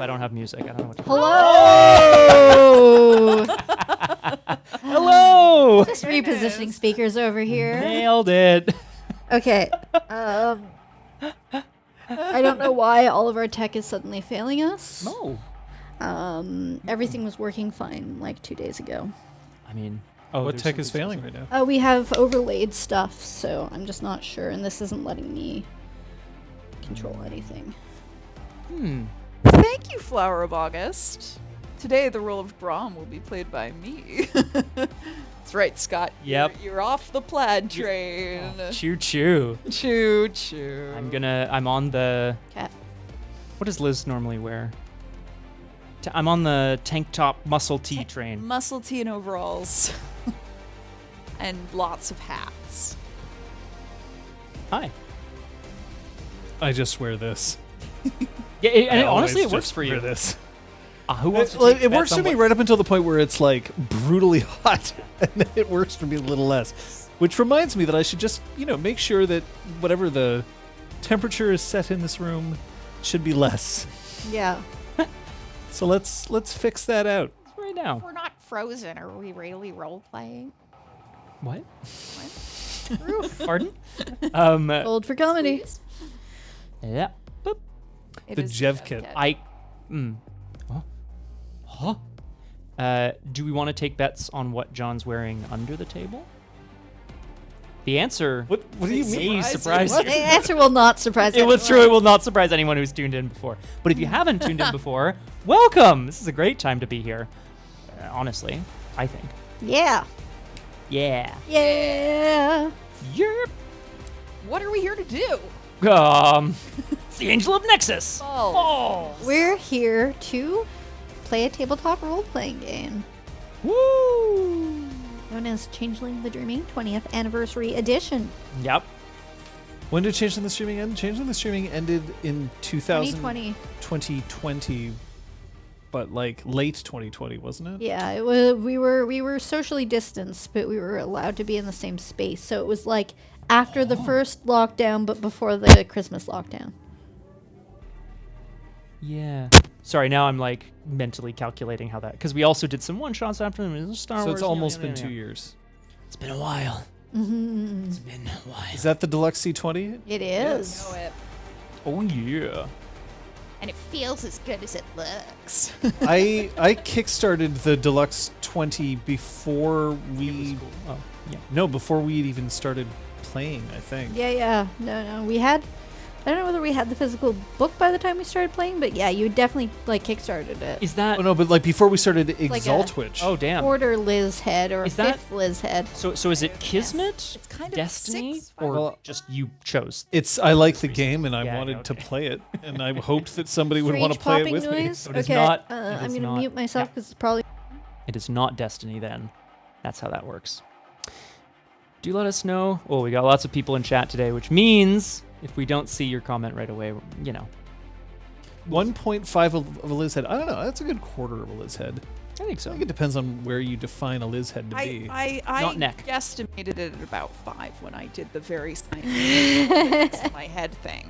I don't have music. I don't know what to do. Hello. Hello! Just repositioning speakers over here. Nailed it. Okay. I don't know why all of our tech is suddenly failing us. No. Everything was working fine like 2 days ago. I mean... what tech is failing right now? We have overlaid stuff, so I'm just not sure, and this isn't letting me control anything. Thank you, Flower of August. Today, the role of Brahm will be played by me. That's right, Scott. Yep. You're off the plaid train. Choo choo. Choo choo. I'm on the... Cat. What does Liz normally wear? I'm on the tank top muscle tee train. Muscle tee and overalls. And lots of hats. Hi. I just wear this. Yeah, honestly, I it always works just for you. wear this. Who wants to Well, take it bets works on for me what- right up until the point where it's like brutally hot, and then it works for me a little less. Which reminds me that I should just, make sure that whatever the temperature is set in this room should be less. Yeah. So let's fix that out. Right now. We're not frozen. Are we really role playing? What? Pardon? Old for comedy. Yeah. Boop. The Jev kit. Do we want to take bets on what John's wearing under the table? The answer... What do you mean? Surprise The answer will not surprise It was anyone. true. It will not surprise anyone who's tuned in before. But if you haven't tuned in before, welcome. This is a great time to be here. Honestly, I think. Yeah. Yeah. Yeah. Yep. What are we here to do? It's the Angel of Nexus. Oh. We're here to play a tabletop role-playing game Woo. known as Changeling the Dreaming 20th Anniversary Edition. Yep. When did Changeling the Streaming end? Changeling the Streaming ended in 2020. 2020, but like late 2020, wasn't it? Yeah, it was. We were socially distanced, but we were allowed to be in the same space. So it was like after the first lockdown, but before the Christmas lockdown. Yeah. Sorry, now I'm like mentally calculating how that, because we also did some one shots after them. Star So Wars, it's almost been 2 years. It's been a while. Mm-hmm. It's been a while. Is that the Deluxe C20? It is. Know it. Oh yeah. And it feels as good as it looks. I kickstarted the Deluxe 20 before we Oh yeah. no before we had even started playing. I think. Yeah. No. We had. I don't know whether we had the physical book by the time we started playing, but yeah, you definitely like kickstarted it. Is that? Oh no, but like before we started like Exaltwitch. Oh damn. Quarter Liz head or Is that- fifth Liz head. So is it Kismet, It's kind of Destiny, 6, or Well, just you chose? I like the game and I Yeah, wanted to okay. play it, and I hoped that somebody would want to Strange play it with popping me. noise. It is Okay, not- it I'm is gonna not- mute myself yeah. because it's probably. It is not Destiny then. That's how that works. Do let us know. Oh, we got lots of people in chat today, which means if we don't see your comment right away, 1.5 of a Liz head. I don't know. That's a good quarter of a Liz head. I think so. I think it depends on where you define a Liz head to be. I Not neck. guesstimated it at about 5 when I did the very scientific in my head thing.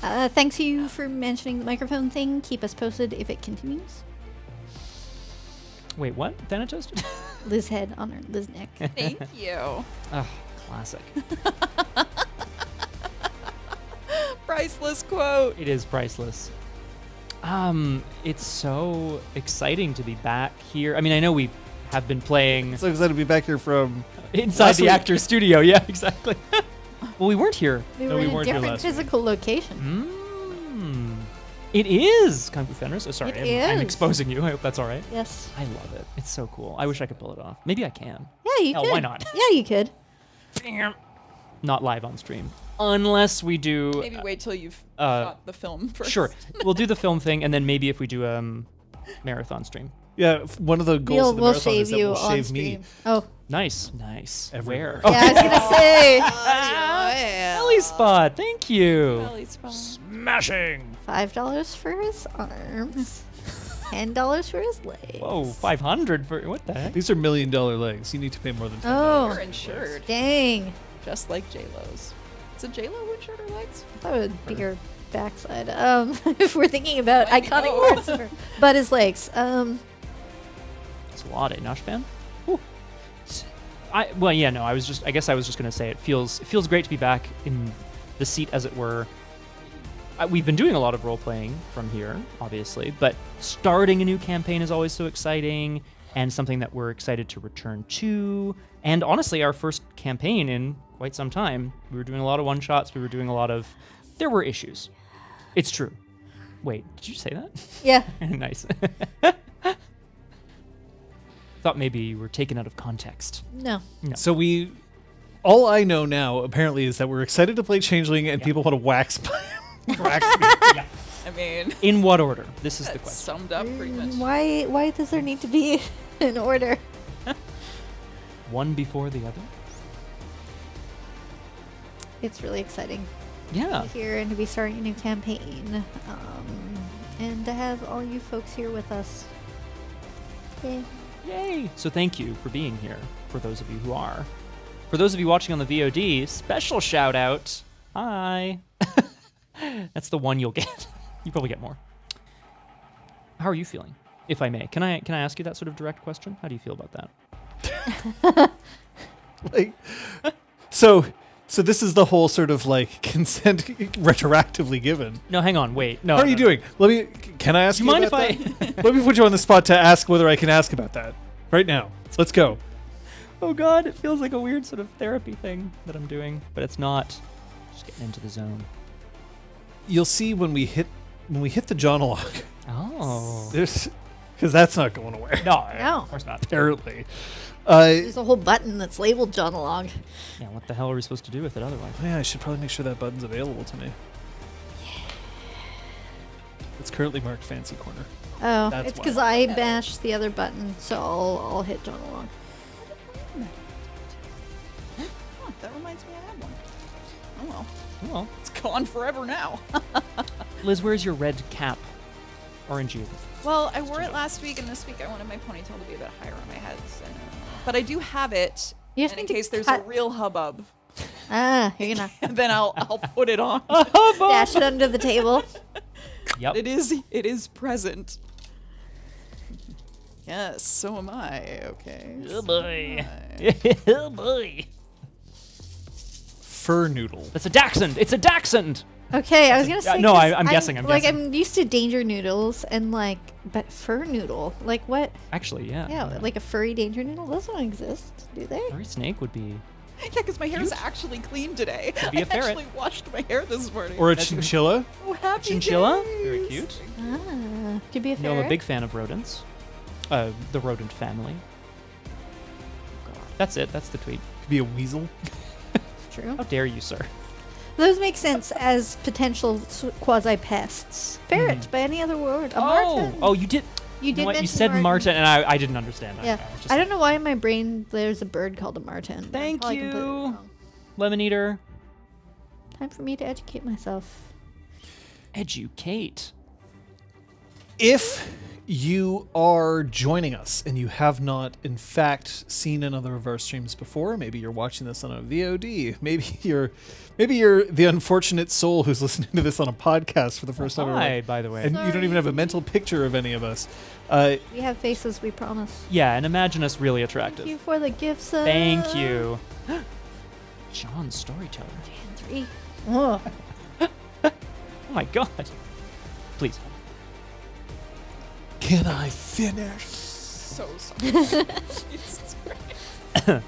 Thanks you for mentioning the microphone thing. Keep us posted if it continues. Wait, what? Thanatos? Liz head on her Liz neck. Thank you. Oh, classic. Priceless quote. It is priceless. It's so exciting to be back here. I mean, I know we have been playing So excited to be back here from. inside last the week. actor's studio. Yeah, exactly. Well, we weren't here. We No, were we in a weren't here different last week. physical location. It is Kung Fu Fenris. Oh, sorry, It I'm is. exposing you. I hope that's all right. Yes. I love it. It's so cool. I wish I could pull it off. Maybe I can. Yeah, you Hell, could. why not? Yeah, you could. Not live on stream, unless we do. Maybe wait till you've uh, shot the film first. Sure, we'll do the film thing, and then maybe if we do marathon stream. Yeah, one of the goals of the We'll marathon shave is that you we'll on shave me. stream. Oh, Nice. Everywhere. Where? yeah, I was gonna say Belly spot. Thank you. Belly spot. Smashing. $5 for his arms, $10 for his legs. Whoa, 500 for what the heck? These are $1 million legs. You need to pay more than $10. Oh, You're insured, dang. just like J-Lo's. What's a JLo with shorter legs? That would be your backside. If we're thinking about Might be iconic both. words for but his legs. It's a lot, eh, Noshban? I guess I was just gonna say it feels great to be back in the seat, as it were. We've been doing a lot of role playing from here, obviously, but starting a new campaign is always so exciting and something that we're excited to return to. And honestly, our first campaign in quite some time. We were doing a lot of one shots. We were doing a lot of. There were issues. It's true. Wait, did you say that? Yeah. Nice. Thought maybe you were taken out of context. No. So all I know now apparently is that we're excited to play Changeling and people want to wax wax me. Yeah. I mean, In what order? This is the that's question. summed up pretty much. Why does there need to be an order? One before the other? It's really exciting Yeah. to be here and to be starting a new campaign, and to have all you folks here with us. Yay. Yay! So thank you for being here, for those of you who are. For those of you watching on the VOD, special shout out. Hi. That's the one you'll get. You probably get more. How are you feeling, if I may? Can I ask you that sort of direct question? How do you feel about that? Like, so this is the whole sort of like consent retroactively given. No, hang on, wait. No. How are you doing? Can I ask Do you you mind about if that? Let me put you on the spot to ask whether I can ask about that right now. Let's go. Oh god, it feels like a weird sort of therapy thing that I'm doing, but it's not. Just getting into the zone. You'll see when we hit the Johnalog. Oh. Because that's not going away. No, No. of course not. Apparently. There's a whole button that's labeled Johnalog. Yeah, what the hell are we supposed to do with it otherwise? Yeah, I should probably make sure that button's available to me. It's currently marked Fancy Corner. Oh, That's it's because why. I bashed the other button, so I'll hit Johnalog. Oh, that reminds me I had one. Oh well. Well, It's gone forever now. Liz, where's your red cap? Orangey. Well, I wore it last week, and this week I wanted my ponytail to be a bit higher on my head. So. But I do have it, You just and in need to case there's a cut- real hubbub, You're gonna then I'll put it on. dash it under the table. Yep. It is present. Yes, so am I. Okay. Oh so boy. am I. Oh boy. Fur Noodle. That's a dachshund. It's a dachshund. Okay, I was gonna say. no, 'cause I'm guessing, I'm like, guessing. I'm used to danger noodles and but fur noodle. Like what? Actually, yeah. Yeah, like a furry danger noodle. Those don't exist, do they? Furry snake would be. Yeah, because my hair is actually clean today. Could be a I ferret. actually washed my hair this morning. Or a That's- chinchilla. oh, happy Chinchilla? days. Very cute. Ah, could be a You know, ferret. I'm a big fan of rodents. The rodent family. That's it. That's the tweet. Could be a weasel. It's true. How dare you, sir? Those make sense as potential quasi pests. Ferret, by any other word. A marten. Oh, you did. You You did know what? You mention said marten. marten, and I didn't understand. Yeah, was just I like, don't know why in my brain there's a bird called a marten. I'm Thank probably completely you. wrong. Lemon eater. Time for me to educate myself. Educate. If you are joining us and you have not, in fact, seen another of our streams before, maybe you're watching this on a VOD, maybe you're the unfortunate soul who's listening to this on a podcast for the first time, Hi, by the way. and you don't even have a mental picture of any of us. Uh, We have faces, we promise. Yeah, and imagine us really attractive. Thank you for the gifts. Thank you. John's storyteller. And 3. Oh. Oh my god. Please. Can I finish? So sorry. Jesus Christ.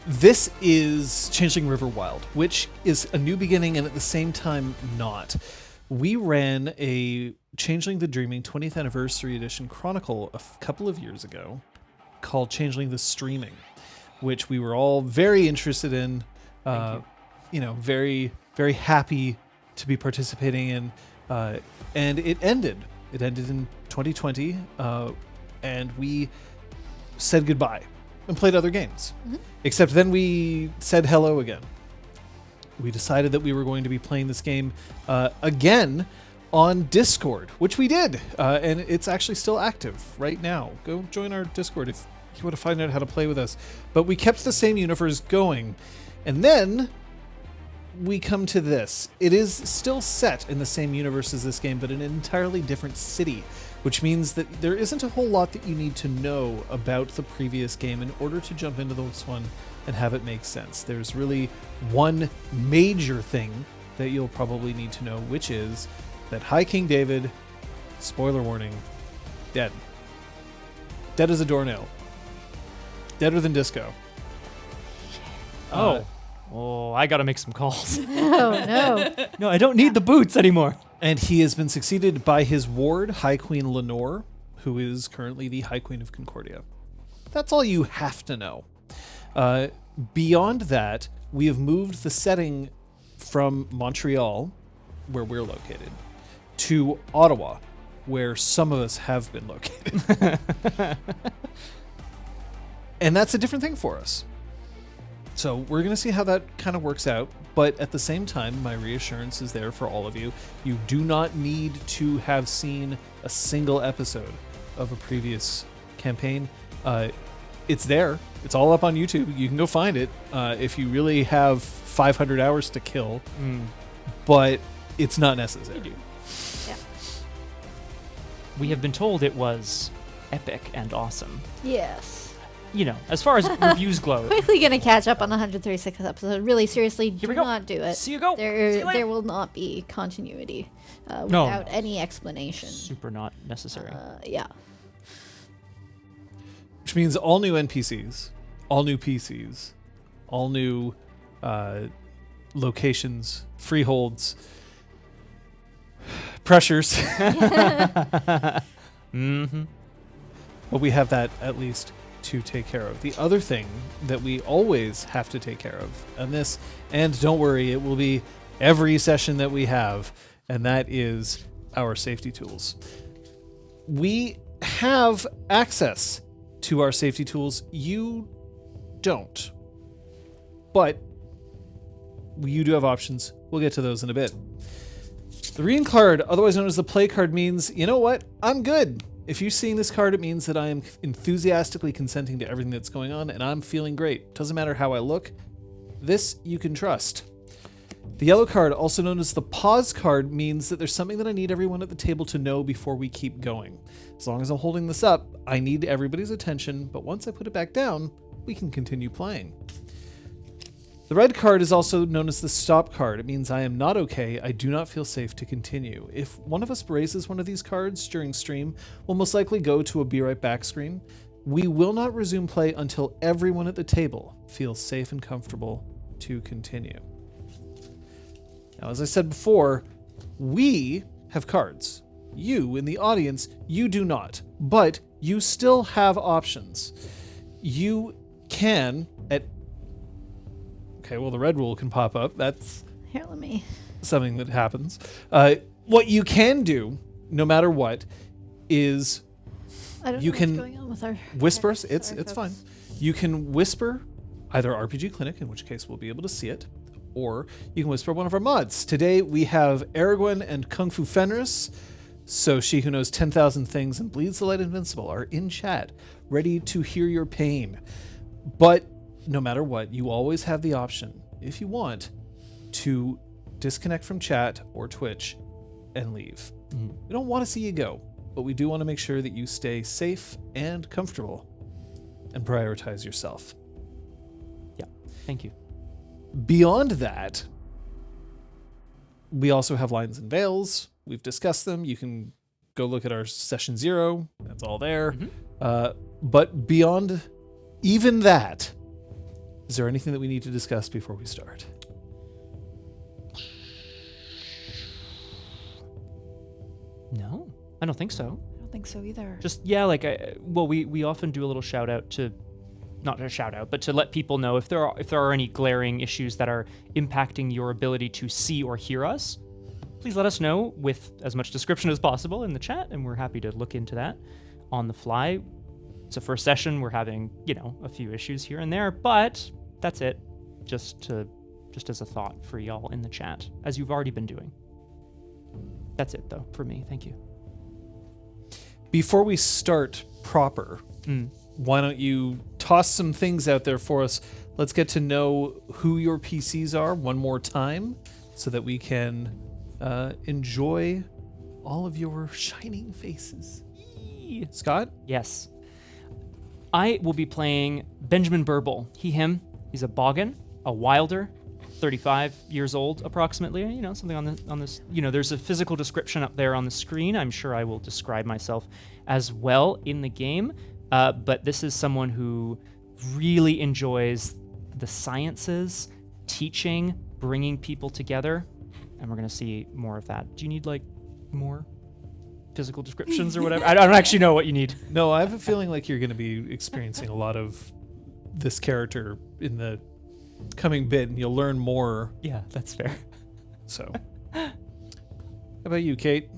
This is Changeling Riverwild, which is a new beginning and at the same time not. We ran a Changeling the Dreaming 20th Anniversary Edition Chronicle a couple of years ago called Changeling the Streaming, which we were all very interested in, very, very happy to be participating in, and it ended. It ended in 2020, and we said goodbye and played other games. Mhm. Except then we said hello again. We decided that we were going to be playing this game again on Discord, which we did, and it's actually still active right now. Go join our Discord if you want to find out how to play with us. But we kept the same universe going, and then we come to this. It is still set in the same universe as this game, but in an entirely different city, which means that there isn't a whole lot that you need to know about the previous game in order to jump into this one and have it make sense. There's really one major thing that you'll probably need to know, which is that High King David, spoiler warning, dead. Dead as a doornail. Deader than disco. Oh, I gotta make some calls. Oh no. No, I don't need the boots anymore. And he has been succeeded by his ward, High Queen Lenore, who is currently the High Queen of Concordia. That's all you have to know. Beyond that, we have moved the setting from Montreal, where we're located, to Ottawa, where some of us have been located. And that's a different thing for us. So we're going to see how that kind of works out. But at the same time, my reassurance is there for all of you. You do not need to have seen a single episode of a previous campaign. It's there. It's all up on YouTube. You can go find it if you really have 500 hours to kill. But it's not necessary. Yeah. We have been told it was epic and awesome. Yes. You know, as far as reviews go. Quickly gonna catch up on the 136th episode. Really, seriously, Here we do go. not do it. See you go. See you later. There will not be continuity No. without any explanation. Super not necessary. Yeah. Which means all new NPCs, all new PCs, all new locations, freeholds, pressures. Mm-hmm. But we have that at least to take care of. The other thing that we always have to take care of, and don't worry, it will be every session that we have, and that is our safety tools. We have access to our safety tools. You don't. But you do have options. We'll get to those in a bit. The Reading card, otherwise known as the play card, means, you know what? I'm good. If you're seeing this card, it means that I am enthusiastically consenting to everything that's going on, and I'm feeling great. Doesn't matter how I look. This you can trust. The yellow card, also known as the pause card, means that there's something that I need everyone at the table to know before we keep going. As long as I'm holding this up, I need everybody's attention, but once I put it back down, we can continue playing. The red card is also known as the stop card. It means I am not okay. I do not feel safe to continue. If one of us raises one of these cards during stream, we'll most likely go to a be right back screen. We will not resume play until everyone at the table feels safe and comfortable to continue. Now, as I said before, we have cards. You, in the audience, you do not. But you still have options. You can, okay, well, the red rule can pop up. That's Here, let me. something that happens. What you can do, no matter what, is I don't you know can what's going on with our whisper. Sorry, It's folks. fine. You can whisper either RPGClinic, in which case we'll be able to see it, or you can whisper one of our mods. Today we have Aragorn and Kung Fu Fenris. So she who knows 10,000 things and bleeds the light invincible are in chat, ready to hear your pain. But no matter what, you always have the option, if you want, to disconnect from chat or Twitch and leave. We don't want to see you go, but we do want to make sure that you stay safe and comfortable and prioritize yourself. Yeah. Thank you. Beyond that, we also have lines and veils. We've discussed them. You can go look at our session 0. That's all there. But beyond even that, is there anything that we need to discuss before we start? No, I don't think so. I don't think so either. Just, yeah, like, we often do a little shout out to, not a shout out, but to let people know if there are any glaring issues that are impacting your ability to see or hear us. Please let us know with as much description as possible in the chat, and we're happy to look into that on the fly. It's a first session. We're having, a few issues here and there, but that's it. Just as a thought for y'all in the chat, as you've already been doing. That's it, though, for me. Thank you. Before we start proper, why don't you toss some things out there for us, let's get to know who your PCs are one more time so that we can enjoy all of your shining faces. Yee. Scott? Yes. I will be playing Benjamin Burble. He, him. He's a boggin, a wilder, 35 years old approximately. You know, something on this. You know, there's a physical description up there on the screen. I'm sure I will describe myself as well in the game. But this is someone who really enjoys the sciences, teaching, bringing people together. And we're going to see more of that. Do you need, like, more physical descriptions or whatever? I don't actually know what you need. No, I have a feeling like you're going to be experiencing a lot of this character in the coming bit, and you'll learn more. Yeah, that's fair. So, how about you, Kate?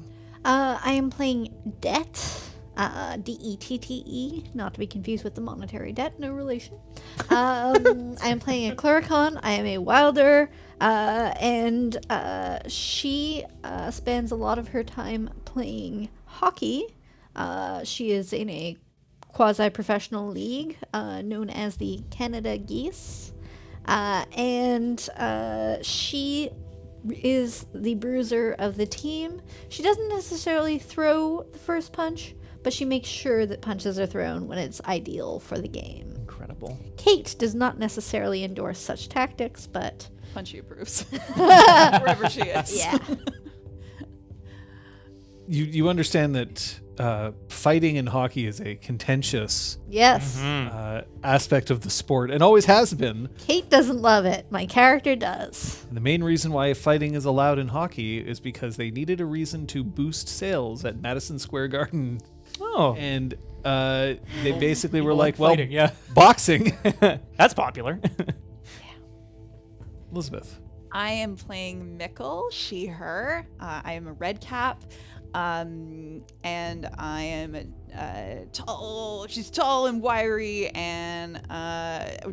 I am playing Dette. Dette, not to be confused with the monetary debt, no relation. I am playing a Clericon. I am a Wilder, and she spends a lot of her time playing hockey. She is in a quasi-professional league known as the Canada Geese, and she is the bruiser of the team. She doesn't necessarily throw the first punch, but she makes sure that punches are thrown when it's ideal for the game. Incredible. Kate does not necessarily endorse such tactics, but... Punchy approves. Wherever she is. Yeah. You understand that fighting in hockey is a contentious Yes. aspect of the sport, and always has been. Kate doesn't love it. My character does. And the main reason why fighting is allowed in hockey is because they needed a reason to boost sales at Madison Square Garden. Oh. And they basically were People like, well, fighting, yeah. boxing. That's popular. Elizabeth. I am playing Mickyl, she, her. I am a red cap. And I am tall. She's tall and wiry and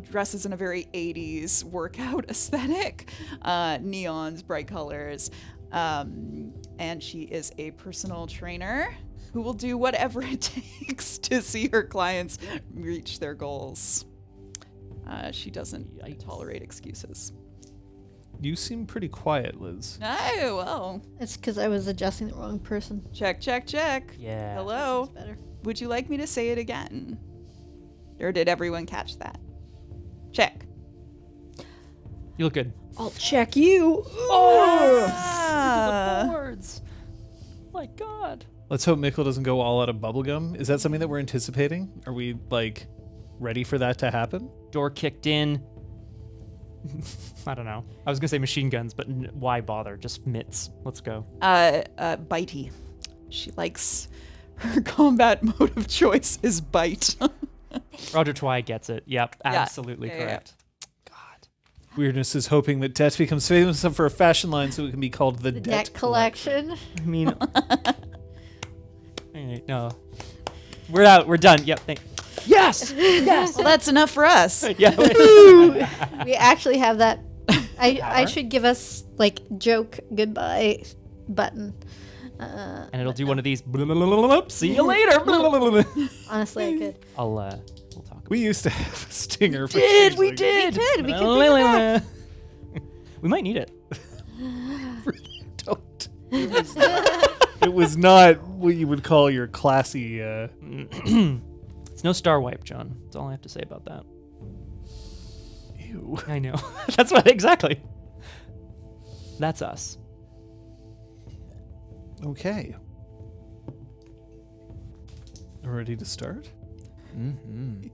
dresses in a very 80s workout aesthetic. Neons, bright colors. And she is a personal trainer who will do whatever it takes to see her clients reach their goals. She doesn't tolerate excuses. You seem pretty quiet, Liz. Oh, well. It's because I was adjusting the wrong person. Check, check, check. Yeah. Hello. That's better. Would you like me to say it again? Or did everyone catch that? Check. You look good. I'll check you. Ah. Boards. My God. Let's hope Mickyl doesn't go all out of bubblegum. Is that something that we're anticipating? Are we, like, ready for that to happen? Door kicked in. I don't know. I was gonna say machine guns, but why bother? Just mitts. Let's go. Bitey. She likes her combat mode of choice is bite. Roger Twy gets it. Yep, Yeah. absolutely Yeah, yeah, correct. God. Weirdness is hoping that Dette becomes famous for a fashion line so it can be called the, The Dette deck collection. I mean, alright, no, we're out. We're done. Yep. Yes. Yes. Well, that's enough for us. Yeah. We actually have that. I should give us like joke goodbye button. And it'll do one of these. See you later. Honestly, I could. We'll talk. We used to have a stinger for We Changeling. We could bring it back. We might need it. Don't. It was not what you would call your classy... It's no star wipe, John. That's all I have to say about that. Ew. I know. That's what exactly. That's us. Okay. Ready to start? Mm-hmm.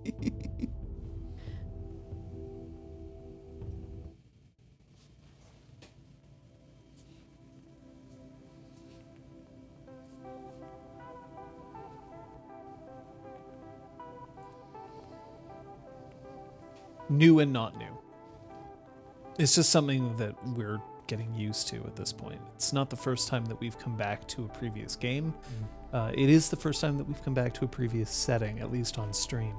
New and not new. It's just something that we're getting used to at this point. It's not the first time that we've come back to a previous game. It is the first time that we've come back to a previous setting, at least on stream.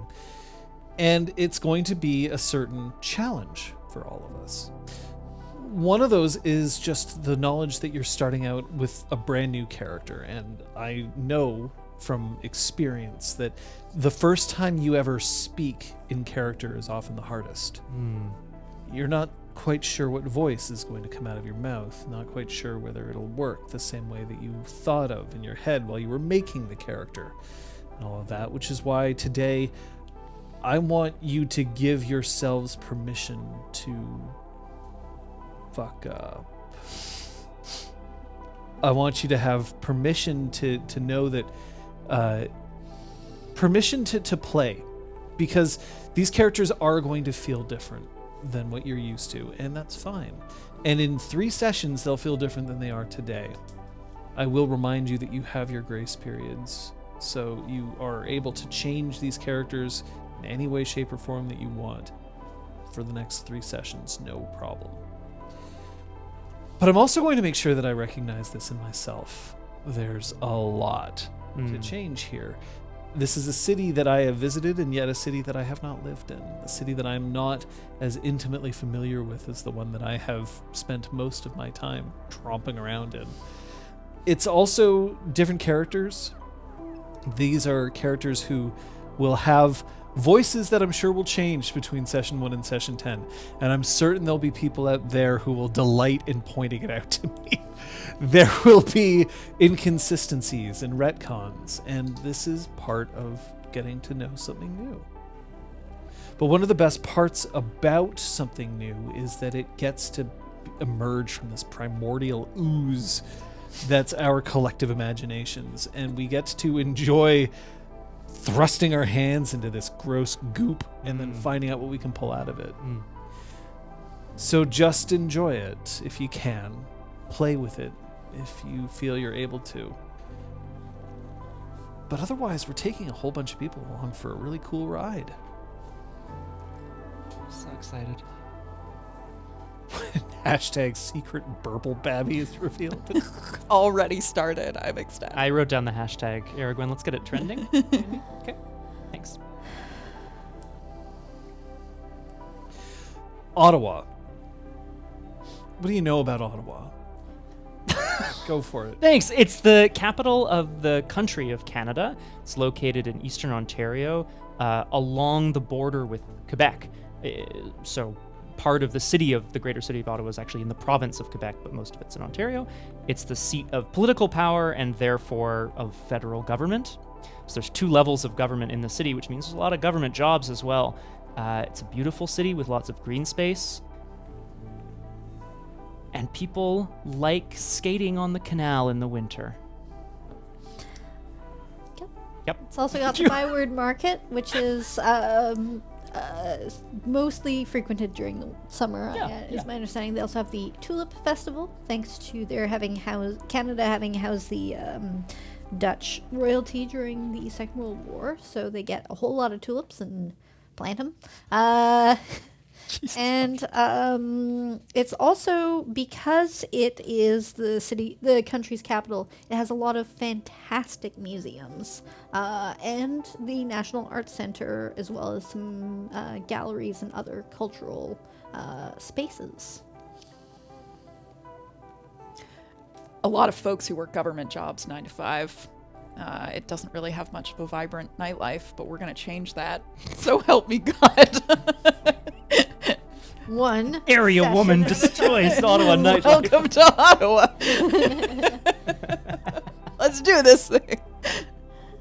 And it's going to be a certain challenge for all of us. One of those is just the knowledge that you're starting out with a brand new character. And I know from experience that the first time you ever speak in character is often the hardest. You're not quite sure what voice is going to come out of your mouth, not quite sure whether it'll work the same way that you thought of in your head while you were making the character and all of that, which is why today I want you to give yourselves permission to fuck up. I want you to have permission to know that permission to play, because these characters are going to feel different than what you're used to, and that's fine. And in 3 sessions, they'll feel different than they are today. I will remind you that you have your grace periods, so you are able to change these characters in any way, shape, or form that you want for the next 3 sessions, no problem. But I'm also going to make sure that I recognize this in myself. There's a lot to change here. This is a city that I have visited, and yet a city that I have not lived in. A city that I'm not as intimately familiar with as the one that I have spent most of my time tromping around in. It's also different characters. These are characters who will have voices that I'm sure will change between session 1 and session 10. And I'm certain there'll be people out there who will delight in pointing it out to me. There will be inconsistencies and retcons, and this is part of getting to know something new. But one of the best parts about something new is that it gets to emerge from this primordial ooze that's our collective imaginations, and we get to enjoy thrusting our hands into this gross goop and then finding out what we can pull out of it. So just enjoy it if you can. Play with it if you feel you're able to. But otherwise, we're taking a whole bunch of people along for a really cool ride. So excited. Hashtag secret Burble Babby is revealed. Already started. I'm ecstatic. I wrote down the hashtag, Aragorn. Let's get it trending. Maybe? Okay, thanks. Ottawa. What do you know about Ottawa? Go for it. Thanks. It's the capital of the country of Canada. It's located in eastern Ontario, along the border with Quebec. So part of the greater city of Ottawa is actually in the province of Quebec, but most of it's in Ontario. It's the seat of political power and therefore of federal government. So there's 2 levels of government in the city, which means there's a lot of government jobs as well. It's a beautiful city with lots of green space. And people like skating on the canal in the winter. Yep. It's also got the Byward Market, which is mostly frequented during the summer, is my understanding. They also have the Tulip Festival, thanks to their Canada having housed the Dutch royalty during the Second World War, so they get a whole lot of tulips and plant them. And it's also, because it is the country's capital, it has a lot of fantastic museums, and the National Arts Center, as well as some galleries and other cultural spaces. A lot of folks who work government jobs 9 to 5. It doesn't really have much of a vibrant nightlife, but we're going to change that. So help me God. One Area session woman at a destroys time. Ottawa nightlife. Welcome to Ottawa. Let's do this thing.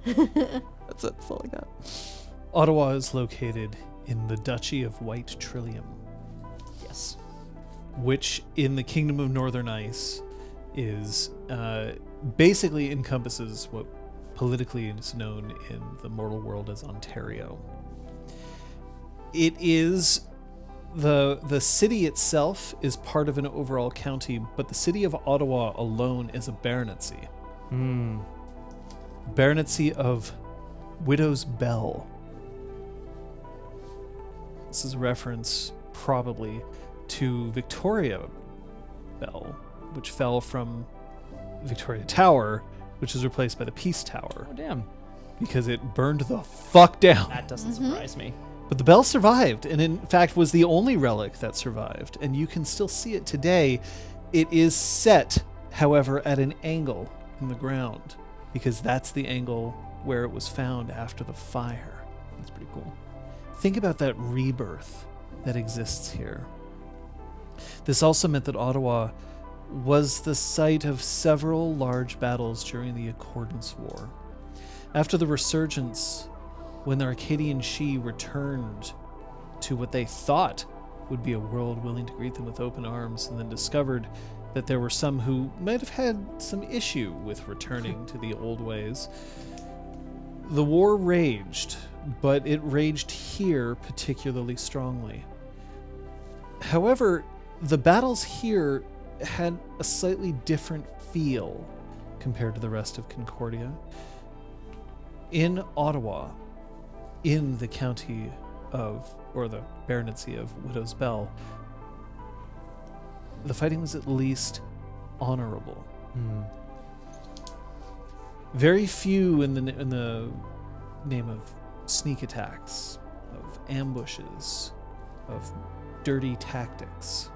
That's it. That's all I got. Ottawa is located in the Duchy of White Trillium, Yes. which in the Kingdom of Northern Ice is basically encompasses what politically is known in the mortal world as Ontario. It is the city itself is part of an overall county, but the city of Ottawa alone is a baronetcy. Baronetcy of Widow's Bell. This is a reference probably to Victoria Bell, which fell from Victoria Tower, which was replaced by the Peace Tower Oh, damn. because it burned the fuck down. That doesn't surprise me. But the bell survived, and in fact was the only relic that survived, and you can still see it today. It is set, however, at an angle in the ground, because that's the angle where it was found after the fire. That's pretty cool. Think about that rebirth that exists here. This also meant that Ottawa was the site of several large battles during the Accordance War. After the resurgence, when the Arcadian Sidhe returned to what they thought would be a world willing to greet them with open arms, and then discovered that there were some who might have had some issue with returning to the old ways, the war raged, but it raged here particularly strongly. However, the battles here had a slightly different feel compared to the rest of Concordia. In Ottawa, in the county of, or the baronetcy of Widow's Bell, the fighting was at least honorable. Very few in the name of sneak attacks, of ambushes, of dirty tactics.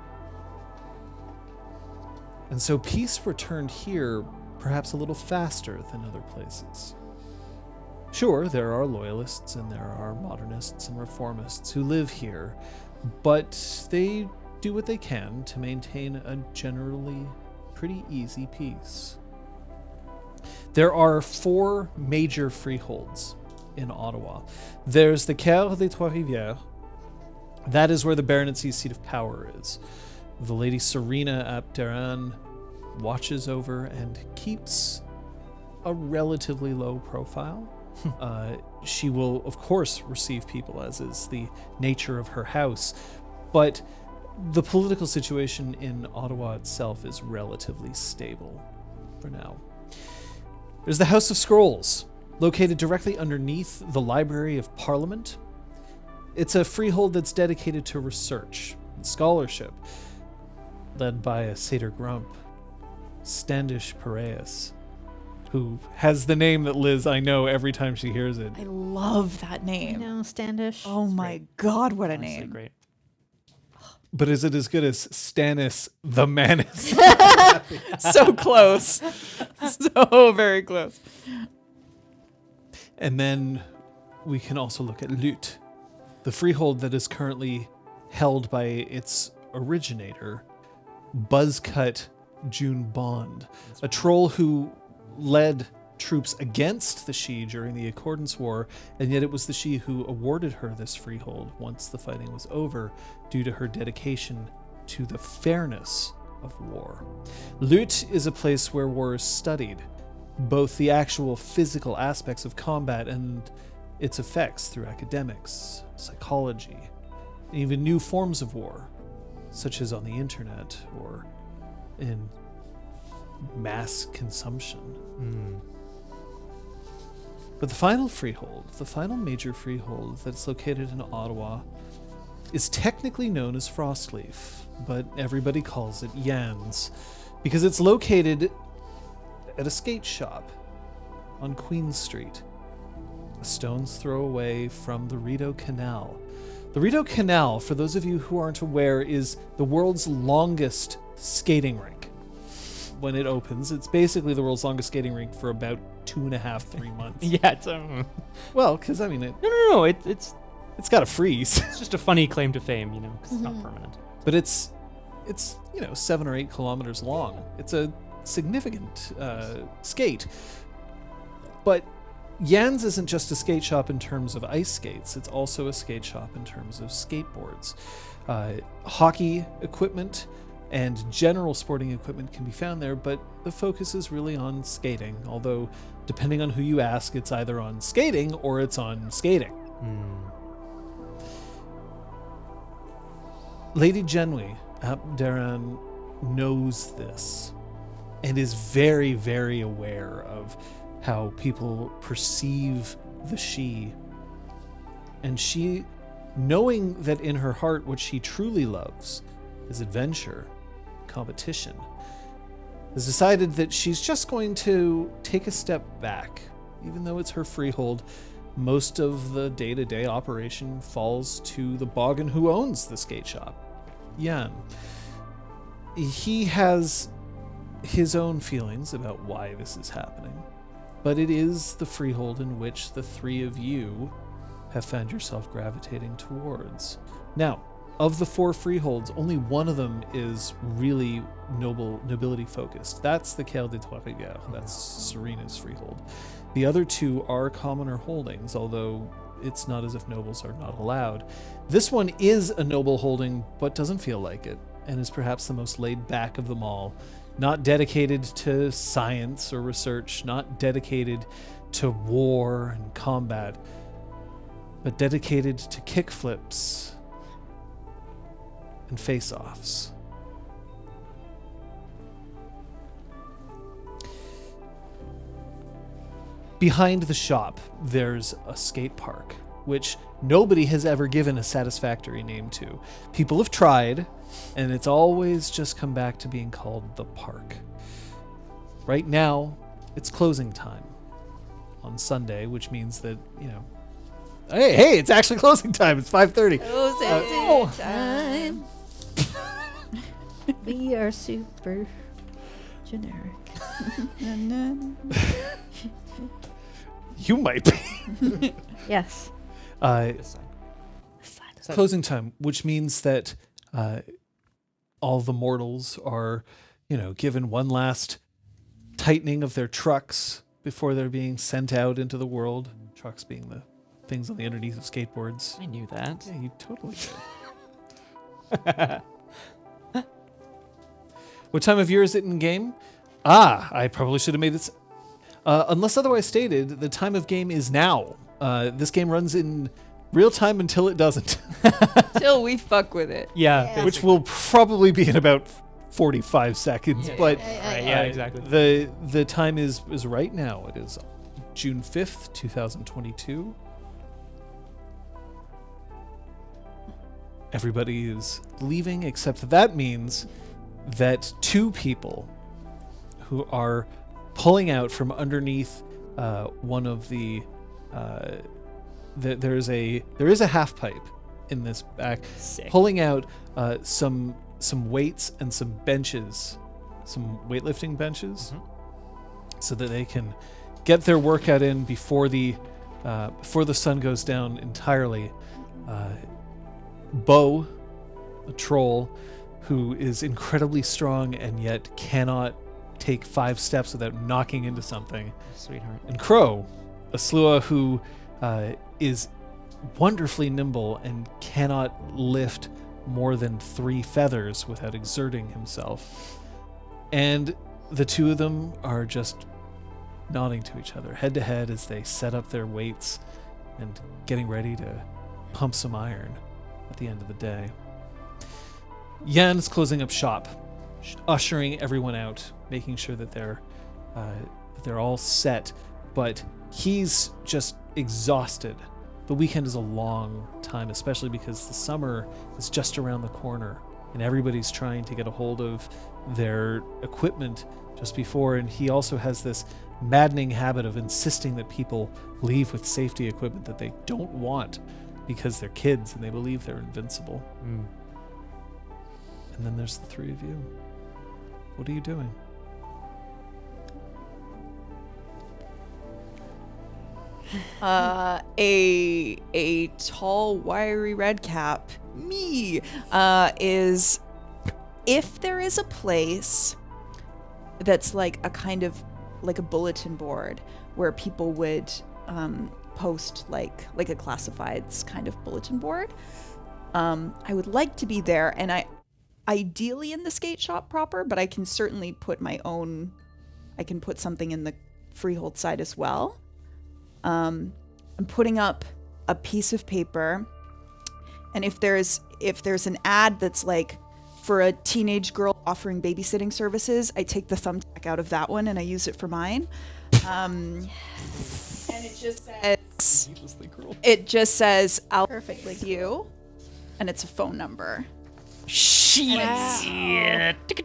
And so peace returned here perhaps a little faster than other places. Sure, there are loyalists and there are modernists and reformists who live here, but they do what they can to maintain a generally pretty easy peace. There are 4 major freeholds in Ottawa. There's the Caire des Trois-Rivières. That is where the baronetcy's seat of power is. The Lady Serena ap Deran watches over and keeps a relatively low profile. She will, of course, receive people, as is the nature of her house, but the political situation in Ottawa itself is relatively stable for now. There's the House of Scrolls, located directly underneath the Library of Parliament. It's a freehold that's dedicated to research and scholarship, led by a satyr grump, Standish Piraeus, who has the name that Liz, I know every time she hears it. I love that I name. know, Standish. Oh my God, what a Honestly, name. great. But is it as good as Stannis the Manus? So close. So very close. And then we can also look at Lute, the freehold that is currently held by its originator, Buzzcut June Bond, a troll who led troops against the Sidhe during the Accordance War, and yet it was the Sidhe who awarded her this freehold once the fighting was over, due to her dedication to the fairness of war. Lute is a place where war is studied, both the actual physical aspects of combat and its effects through academics, psychology, and even new forms of war, such as on the internet or in mass consumption. But the final freehold, the final major freehold that's located in Ottawa, is technically known as Frostleaf, but everybody calls it Yan's because it's located at a skate shop on Queen Street, a stone's throw away from the Rideau Canal. The Rideau Canal, for those of you who aren't aware, is the world's longest skating rink. When it opens, it's basically the world's longest skating rink for about 2.5-3 months. Yeah, it's Well, because I mean, no. It's it's got to freeze. it's just a funny claim to fame, because it's not permanent. But it's 7 or 8 kilometers long. It's a significant skate. But Yan's isn't just a skate shop in terms of ice skates. It's also a skate shop in terms of skateboards. Hockey equipment and general sporting equipment can be found there, but the focus is really on skating, although depending on who you ask, it's either on skating or it's on skating. Lady Genwy ap Deran knows this and is very, very aware of how people perceive the Sidhe. And she, knowing that in her heart what she truly loves is adventure, competition, has decided that she's just going to take a step back. Even though it's her freehold, most of the day-to-day operation falls to the boggin who owns the skate shop, Yan. He has his own feelings about why this is happening. but it is the freehold in which the three of you have found yourself gravitating towards. Now, of the 4 freeholds, only one of them is really nobility focused. That's the Caille de Trois-Rivières. That's Serena's freehold. The other 2 are commoner holdings, although it's not as if nobles are not allowed. This one is a noble holding, but doesn't feel like it, and is perhaps the most laid back of them all. Not dedicated to science or research, not dedicated to war and combat, but dedicated to kickflips and face-offs. Behind the shop, there's a skate park, which nobody has ever given a satisfactory name to. People have tried, and it's always just come back to being called the park. Right now, it's closing time on Sunday, which means that, hey, it's actually closing time. It's 5:30. Closing time. We are super generic. You might be. Yes. This side. Closing time, which means that all the mortals are, given one last tightening of their trucks before they're being sent out into the world. Trucks being the things on the underneath of skateboards. I knew that. Yeah, you totally did. What time of year is it in game? I probably should have made this. Unless otherwise stated, the time of game is now. This game runs in real time until it doesn't. Till we fuck with it. Yeah. Which will probably be in about 45 seconds. But exactly. the time is right now. It is June 5th, 2022. Everybody is leaving, except that means that 2 people who are pulling out from underneath one of the there is a half pipe in this back. Sick. Pulling out some weights and some benches, some weightlifting benches, so that they can get their workout in before the sun goes down entirely. Bo, a troll who is incredibly strong and yet cannot take 5 steps without knocking into something. Sweetheart. And Crow, a Slua who is wonderfully nimble and cannot lift more than 3 feathers without exerting himself. And the 2 of them are just nodding to each other, head to head, as they set up their weights and getting ready to pump some iron at the end of the day. Yan is closing up shop, ushering everyone out, making sure that they're all set, but he's just exhausted. The weekend is a long time, especially because the summer is just around the corner and everybody's trying to get a hold of their equipment just before, and he also has this maddening habit of insisting that people leave with safety equipment that they don't want because they're kids and they believe they're invincible. And then there's the 3 of you. What are you doing? A tall, wiry redcap, me, is, if there is a place that's like a kind of like a bulletin board where people would post like a classifieds kind of bulletin board, I would like to be there, and I ideally in the skate shop proper, but I can certainly put my own, I can put something in the freehold side as well. I'm putting up a piece of paper, and if there's an ad that's like for a teenage girl offering babysitting services, I take the thumbtack out of that one and I use it for mine. And it just says, Needlessly cruel. it just says, I'll Perfectly with you, and it's a phone number. Shit.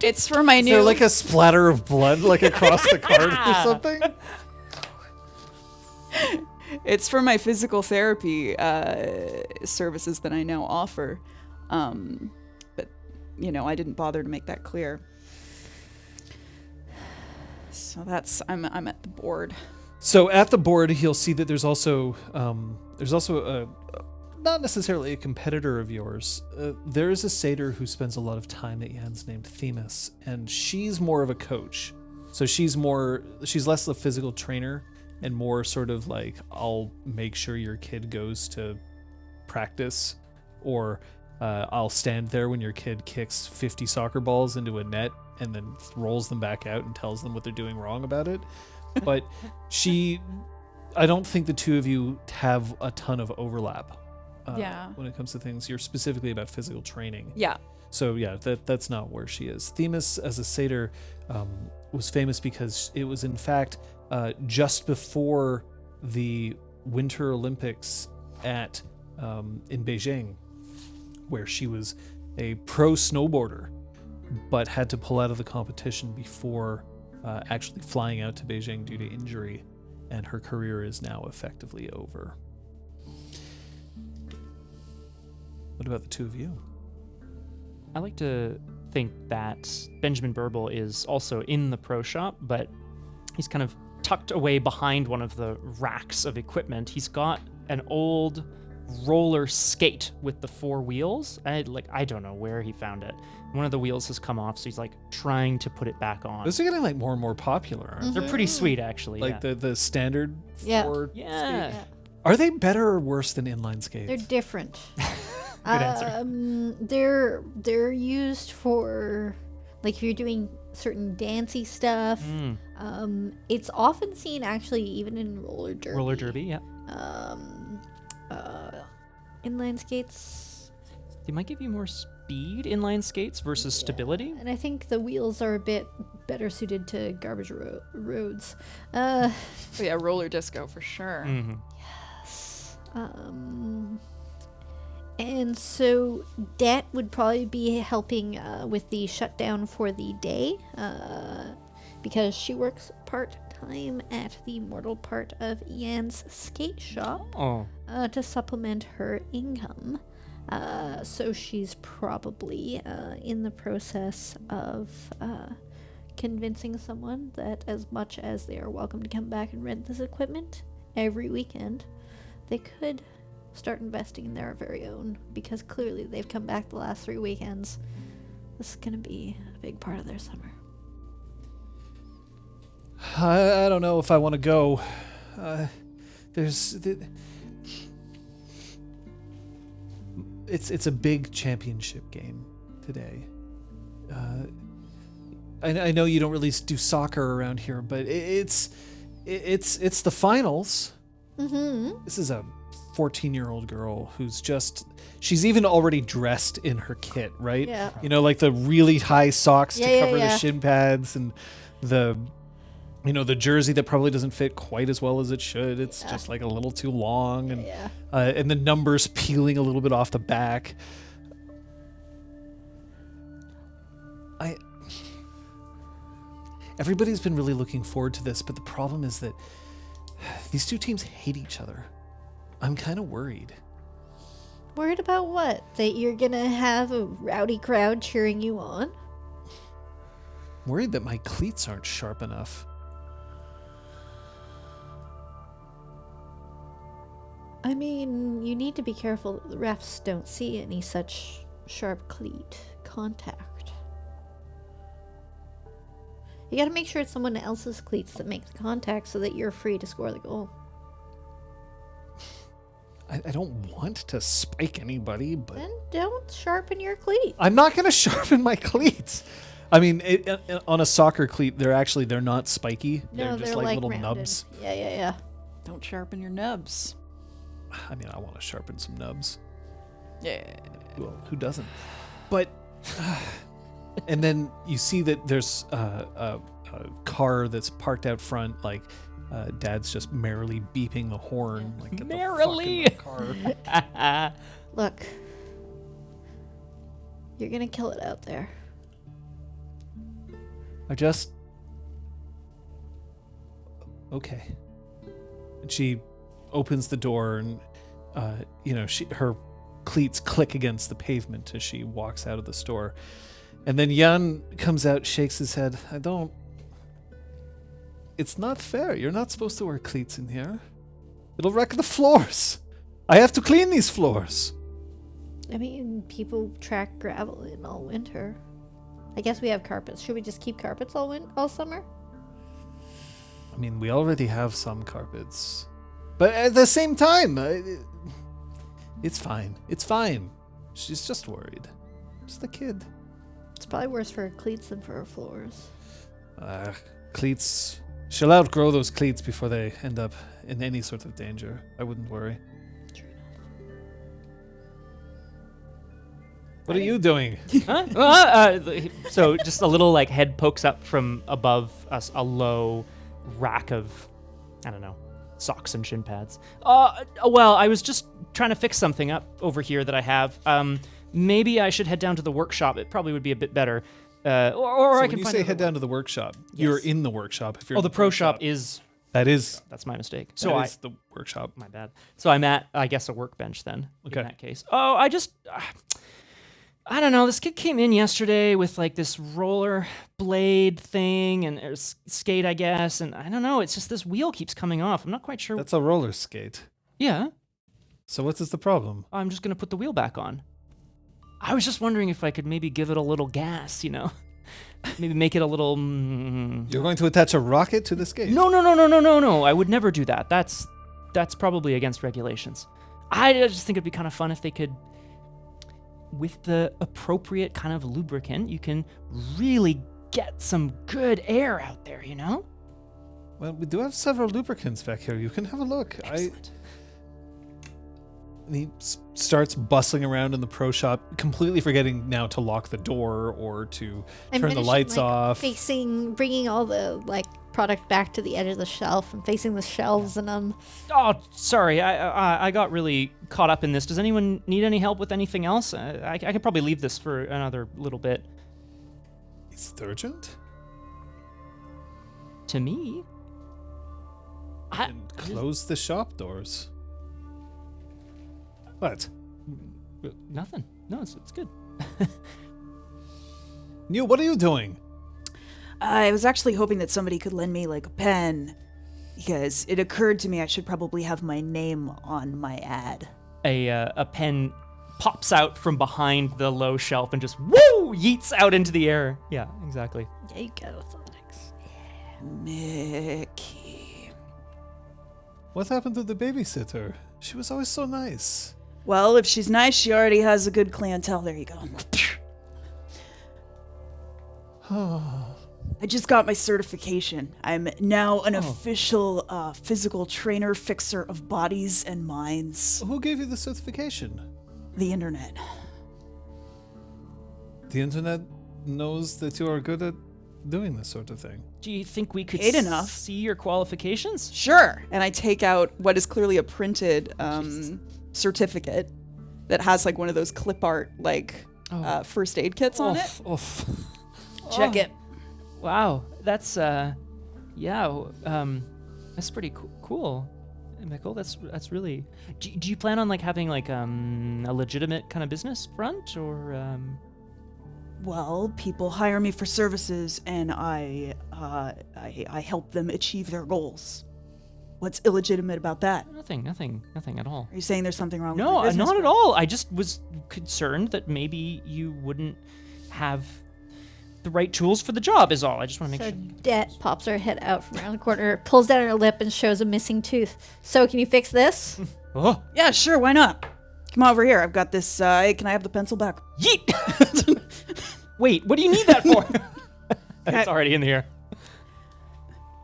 It's for my Is new. there like a splatter of blood like across the card or something? It's for my physical therapy services that I now offer. But, I didn't bother to make that clear. So I'm at the board. So at the board, you'll see that there's also a not necessarily a competitor of yours. There is a satyr who spends a lot of time at Jan's named Themis, and she's more of a coach. So she's less the physical trainer and more sort of like, I'll make sure your kid goes to practice, or I'll stand there when your kid kicks 50 soccer balls into a net and then rolls them back out and tells them what they're doing wrong about it. But I don't think the two of you have a ton of overlap. When it comes to things, you're specifically about physical training. Yeah. So yeah, that's not where she is. Themis as a satyr was famous because it was in fact just before the Winter Olympics in Beijing, where she was a pro snowboarder, but had to pull out of the competition before actually flying out to Beijing due to injury, and her career is now effectively over. What about the two of you? I like to think that Benjamin Burble is also in the pro shop, but he's kind of tucked away behind one of the racks of equipment. He's got an old roller skate with the 4 wheels. I don't know where he found it. One of the wheels has come off, so he's like trying to put it back on. Those are getting like more and more popular, aren't They're pretty sweet, actually. Like the standard Yeah. Ford Yeah. skate. Are they better or worse than inline skates? They're different. Good answer. They're used for, like, if you're doing certain dancey stuff. It's often seen actually even in roller derby. Roller derby, yeah. Inline skates. They might give you more speed, inline skates, versus stability. And I think the wheels are a bit better suited to garbage roads. Oh, yeah, roller disco for sure. Mm-hmm. And so Dette would probably be helping with the shutdown for the day because she works part-time at the mortal part of Ian's skate shop to supplement her income. So she's probably in the process of convincing someone that as much as they are welcome to come back and rent this equipment every weekend, they could start investing in their very own, because clearly they've come back the last 3 weekends. This is going to be a big part of their summer. I don't know if I want to go. It's a big championship game today. I know you don't really do soccer around here, but it's the finals. Mm-hmm. This is a 14-year-old girl she's even already dressed in her kit, right? Yeah. You know, like the really high socks to cover yeah. the shin pads, and the jersey that probably doesn't fit quite as well as it should. It's just like a little too long, and the numbers peeling a little bit off the back. Everybody's been really looking forward to this, but the problem is that these two teams hate each other. I'm kind of worried. Worried about what? That you're going to have a rowdy crowd cheering you on? Worried that my cleats aren't sharp enough. I mean, you need to be careful that the refs don't see any such sharp cleat contact. You gotta make sure it's someone else's cleats that make the contact so that you're free to score the goal. I don't want to spike anybody, but... Then don't sharpen your cleat. I'm not going to sharpen my cleats. I mean, on a soccer cleat, they're not spiky. No, they're just like little rounded. nubs. Yeah. Don't sharpen your nubs. I mean, I want to sharpen some nubs. Yeah. Well, who doesn't? But... and then you see that there's a car that's parked out front, like... Dad's just merrily beeping the horn, like, get Merrily! the fuck in the car. Look. You're gonna kill it out there. Okay. And she opens the door, and her cleats click against the pavement as she walks out of the store. And then Jan comes out, shakes his head. it's not fair. You're not supposed to wear cleats in here. It'll wreck the floors. I have to clean these floors. I mean, people track gravel in all winter. I guess we have carpets. Should we just keep carpets all summer? I mean, we already have some carpets. But at the same time, it's fine. It's fine. She's just worried. Just a kid. It's probably worse for her cleats than for her floors. Cleats. She'll outgrow those cleats before they end up in any sort of danger. I wouldn't worry. What are you doing? Huh? So just a little like head pokes up from above us, a low rack of, I don't know, socks and shin pads. Well, I was just trying to fix something up over here that I have. Maybe I should head down to the workshop. It probably would be a bit better. Or So I when can you find say another head down one. to the workshop, you're in the workshop. If you're Oh, in the pro shop is. That is. That's my mistake. So So is the workshop. my bad. So I'm at, I guess, a workbench then. Okay. In that case. Oh, I don't know. This kid came in yesterday with like this roller blade thing and skate, I guess. And I don't know. It's just this wheel keeps coming off. I'm not quite sure. That's a roller skate. Yeah. So what is the problem? I'm just going to put the wheel back on. I was just wondering if I could maybe give it a little gas, you know? Maybe make it a little... You're going to attach a rocket to the skate? No. I would never do that. That's probably against regulations. I just think it'd be kind of fun if they could, with the appropriate kind of lubricant, you can really get some good air out there, you know? Well, we do have several lubricants back here. You can have a look. Excellent. And he starts bustling around in the pro shop, completely forgetting now to lock the door or to turn the lights off. Bringing all the like product back to the edge of the shelf and facing the shelves and Oh, sorry. I got really caught up in this. Does anyone need any help with anything else? I could probably leave this for another little bit. Is it urgent? To me? And close the shop doors. What? Nothing. No, it's good. Neil, what are you doing? I was actually hoping that somebody could lend me like a pen, because it occurred to me I should probably have my name on my ad. A pen pops out from behind the low shelf and just woo yeets out into the air. Yeah, exactly. yeah, you got athletics. Mickey. What happened to the babysitter? She was always so nice. Well, if she's nice, she already has a good clientele. There you go. I just got my certification. I'm now an official physical trainer, fixer of bodies and minds. Who gave you the certification? The internet. The internet knows that you are good at doing this sort of thing. Do you think we could Paid enough. see your qualifications? Sure. And I take out what is clearly a printed certificate that has like one of those clip art like first aid kits on it. Check it. Wow, that's that's pretty cool, Mickyl. That's really. Do you plan on like having like a legitimate kind of business front or? Well, people hire me for services, and I help them achieve their goals. What's illegitimate about that? Nothing at all. Are you saying there's something wrong with No, my business? not at all. I just was concerned that maybe you wouldn't have the right tools for the job is all. I just want to make So sure. Dette pops her head out from around the corner, pulls down her lip, and shows a missing tooth. So can you fix this? Oh, Yeah, sure, why not? Come over here. I've got this. Can I have the pencil back? yeet! Wait, what do you need that for? It's already in the air.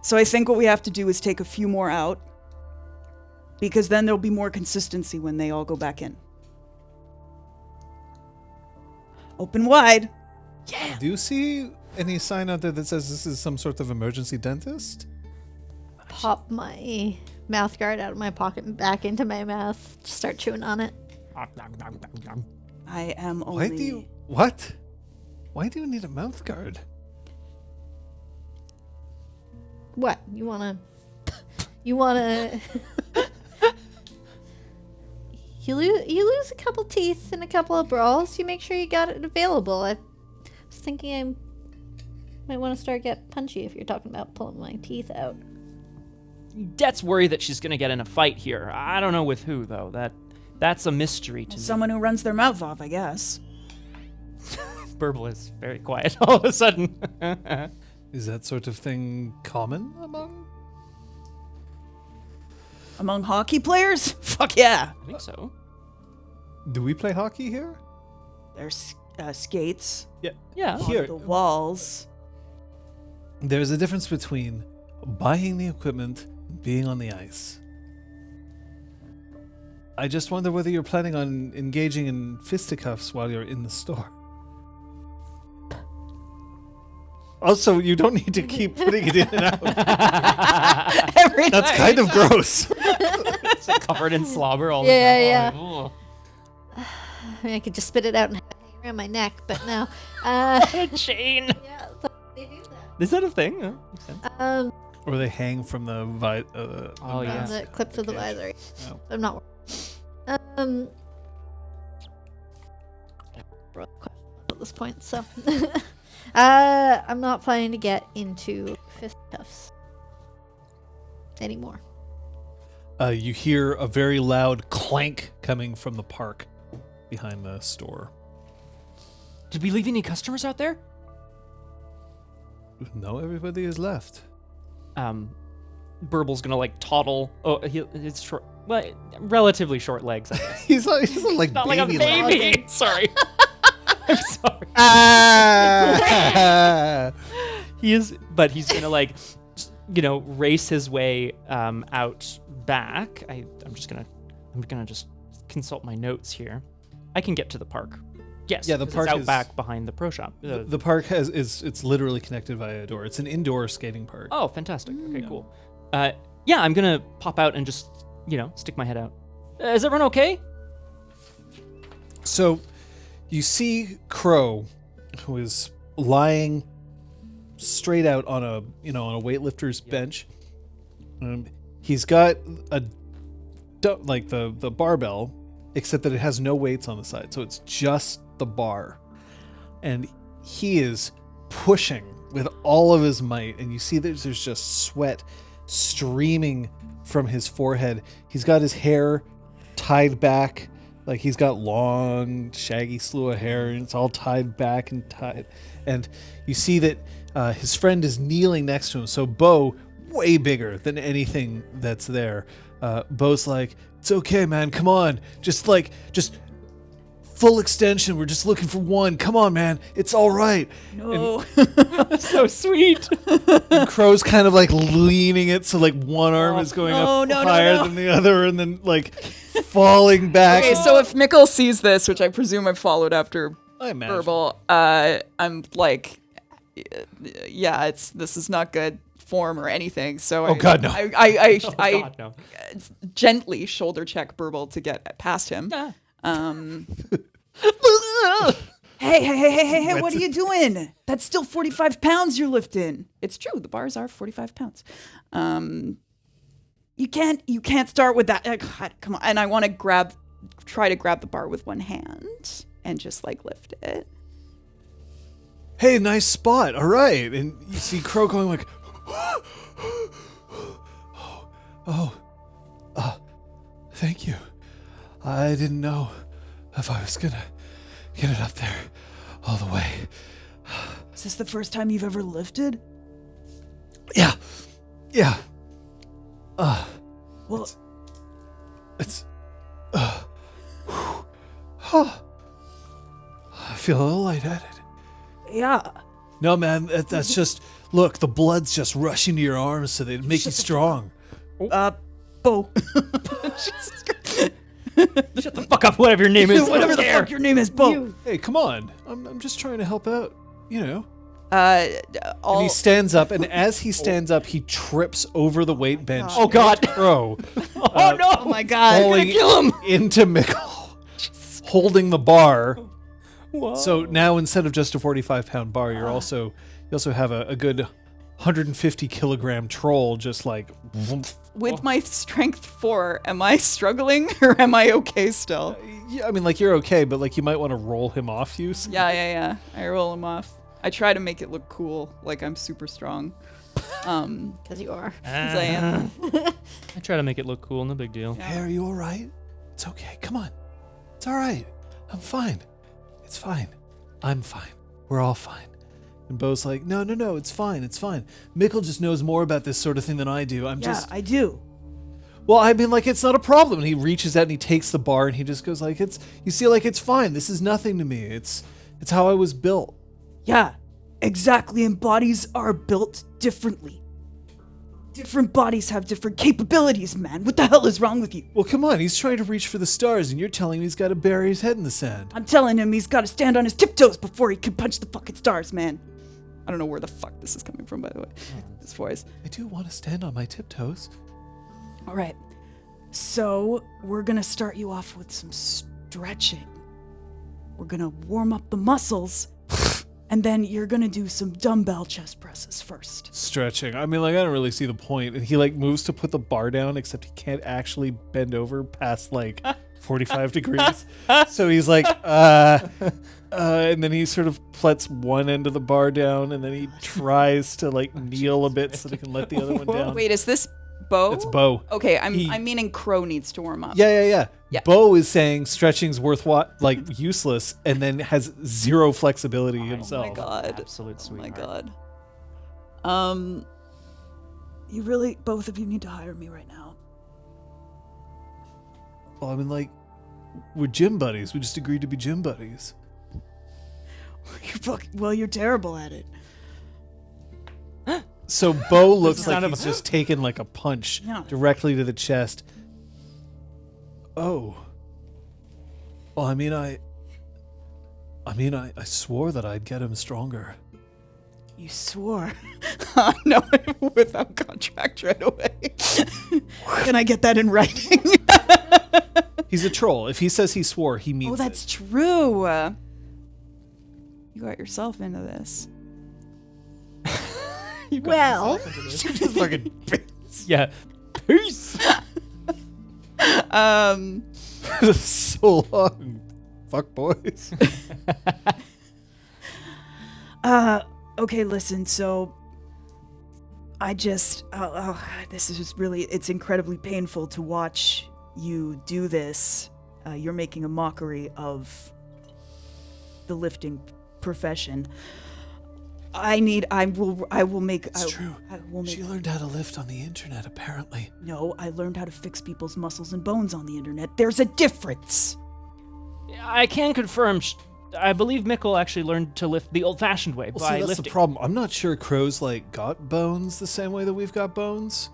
So I think what we have to do is take a few more out, because then there'll be more consistency when they all go back in. Open wide. Yeah. Do you see any sign out there that says this is some sort of emergency dentist? Pop my mouth guard out of my pocket and back into my mouth. Just start chewing on it. I am only... Why do you... What? Why do you need a mouth guard? What? You wanna... You wanna... You lose a couple teeth in a couple of brawls. You make sure you got it available. I was thinking Might want to start get punchy if you're talking about pulling my teeth out. Dette's worried that she's gonna get in a fight here. I don't know with who though. That's a mystery to me. Someone who runs their mouth off, I guess. Burble is very quiet all of a sudden. Is that sort of thing common Among hockey players? Fuck yeah. I think so. Do we play hockey here? There's skates Yeah. on Here. the walls. There's a difference between buying the equipment and being on the ice. I just wonder whether you're planning on engaging in fisticuffs while you're in the store. Also, you don't need to keep putting it in and out. Every That's night. kind of gross. It's covered in slobber all Yeah, the time. yeah. Oh, I mean, I could just spit it out and hang it around my neck, but no. a chain. Yeah, they do Is that a thing? Yeah, makes sense. that. Or they hang from the Oh, yeah. mask. The clip to the Okay. visor. Oh. I'm not. At this point, so I'm not planning to get into fisticuffs anymore. You hear a very loud clank coming from the park behind the store. Did we leave any customers out there? No, everybody is left. Burble's gonna like toddle. Oh, it's short. Well, relatively short legs, I guess. He's not like Not like a baby. baby. Sorry. I'm sorry. Ah! He is, but he's gonna like, race his way out back. I'm gonna just consult my notes here. I can get to the park. Yes. Yeah, the 'cause park it's out is- back behind the pro shop. The park it's literally connected via a door. It's an indoor skating park. Oh, fantastic. Okay, cool. Yeah, I'm gonna pop out and just stick my head out. Is everyone okay? So, you see Crow, who is lying straight out on a weightlifter's bench. He's got the barbell, except that it has no weights on the side, so it's just the bar, and he is pushing with all of his might, and you see that there's just sweat streaming from his forehead. He's got his hair tied back, like he's got long, shaggy slew of hair, and it's all tied back and tied. And you see that his friend is kneeling next to him. So Bo, way bigger than anything that's there. Bo's like, "It's okay, man. Come on. Just full extension. We're just looking for one. Come on, man. It's all right." No. So sweet. And Crow's kind of like leaning it, so like one arm is going up no, higher no. than the other, and then like falling back. Okay, so if Mickyl sees this, which I presume I followed after I imagine. Burble, I'm like, yeah, this is not good form or anything. So Oh, God, no. I God, no. gently shoulder check Burble to get past him. Yeah. Hey, what are you doing? That's still 45 pounds you're lifting. It's true, the bars are 45 pounds. You can't start with that. God, come on. And I want to try to grab the bar with one hand and just like lift it. Hey, nice spot. All right. And you see Crow going like, thank you. I didn't know if I was gonna get it up there all the way. Is this the first time you've ever lifted? Yeah. Well, It's I feel a little lightheaded. yeah. No, man, that's just, look, the blood's just rushing to your arms so they make you strong. Bo. Shut the fuck up, whatever your name is. Whatever the fuck your name is, Bo. Hey, come on. I'm just trying to help out, you know. And And he stands up, and as he stands up, he trips over the weight bench. Oh, God. Crow. Oh, no. Oh my god. Falling into Mickyl, holding the bar. Whoa. So now instead of just a 45-pound bar, you also have a good 150 kilogram troll, just like. With my strength 4, am I struggling or am I okay still? Yeah, I mean, like, you're okay, but like you might want to roll him off you. Yeah. I roll him off. I try to make it look cool, like I'm super strong. Because you are. 'Cause I am. I try to make it look cool, no big deal. Hey, are you all right? It's okay. Come on. It's all right. I'm fine. It's fine. I'm fine. We're all fine. And Bo's like, no, it's fine. It's fine. Mickyl just knows more about this sort of thing than I do. I do. Well, I mean, like, it's not a problem. And he reaches out and he takes the bar and he just goes like, you see, like, it's fine. This is nothing to me. It's how I was built. Yeah, exactly. And bodies are built differently. Different bodies have different capabilities, man. What the hell is wrong with you? Well, come on. He's trying to reach for the stars and you're telling him he's got to bury his head in the sand. I'm telling him he's got to stand on his tiptoes before he can punch the fucking stars, man. I don't know where the fuck this is coming from, by the way. This voice. I do want to stand on my tiptoes. All right. So we're going to start you off with some stretching. We're going to warm up the muscles. And then you're going to do some dumbbell chest presses first. Stretching. I mean, like, I don't really see the point. And he, like, moves to put the bar down, except he can't actually bend over past, like, 45 degrees. So he's like, and then he sort of lets one end of the bar down, and then he tries to, like, kneel a bit so that he can let the other one down. Wait, is this Bo? It's Bo. Okay, I'm meaning Crow needs to warm up. Yeah. Yeah. Bo is saying stretching's like useless, and then has zero flexibility himself. Oh my god. Absolute Oh my sweetheart. god. You really, both of you need to hire me right now. Well, I mean, like, we're gym buddies. We just agreed to be gym buddies. You're terrible at it. So Bo looks like sound of he's a- just taken like a punch Yeah. directly to the chest. Oh. Well, I mean, I swore that I'd get him stronger. You swore. No, without contract right away. Can I get that in writing? He's a troll. If he says he swore, he means Oh, that's true. You got yourself into this. Well, it. Fucking Yeah. Peace. so long. Fuck boys. Okay, listen, so I just, this is just really, it's incredibly painful to watch you do this. You're making a mockery of the lifting profession. I will make. It's true. I will make. She learned how to lift on the internet, apparently. No, I learned how to fix people's muscles and bones on the internet. There's a difference. I can confirm. I believe Mickyl actually learned to lift the old-fashioned way Well, by see, that's lifting. the problem. I'm not sure Crow's, like, got bones the same way that we've got bones.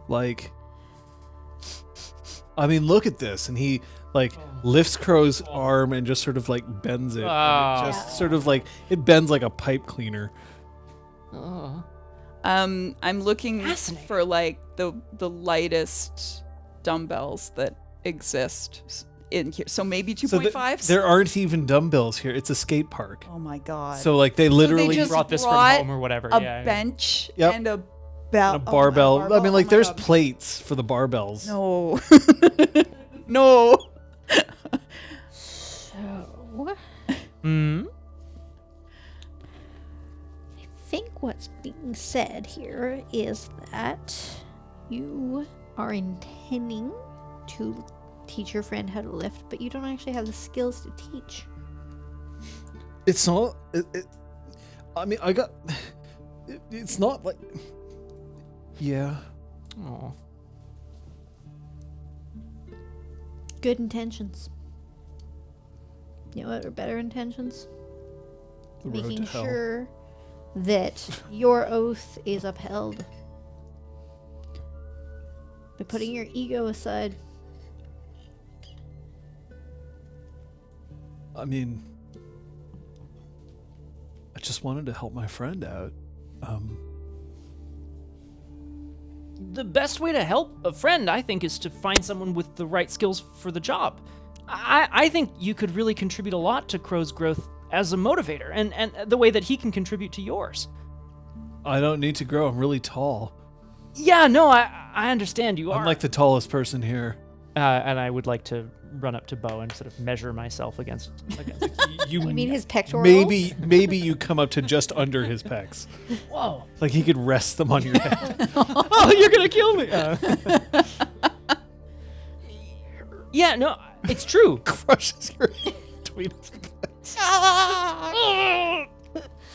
Like, I mean, look at this. And he, like, lifts Crow's arm and just sort of, like, bends it. And it just sort of, like, it bends like a pipe cleaner. Oh. I'm looking Fascinating. for like the lightest dumbbells that exist in here. So maybe 2.5s. There aren't even dumbbells here. It's a skate park. Oh my god. So, like, they literally just Brought this brought from home or whatever. a yeah. bench Yep. and a and bell. a barbell. I mean, like, Oh my there's God. plates for the barbells. No. No. so Hmm. I think what's being said here is that you are intending to teach your friend how to lift, but you don't actually have the skills to teach. It's not. I mean, I got. It's not like. Yeah. Oh. Good intentions. You know what are better intentions? The road Making to hell. sure that your oath is upheld. By putting your ego aside. I mean, I just wanted to help my friend out. The best way to help a friend, I think, is to find someone with the right skills for the job. I think you could really contribute a lot to Crow's growth as a motivator, and the way that he can contribute to yours. I don't need to grow. I'm really tall. Yeah, no, I understand you are. I'm like the tallest person here. And I would like to run up to Bo and sort of measure myself against You I mean his pectorals. maybe you come up to just under his pecs. Whoa. Like he could rest them on your head. Oh, you're gonna kill me. Yeah, no, it's true. Crushes your head between his pecs.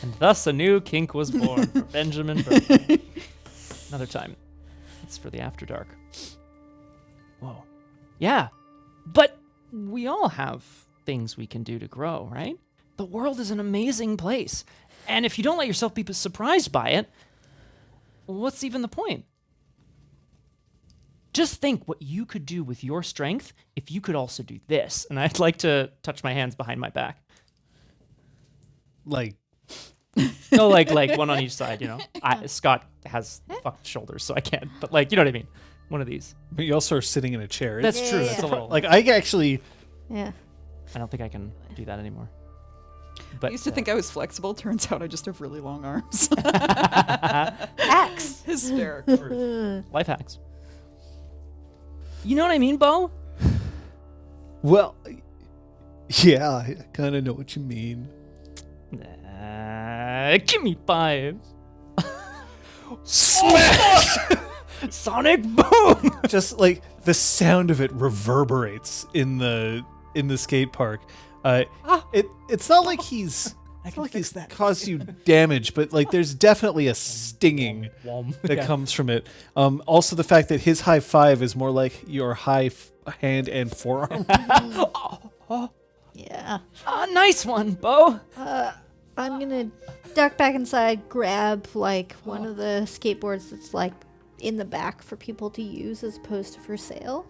And thus a new kink was born for Benjamin Burble. Another time. It's for the After Dark. Whoa. Yeah, but we all have things we can do to grow, right? The world is an amazing place. And if you don't let yourself be surprised by it, what's even the point? Just think what you could do with your strength if you could also do this. And I'd like to touch my hands behind my back. Like, No, like one on each side, you know. Scott has fucked shoulders, so I can't. But like, you know what I mean? One of these. but you also are sitting in a chair. That's Yeah, true. yeah, That's a yeah. little. Like I actually. Yeah. I don't think I can do that anymore. I But used to think I was flexible. Turns out I just have really long arms. Axe. Hysterical. life hacks. You know what I mean, Bo? Well, yeah, I kind of know what you mean. Give me 5. Smash! Sonic boom! Just like the sound of it reverberates in the skate park. It's not like he's caused you damage, but like there's definitely a stinging that comes from it. Also, the fact that his high five is more like your hand and forearm. Yeah. Nice one, Bo. I'm gonna duck back inside, grab like one of the skateboards that's like in the back for people to use as opposed to for sale,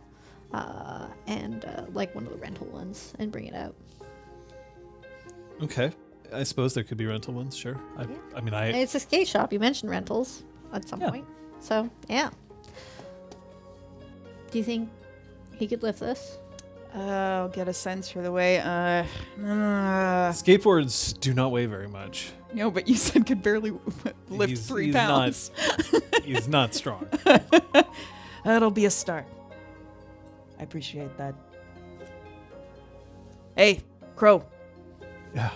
and like one of the rental ones, and bring it out. Okay, I suppose there could be rental ones. Sure. I mean, It's a skate shop. You mentioned rentals at some point, so yeah. Do you think he could lift this? I'll get a sense for the way. skateboards do not weigh very much. No, but you said could barely lift 3 pounds. He's not strong. That'll be a start. I appreciate that. Hey, Crow. Yeah.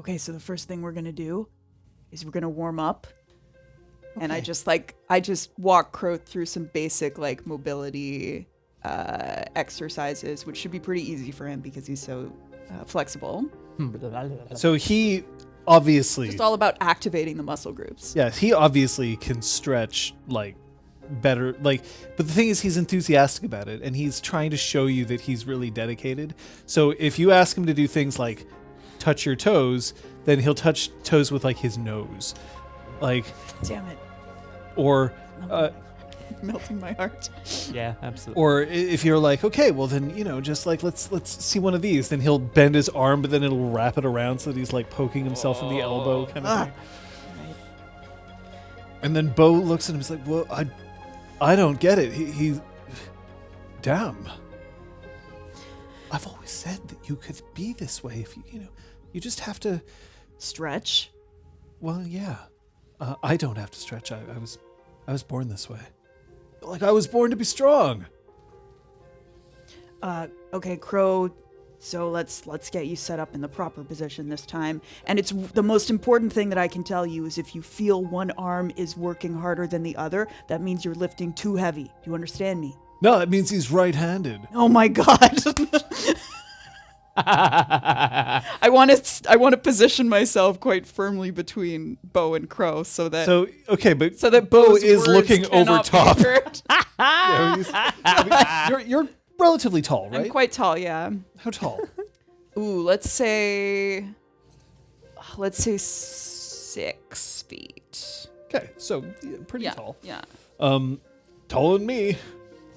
Okay, so the first thing we're gonna do Is we're gonna warm up. And I Okay. just walk Crow through some basic like mobility exercises, which should be pretty easy for him because he's so flexible. So he obviously, Just all about activating the muscle groups. yeah, he obviously can stretch like better. Like, but the thing is, he's enthusiastic about it, and he's trying to show you that he's really dedicated. So if you ask him to do things like touch your toes, then he'll touch toes with like his nose, like, Damn it. or. Melting my heart. Yeah, absolutely. Or if you're like, okay, well then, you know, just like let's see one of these, then he'll bend his arm, but then it'll wrap it around so that he's like poking himself in the elbow kind of thing. And then Bo looks at him and is like, well, I don't get it. He damn. I've always said that you could be this way if you just have to. Stretch. Well, yeah. I don't have to stretch. I was born this way. Like I was born to be strong. Okay, Crow. So let's get you set up in the proper position this time. And it's the most important thing that I can tell you is if you feel one arm is working harder than the other, that means you're lifting too heavy. Do you understand me? No, it means he's right-handed. Oh my god. I want to position myself quite firmly between Bo and Crow so that So that Bo Bo's is words looking over cannot be top. heard. You're relatively tall, right? I'm quite tall, yeah. How tall? Ooh, let's say 6 feet. Okay, so yeah, pretty Yeah, tall. yeah. Taller than me.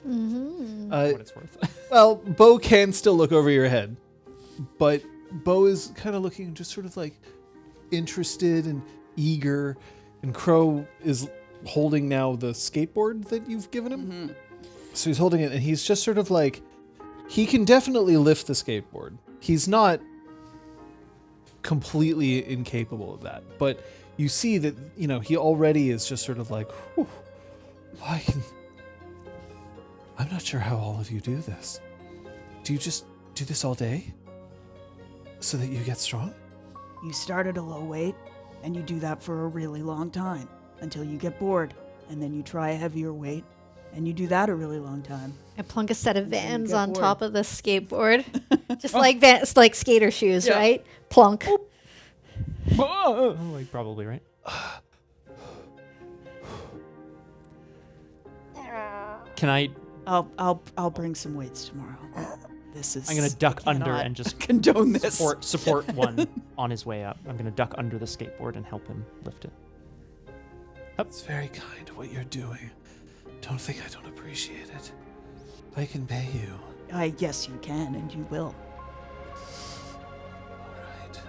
Mm-hmm. What it's worth. Well, Bo can still look over your head, but Bo is kind of looking just sort of like interested and eager, and Crow is holding now the skateboard that you've given him. Mm-hmm. So he's holding it, and he's just sort of like, he can definitely lift the skateboard. He's not completely incapable of that, but you see that, he already is just sort of like, whew, I'm not sure how all of you do this. Do you just do this all day? So that you get strong? You start at a low weight, and you do that for a really long time until you get bored, and then you try a heavier weight, and you do that a really long time. I plunk a set of then you Vans get on bored. top of the skateboard, just like Vans, like skater shoes, right? Plunk. Oh, like probably right. Can I? I'll bring some weights tomorrow. This is. I'm gonna duck I under cannot and just condone this. support one on his way up. I'm gonna duck under the skateboard and help him lift it. It's very kind what you're doing. Don't think I don't appreciate it. I can pay you. Yes, you can, and you will. All right.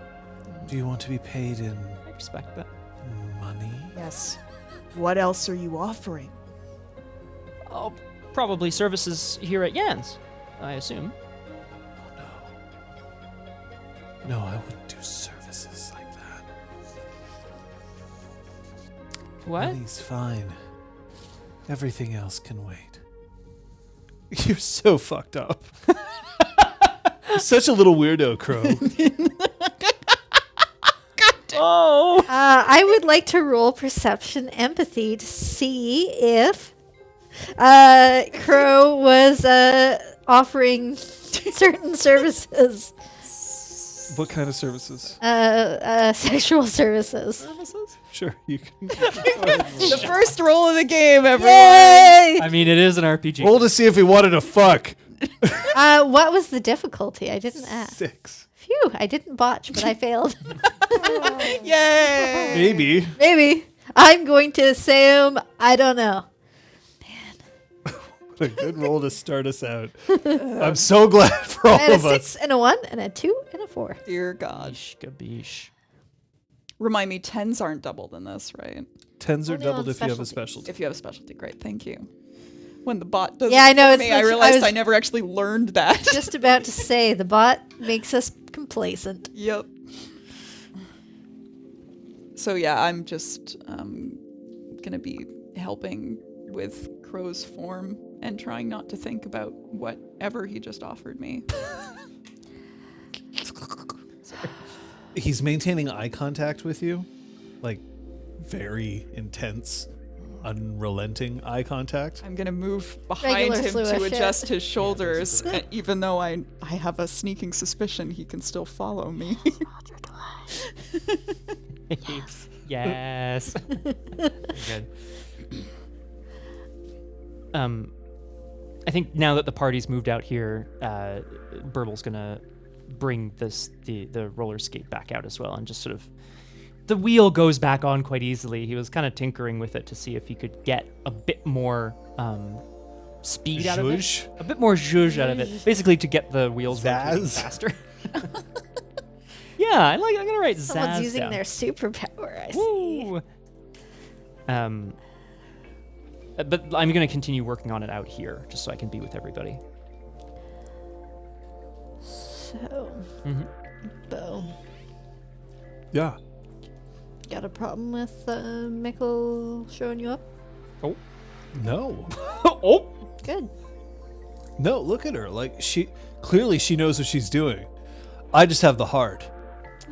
Do you want to be paid in I respect that. money? Yes. What else are you offering? Oh, probably services here at Yan's, I assume. Oh, no. No, I wouldn't do services like that. What? Money's fine. Everything else can wait. You're so fucked up. You're such a little weirdo, Crow. Oh! I would like to roll perception empathy to see if Crow was offering certain services, What kind of services? sexual services. Sure, you can. The first roll of the game, everyone. Yay! I mean, it is an RPG. Roll to see if he wanted to fuck. What was the difficulty? I didn't ask. 6. Phew, I didn't botch, but I failed. Yay! Maybe. Maybe. I'm going to assume, I don't know. What a good roll to start us out. I'm so glad for I all had a of us. 6 and a 1 and a 2 and a 4. Dear God. Yeesh, gabish. Remind me, 10s aren't doubled in this, right? 10s are Only doubled on if you have a specialties. specialty. If you have a specialty, great. Thank you. When the bot does Yeah, I know, it for it's me, I lit- I realized was- I never actually learned that. Just about to say, the bot makes us complacent. Yep. So yeah, I'm just gonna be helping with Crow's form and trying not to think about whatever he just offered me. He's maintaining eye contact with you, like very intense, unrelenting eye contact. I'm gonna move behind Regular him fluid to shit. adjust his shoulders, even though I have a sneaking suspicion he can still follow me. Yes. Good. I think now that the party's moved out here, Burble's gonna bring the roller skate back out as well, and just sort of the wheel goes back on quite easily. He was kind of tinkering with it to see if he could get a bit more speed out of Zhuzh? it, a bit more zhuzh out of it, basically to get the wheels rotating Zazz? faster. Yeah, I'm gonna write Someone's Zazz using down. their superpower, I see. Woo! But I'm going to continue working on it out here, just so I can be with everybody. So, Mm-hmm. Bo, Yeah. got a problem with Mickyl showing you up? No. Oh! Good. No, look at her. Like, she knows what she's doing. I just have the heart.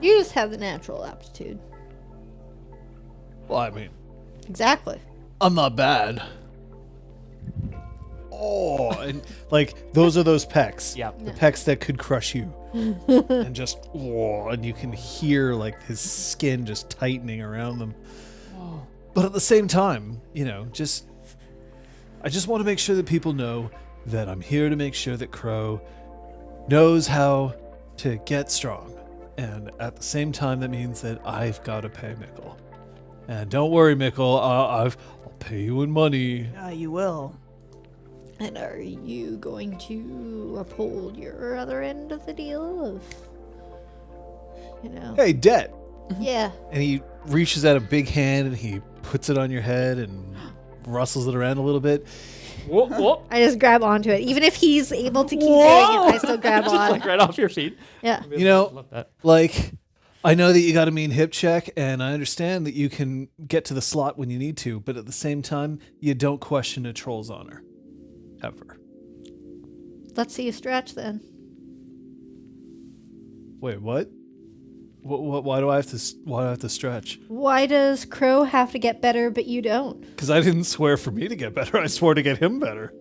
You just have the natural aptitude. Well, I mean, Exactly. I'm not bad. Oh, and like those are those pecs. Yep. The pecs that could crush you. And just, oh, and you can hear like his skin just tightening around them. But at the same time, I just want to make sure that people know that I'm here to make sure that Crow knows how to get strong. And at the same time, that means that I've got to pay Mickyl. And don't worry, Mickyl, I'll pay you in money. Yeah, you will. And are you going to uphold your other end of the deal of, Hey, Dette. Yeah. And he reaches out a big hand and he puts it on your head and rustles it around a little bit. Whoop, whoop. I just grab onto it. Even if he's able to keep doing it, I still grab on. Like right off your feet. Yeah. Love that. Like, I know that you got a mean hip check, and I understand that you can get to the slot when you need to, but at the same time, you don't question a troll's honor. Ever. Let's see you stretch then. Wait, what? Why do I have to stretch? Why does Crow have to get better, but you don't? Because I didn't swear for me to get better. I swore to get him better.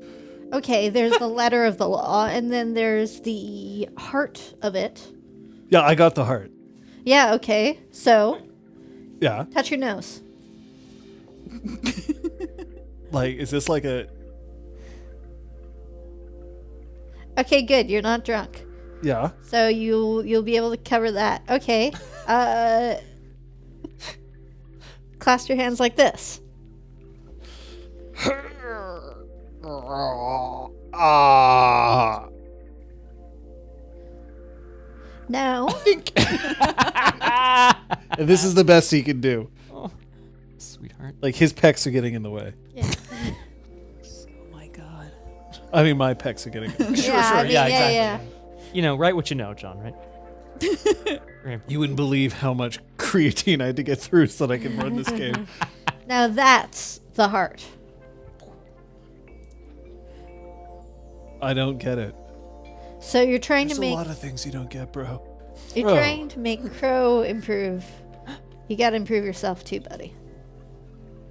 Okay, there's the letter of the law, and then there's the heart of it. Yeah, I got the heart. Yeah, okay. So, Yeah. touch your nose. Like, is this like a... Okay, good. You're not drunk. Yeah. So you'll be able to cover that. Okay. Clasp your hands like this. Ah. Now, And this is the best he can do. Oh, sweetheart. Like, his pecs are getting in the way. yeah, Oh my god. I mean, my pecs are getting in the way. yeah, I mean, yeah, yeah, exactly. You know, write what you know, John, right? You wouldn't believe how much creatine I had to get through so that I can run this game. Now that's the heart. I don't get it. So you're trying There's to a make lot of things you don't get, bro. you're Bro. trying to make Crow improve. You got to improve yourself too, buddy.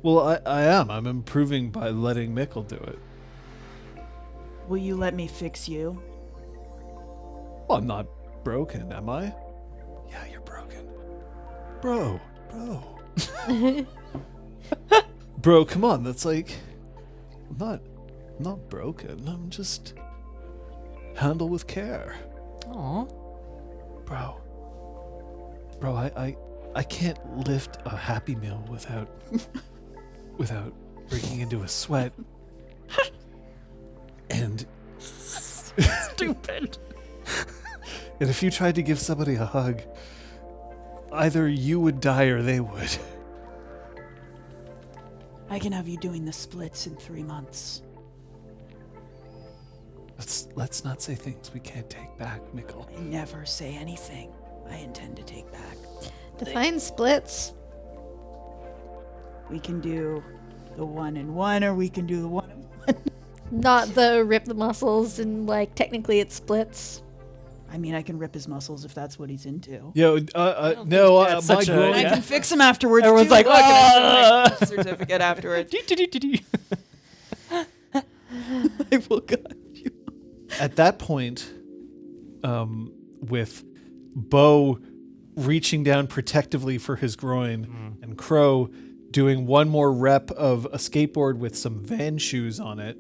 Well, I am. I'm improving by letting Mickyl do it. Will you let me fix you? Well, I'm not broken, am I? Yeah, you're broken. Bro. Bro, come on. That's like... I'm not broken. I'm just... handle with care. Aw. Bro, I can't lift a Happy Meal without breaking into a sweat. And Stupid. and if you tried to give somebody a hug, either you would die or they would. I can have you doing the splits in 3 months. Let's not say things we can't take back, Mickyl. I never say anything I intend to take back. Define splits. We can do the 1 and 1, or we can do the 1 and 1. Not the rip the muscles and like technically it splits. I mean, I can rip his muscles if that's what he's into. Yo, no, my that's such a- groin. I yeah. can fix him afterwards. Everyone's too. like, I can "Ah!" have a certificate afterwards. I will cut you. At that point, with Bo reaching down protectively for his groin and Crow doing one more rep of a skateboard with some Van shoes on it.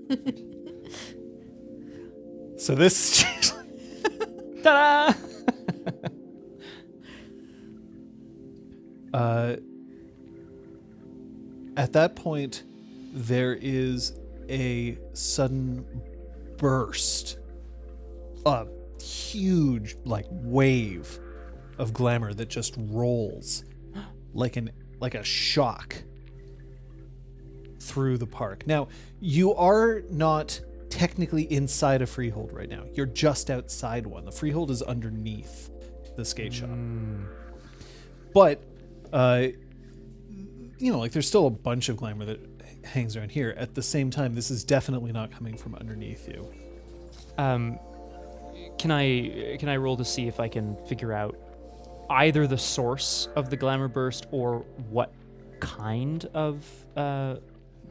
So this Ta-da! at that point, there is a sudden burst, a huge like wave of glamour that just rolls like a shock through the park. Now, you are not technically inside a freehold right now. You're just outside one. The freehold is underneath the skate shop. But like there's still a bunch of glamour that hangs around here. At the same time, this is definitely not coming from underneath you. Can I roll to see if I can figure out either the source of the glamour burst or what kind of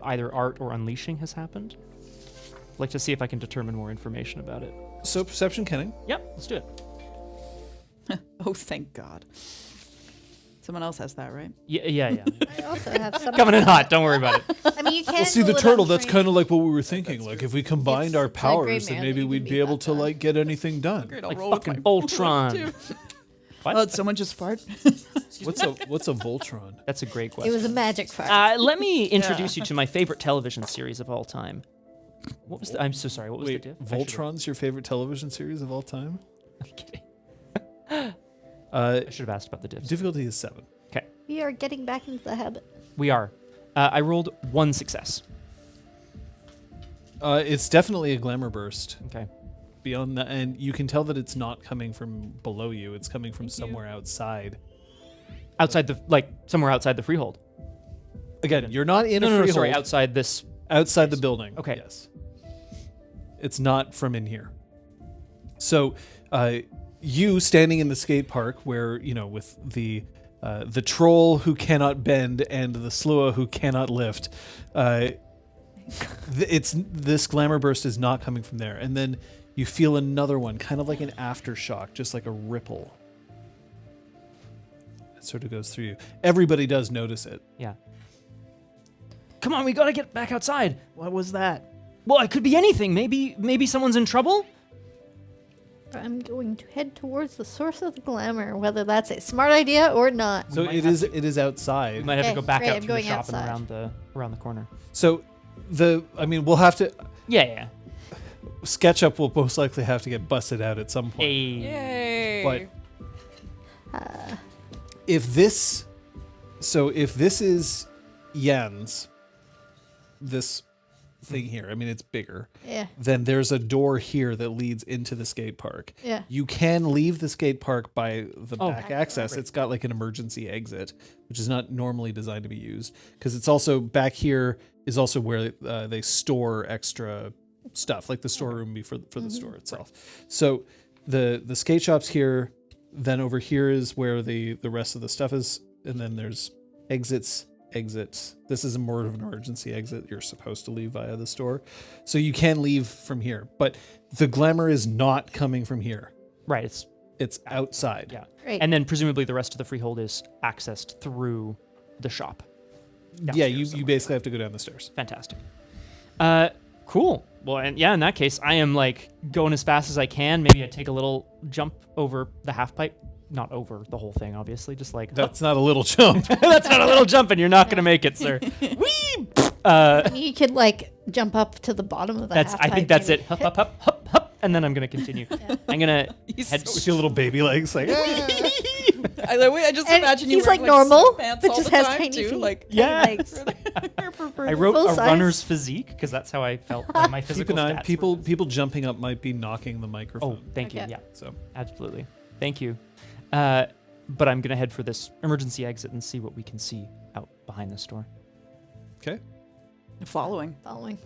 either art or unleashing has happened? I'd like to see if I can determine more information about it. So perception kenning. Yep, let's do it. Oh, thank God. Someone else has that, right? Yeah. I also have some. Coming in hot. Don't worry about it. I mean, you can't. Well, see, the roll it turtle, on that's train. kind of like what we were thinking. Like, if we combined It's our like powers, then Grey Man maybe that you we'd can be beat able that to, guy. like, get anything done. Great, I'll Like roll with fucking my Voltron. What? Oh, did someone just fart? What's a Voltron? That's a great It question. was a magic fire. Let me introduce you to my favorite television series of all time. What was I'm so sorry. What was Wait, the diff? Voltron's your favorite television series of all time? I'm kidding. Uh, I should have asked about the diffs. difficulty is 7. Okay, We are getting back into the habit. we are. I rolled 1 success. It's definitely a glamour burst. Okay. Beyond that, and you can tell that it's not coming from below you. It's coming from somewhere outside. Outside somewhere outside the freehold. Again, you're not in a No, freehold. sorry, outside this. Outside the building. Okay. Yes. It's not from in here. So, you standing in the skate park where, with the troll who cannot bend and the slua who cannot lift, this glamour burst is not coming from there. And then you feel another one, kind of like an aftershock, just like a ripple. It sort of goes through you. Everybody does notice it. Yeah. Come on, we gotta get back outside. What was that? Well, it could be anything. Maybe someone's in trouble. I'm going to head towards the source of the glamour, whether that's a smart idea or not. So it is outside. We might have to Okay, go back great, out I'm to the going shop outside. and around the corner. So we'll have to. Yeah. SketchUp will most likely have to get busted out at some point. Yay! But if this is Yen's, this thing here, I mean, it's bigger. Yeah. Then there's a door here that leads into the skate park. Yeah. You can leave the skate park by the back back access. door. It's got like an emergency exit, which is not normally designed to be used because it's also back here is also where they store extra stuff, like the storeroom for the store itself. So the skate shop's here. Then over here is where the rest of the stuff is, and then there's exits. This is more of an emergency exit. You're supposed to leave via the store, so you can leave from here. But the glamour is not coming from here. Right. It's outside. Yeah. Great. And then presumably the rest of the freehold is accessed through the shop. Yeah, you basically have to go down the stairs. Fantastic. Cool. Well, and yeah, in that case, I am like going as fast as I can. Maybe I take a little jump over the half pipe. Not over the whole thing, obviously. Just like That's not a little jump. that's not a little jump, and you're not gonna make it, sir. Whee! You could like jump up to the bottom of the That's. half I think pipe, that's maybe. it. Hup, hup, hup, hup, hup, and then I'm gonna continue. I'm gonna head. See your little baby legs, like I just And imagine you he's wearing like normal, sweatpants but all just the has time tiny too, feet. like Yeah. Legs. I wrote Full a size. runner's physique because that's how I felt. Like, my keep physical an eye. stats People were- people jumping up might be knocking the microphone. Oh, thank you. Okay. Yeah, So absolutely. Thank you. But I'm gonna head for this emergency exit and see what we can see out behind the store. okay. Following. Following.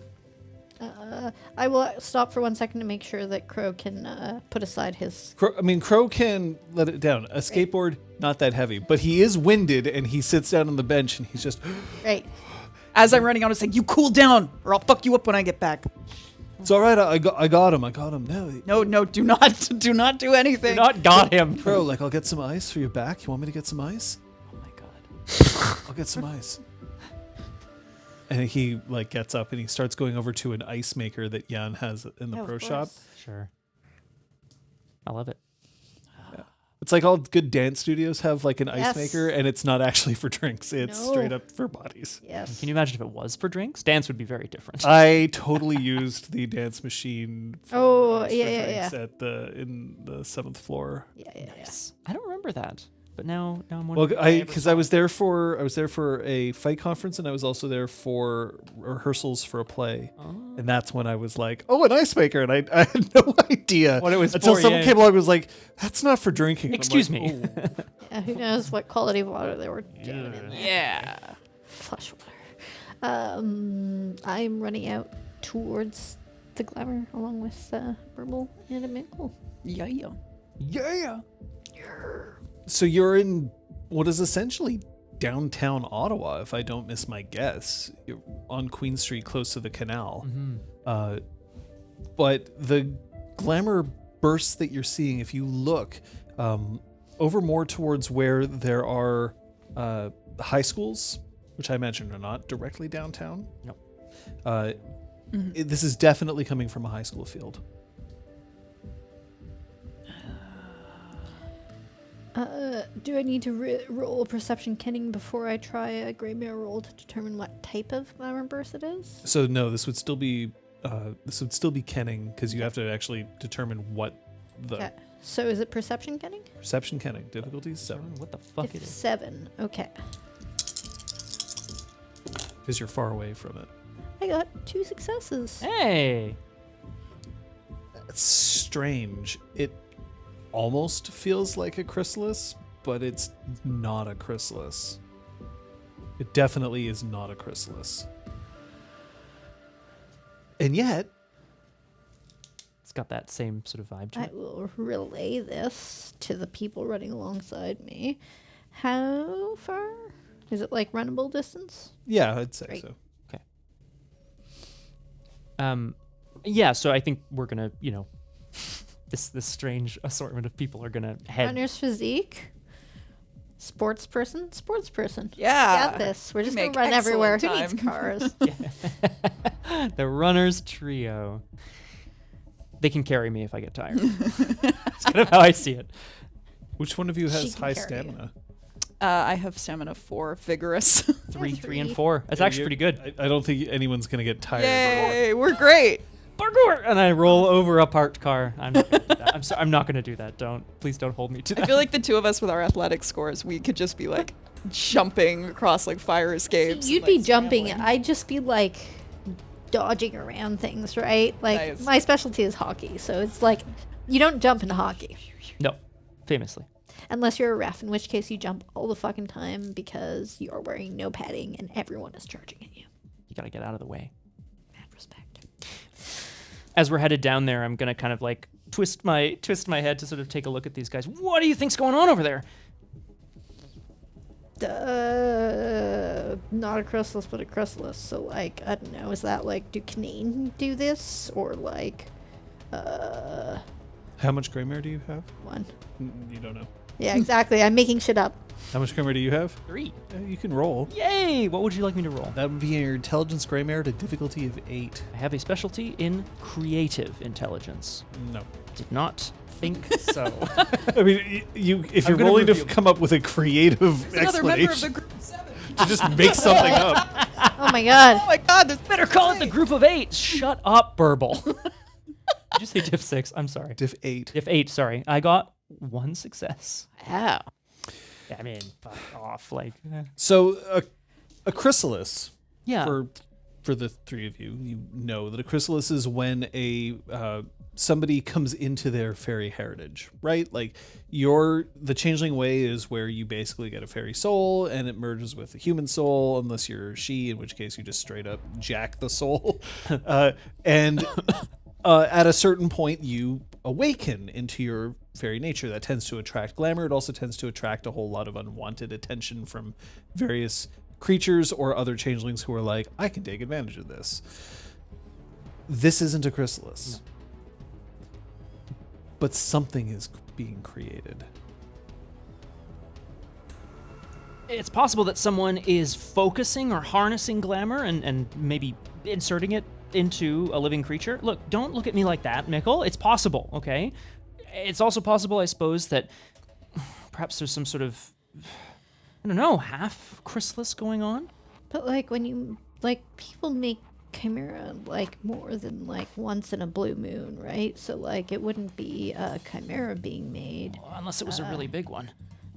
I will stop for 1 second to make sure that Crow can put aside his. Crow can let it down. A skateboard, not that heavy, but he is winded and he sits down on the bench and he's just. Great. As I'm running out, it's like, you cool down, or I'll fuck you up when I get back. It's all right. I got him. No, do not do anything. Not got him. Crow, like I'll get some ice for your back. You want me to get some ice? Oh my god. I'll get some ice. And he like gets up and he starts going over to an ice maker that Jan has in the Oh, of pro shop. course. Sure. I love it. It's like all good dance studios have like an ice Yes. maker, and it's not actually for drinks. It's No. straight up for bodies. Yes. Can you imagine if it was for drinks? Dance would be very different. I totally used the dance machine. Oh, for yeah, drinks yeah. in the 7th floor. Yeah, yeah, yeah. Nice. I don't remember that, but now I'm Well, wondering. if ever because saw I it. was there for a fight conference, and I was also there for rehearsals for a play, and that's when I was like, "Oh, an ice maker," and I had no idea What it was until for, someone yeah. came along and was like, "That's not for drinking." And I'm Excuse like, me. "Oh." Yeah, who knows what quality of water they were doing in there. Yeah. Flush water. I'm running out towards the glamour along with Burble and Mickyl. Yeah. Yeah. So you're in what is essentially downtown Ottawa, if I don't miss my guess. You're on Queen Street, close to the canal. But the glamour bursts that you're seeing, if you look over more towards where there are high schools, which I imagine are not directly downtown. No. This is definitely coming from a high school field. Do I need to roll perception kenning before I try a Greymare roll to determine what type of glamour burst it is? So no, this would still be kenning because you have to actually determine what the Okay. So is it perception kenning? perception kenning difficulty is 7 What the fuck it It's is? 7. Okay. because you're far away from it. I got 2 successes. Hey. It's strange. It almost feels like a chrysalis, but it's not a chrysalis. It definitely is not a chrysalis. And yet, It's got that same sort of vibe to I it. will relay this to the people running alongside me. How far? Is it like runnable distance? Yeah, I'd say Great. so. Yeah, so I think we're gonna, this strange assortment of people are gonna head. Runner's physique. Sports person. Yeah. Got this. We're You just gonna make run everywhere. Who excellent needs cars? The runners trio. They can carry me if I get tired. That's kind of how I see it. Which one of you She has can high carry you. stamina? I have stamina 4, vigorous. 3, 3, and three. 4. That's actually pretty good. I don't think anyone's going to get tired. Yay, we're great. Parkour! And I roll over a parked car. I'm not gonna do that. I'm not gonna do that. Please don't hold me to that. I feel like the two of us with our athletic scores, we could just be like jumping across like fire escapes. You'd and, be like, jumping. scrambling. I'd just be like dodging around things, right? Like Nice. my specialty is hockey, so it's like you don't jump in hockey No, famously. unless you're a ref, in which case you jump all the fucking time because you're wearing no padding and everyone is charging at you. You gotta get out of the way. Mad respect. As we're headed down there, I'm gonna kind of like twist my head to sort of take a look at these guys. What do you think's going on over there? Not a chrysalis, but a chrysalis. So like, I don't know. Is that like, do Canaan do this or like, How much gray matter do you have? one? You don't know. Yeah, exactly. I'm making shit up. How much gray matter do you have? 3. You can roll. Yay! What would you like me to roll? That would be your intelligence gray matter to difficulty of 8. I have a specialty in creative intelligence. No. Did not think so. I mean, you if I'm you're gonna rolling to reveal- come up with a creative Another member of the explanation group of 7. to just make something up. Oh my god. Oh my god, this Better call it the group of 8. Shut up, Burble. Did you say diff 6? I'm sorry. Diff 8. Diff 8, sorry. I got 1 success. Wow. I mean, fuck off. Like, So a chrysalis, yeah. for the three of you, you know that a chrysalis is when a somebody comes into their fairy heritage, right? Like the changeling way is where you basically get a fairy soul and it merges with a human soul, unless you're she, in which case you just straight up jack the soul. And at a certain point you awaken into your fairy nature. That tends to attract glamour. It also tends to attract a whole lot of unwanted attention from various creatures or other changelings who are like, I can take advantage of this. This isn't a chrysalis. No. But something is being created. It's possible that someone is focusing or harnessing glamour and maybe inserting it into a living creature. Look, don't look at me like that, Mickyl. It's possible, okay? It's also possible, I suppose, that perhaps there's some sort of, I don't know, half chrysalis going on. But like when you like people make chimera like more than like once in a blue moon, right? So like it wouldn't be a chimera being made. Unless it was a really big one.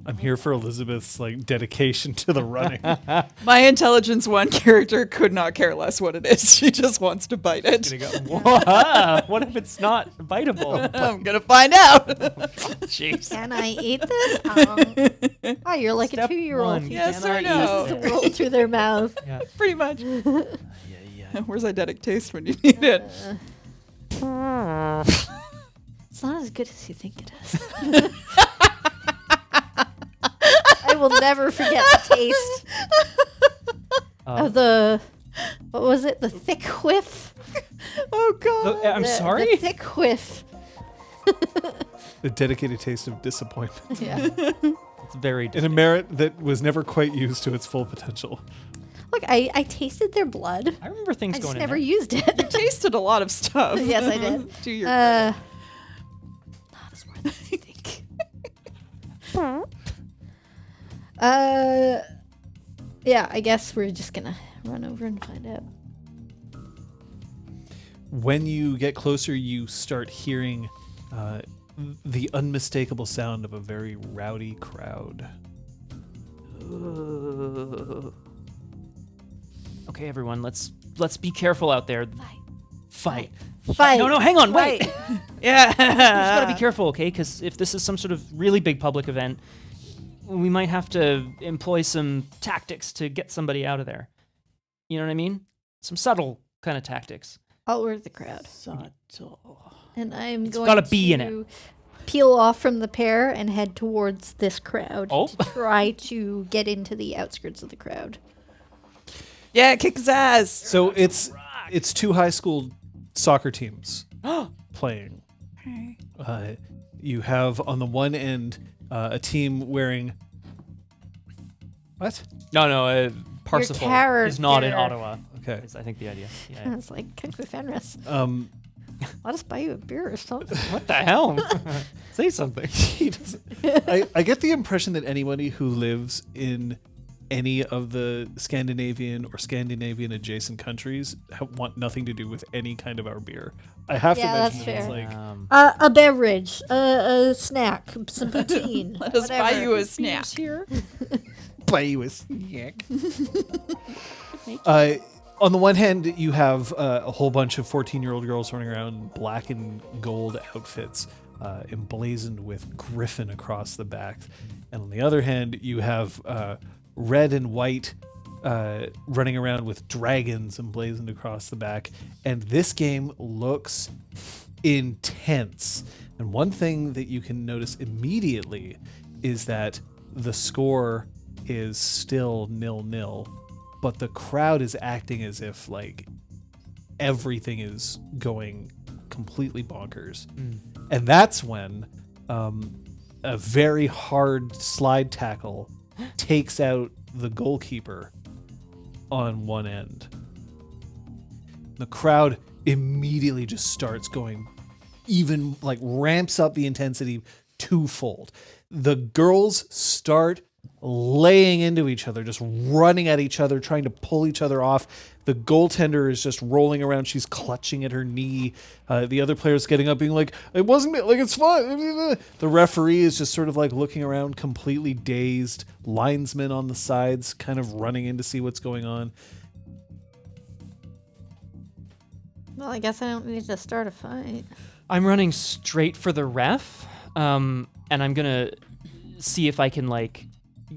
I'm here for Elizabeth's like dedication to the running. My intelligence 1 character could not care less what it is. She just wants to bite it. Whoa, what if it's not biteable? I'm gonna find out. Jeez. Can I eat this? Oh, you're like Step a 2-year-old. one, Yes can or I no? eat Just roll through their mouth. Yeah. Pretty much. Where's Eidetic taste when you need it? It's not as good as you think it is. I will never forget the taste of the, what was it? The thick whiff? Oh god. I'm The sorry? thick whiff. The dedicated taste of disappointment. Yeah. It's very And a merit that was never quite used to its full potential. Look, I tasted their blood. I remember things I just going in never there. used it. Tasted a lot of stuff. Yes, I did. To your credit. Not as worth it as you think. Yeah, I guess we're just gonna run over and find out. When you get closer, you start hearing the unmistakable sound of a very rowdy crowd. Okay, everyone, let's be careful out there. Fight. Fight. No, hang on, wait. Fight. Yeah. We just gotta be careful, okay? Because if this is some sort of really big public event, we might have to employ some tactics to get somebody out of there. You know what I mean? Some subtle kind of tactics. I'll work the crowd. Subtle. And I'm It's going got a to bee in it. peel off from the pair and head towards this crowd Oh. to try to get into the outskirts of the crowd. Yeah, kick his ass. So it's 2 high school soccer teams playing. You have on the one end a team wearing what? No, Parsifal is not in character. Ottawa. Okay. Is I think the idea. Yeah. It's like, Kung Fu Fenris. Let us buy you a beer or something. What the hell? Say something. He doesn't. I get the impression that anybody who lives in any of the Scandinavian or Scandinavian adjacent countries want nothing to do with any kind of our beer. I have to Yeah, mention that's that it's fair. like A beverage, a snack, some poutine. Let us buy whatever. you a snack. Here. buy you a snack. On the one hand, you have a whole bunch of 14-year-old girls running around in black and gold outfits, emblazoned with griffin across the back. And on the other hand, you have red and white running around with dragons emblazoned across the back. And this game looks intense. And one thing that you can notice immediately is that the score is still 0-0. But the crowd is acting as if like everything is going completely bonkers. And that's when a very hard slide tackle takes out the goalkeeper on one end. The crowd immediately just starts going even like ramps up the intensity twofold. The girls start laying into each other, just running at each other, trying to pull each other off. The goaltender is just rolling around. She's clutching at her knee. The other player's getting up being like, it wasn't like it's fine. The referee is just sort of like looking around completely dazed. Linesmen on the sides kind of running in to see what's going on. Well, I guess I don't need to start a fight. I'm running straight for the ref, and I'm gonna see if I can like.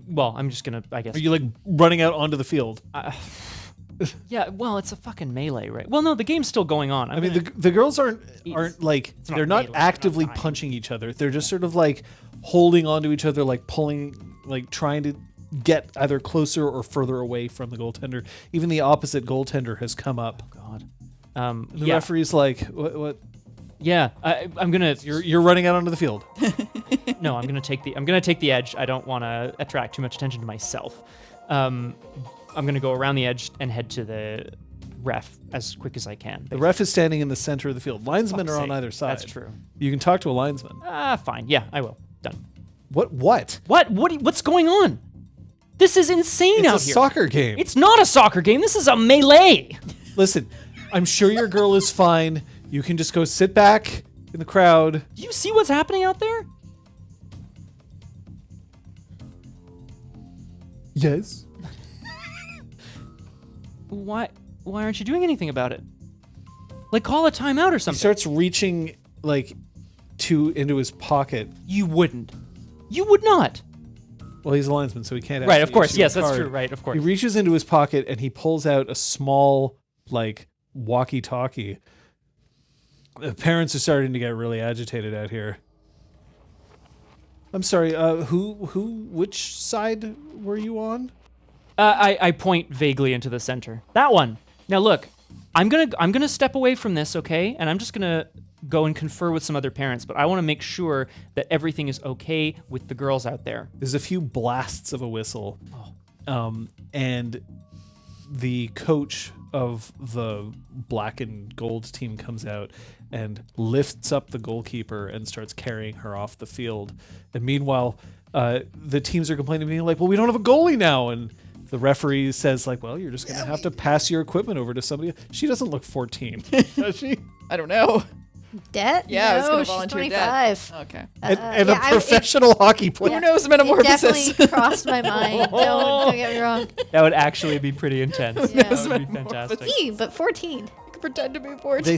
Well, I'm just gonna. I guess. Are you like running out onto the field? Yeah. Well, it's a fucking melee, right? Well, no, the game's still going on. I mean, the girls aren't like not they're not melee, they're not actively dying. punching each other. They're just sort of like holding onto each other, like pulling, like trying to get either closer or further away from the goaltender. Even the opposite goaltender has come up. God. The Yeah. referee's like, "What? Yeah. I'm gonna. You're running out onto the field." No, I'm gonna take the edge. I don't want to attract too much attention to myself. I'm gonna go around the edge and head to the ref as quick as I can. The ref is standing in the center of the field. Linesmen are on either side. That's true. You can talk to a linesman. Fine. Yeah, I will. Done. What? What's going on? This is insane out It's a here. soccer game. It's not a soccer game. This is a melee. Listen, I'm sure your girl is fine. You can just go sit back in the crowd. Do you see what's happening out there? Yes. Why aren't you doing anything about it? Like call a timeout or He something. starts reaching like into his pocket. You wouldn't. You would not. Well, he's a linesman, so he can't. Right, actually of course. issue a Yes, that's card. true. Right, of course. He reaches into his pocket and he pulls out a small like walkie-talkie. The parents are starting to get really agitated out here. I'm sorry. Which side were you on? I point vaguely into the center. That one. Now look, I'm gonna step away from this, okay? And I'm just gonna go and confer with some other parents, but I want to make sure that everything is okay with the girls out there. There's a few blasts of a whistle, and the coach of the black and gold team comes out and lifts up the goalkeeper and starts carrying her off the field. And meanwhile, the teams are complaining, being like, "Well, we don't have a goalie now." And the referee says, "Like, well, you're just gonna have to pass your equipment over to somebody." She doesn't look 14, does she? I don't know. Debt? Yeah, I was no, gonna she's volunteer 25. Okay. And yeah, a professional hockey player. Who knows It metamorphosis? definitely crossed my mind. Don't get me wrong. That would actually be pretty intense. Yeah. That would be fantastic. But 14. I could pretend to be 14.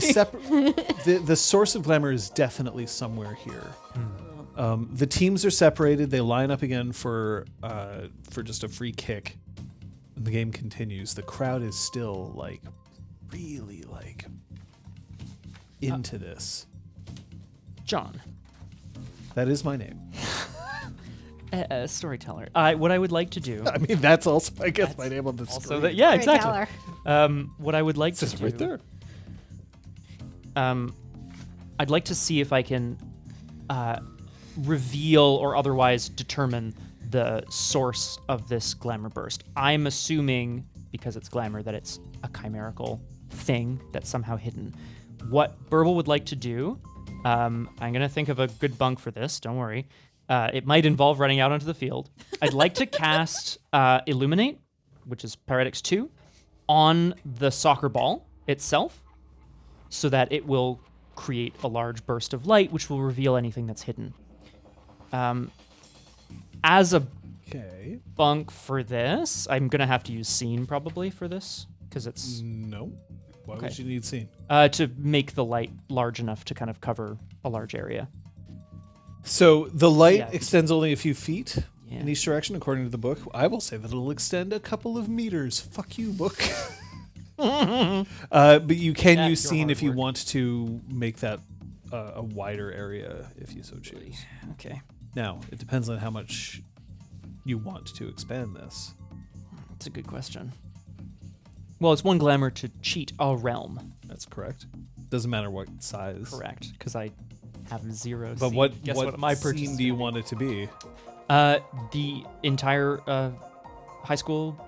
They the source of glamour is definitely somewhere here. The teams are separated. They line up again for just a free kick. And the game continues. The crowd is still like really like into this. John, That is my name. storyteller. What I would like to do. I mean, that's also, I guess, my name on the Also, screen. that, yeah, Storyteller. exactly. What I would like It to says do. right there. I'd like to see if I can reveal or otherwise determine the source of this glamour burst. I'm assuming, because it's glamour, that it's a chimerical thing that's somehow hidden. What Burble would like to do, I'm going to think of a good bunk for this, don't worry. It might involve running out onto the field. I'd like to cast Illuminate, which is Paretics 2, on the soccer ball itself, so that it will create a large burst of light, which will reveal anything that's hidden. As a Okay. bunk for this, I'm going to have to use Scene probably for this, because it's No. Why Okay. would you need scene? to make the light large enough to kind of cover a large area. So the light Yeah. extends only a few feet Yeah. in each direction, according to the book. I will say that it'll extend a couple of meters. Fuck you, book. But you can Yeah, use your scene hard if you work. want to make that a wider area, if you so choose. Okay. Now, it depends on how much you want to expand this. That's a good question. Well, it's one glamour to cheat a realm. That's correct. Doesn't matter what size. Correct, because I have 0 But scene. what Guess what my purchase scene is do you gonna want it to be? be? The entire high school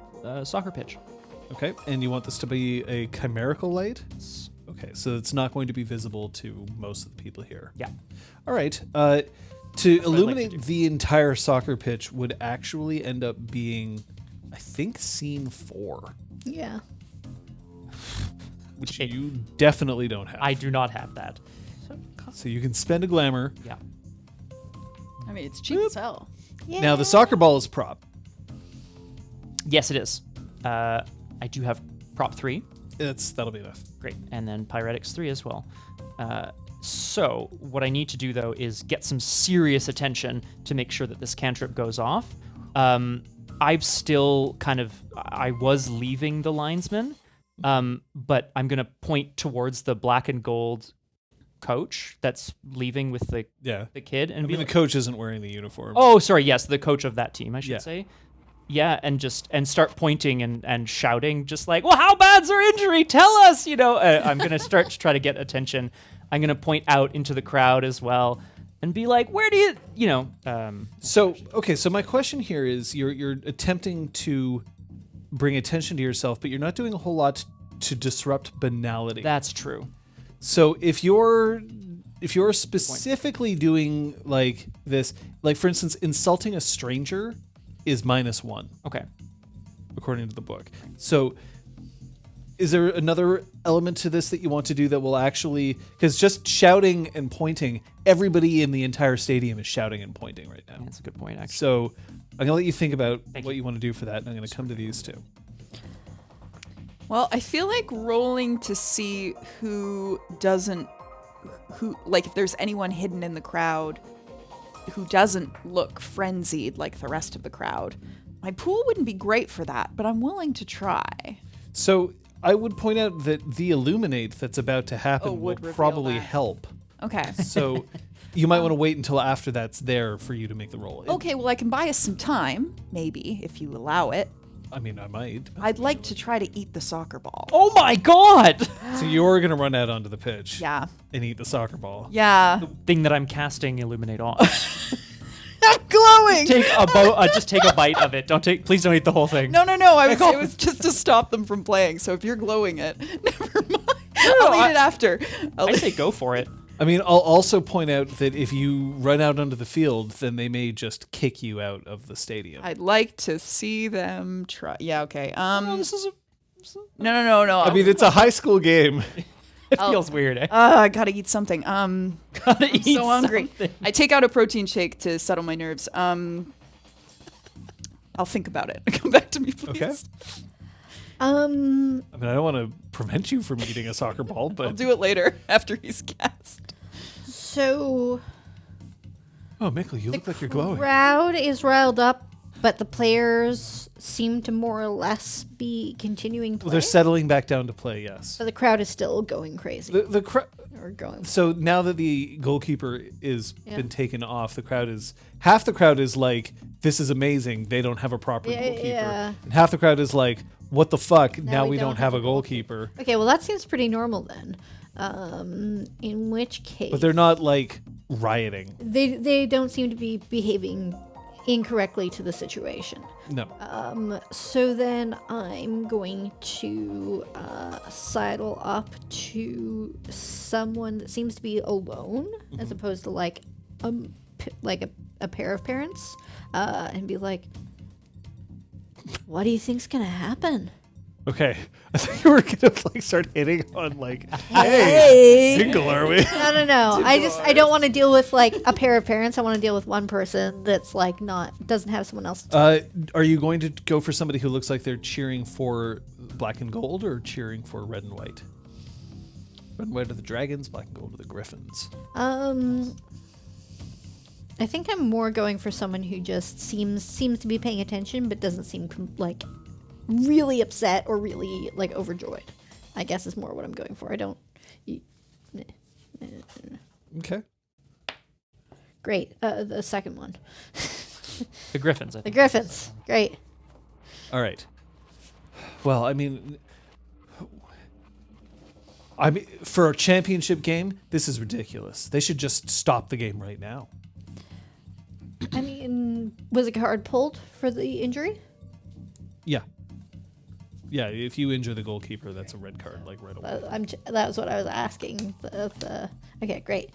soccer pitch. Okay, and you want this to be a chimerical light? Okay, so it's not going to be visible to most of the people here. Yeah. All right. To what I'd like to illuminate do. the entire soccer pitch would actually end up being, I think, scene 4, Yeah. which Okay. you definitely don't have. I do not have that. So you can spend a glamour. Yeah. I mean, it's cheap as hell. Yeah. Now the soccer ball is prop. Yes, it is. I do have prop 3. That'll be enough. Great. And then Pyretics 3 as well. So what I need to do, though, is get some serious attention to make sure that this cantrip goes off. I've still I was leaving the linesman, but I'm going to point towards the black and gold coach that's leaving with the Yeah. kid and I be mean, like, the coach isn't wearing the uniform. oh, sorry, yes, the coach of that team, I should Yeah. say. Yeah, and start pointing and shouting, just like, well, how bad's her injury? Tell us, I'm going to start to try to get attention. I'm going to point out into the crowd as well and be like, where do you. So, okay, so my question here is you're attempting to bring attention to yourself, but you're not doing a whole lot to disrupt banality. That's true. So if you're specifically doing like this, like for instance, insulting a stranger is -1 Okay. according to the book. So is there another element to this that you want to do that will actually, because just shouting and pointing, everybody in the entire stadium is shouting and pointing right now. That's a good point, actually. So I'm gonna let you think about Thank what you. you want to do for that, and I'm gonna come to these two. Well, I feel like rolling to see like if there's anyone hidden in the crowd who doesn't look frenzied like the rest of the crowd. My pool wouldn't be great for that, but I'm willing to try. So I would point out that the illuminate that's about to happen will would reveal probably that. help. Okay. So you might want to wait until after that's there for you to make the roll. Okay, well, I can buy us some time, maybe, if you allow it. I mean, I might. I'd like to try to eat the soccer ball. Oh my God! So you're gonna run out onto the pitch Yeah. and eat the soccer ball. Yeah. Thing that I'm casting Illuminate on. I'm glowing! Just take a bite of it. Please don't eat the whole thing. No. It was just to stop them from playing. So if you're glowing it, never mind. I'll eat it after. I say go for it. I mean, I'll also point out that if you run out onto the field, then they may just kick you out of the stadium. I'd like to see them try. Yeah, okay. This is No. I mean, it's a high school game. it feels weird. Eh? I gotta eat something. Gotta eat So hungry. something. I take out a protein shake to settle my nerves. I'll think about it. Come back to me, please. Okay. I mean, I don't want to prevent you from eating a soccer ball, I'll but do it later after he's cast. So oh, Mickyl, you look like you're glowing. crowd is riled up But the players seem to more or less be continuing play. Well, they're settling back down to play. Yes. But the crowd is still going crazy. Or going. So now that the goalkeeper is been taken off, half the crowd is like, "This is amazing. They don't have a proper goalkeeper," and half the crowd is like, "What the fuck? Now we don't have a goalkeeper." Okay, well that seems pretty normal then. In which case, But they're not like rioting. they don't seem to be behaving incorrectly to the situation. No. So then I'm going to sidle up to someone that seems to be alone, as opposed to like a pair of parents, and be like, "What do you think's gonna happen?" Okay. I thought you were gonna like start hitting on like, "Hey, single are we?" No. I don't want to deal with like a pair of parents. I want to deal with one person that's like doesn't have someone else. Are you going to go for somebody who looks like they're cheering for black and gold or cheering for red and white? Red and white are the dragons, black and gold are the griffins. I think I'm more going for someone who just seems to be paying attention, but doesn't seem like really upset or really like overjoyed. I guess is more what I'm going for. I don't. Okay. Great. The second one. The Griffins, I The think. Griffins. Great. All right. Well, I mean, for a championship game, this is ridiculous. They should just stop the game right now. I mean, was a card pulled for the injury? Yeah. Yeah, if you injure the goalkeeper, that's a red card, like right away. That was what I was asking. Okay, great.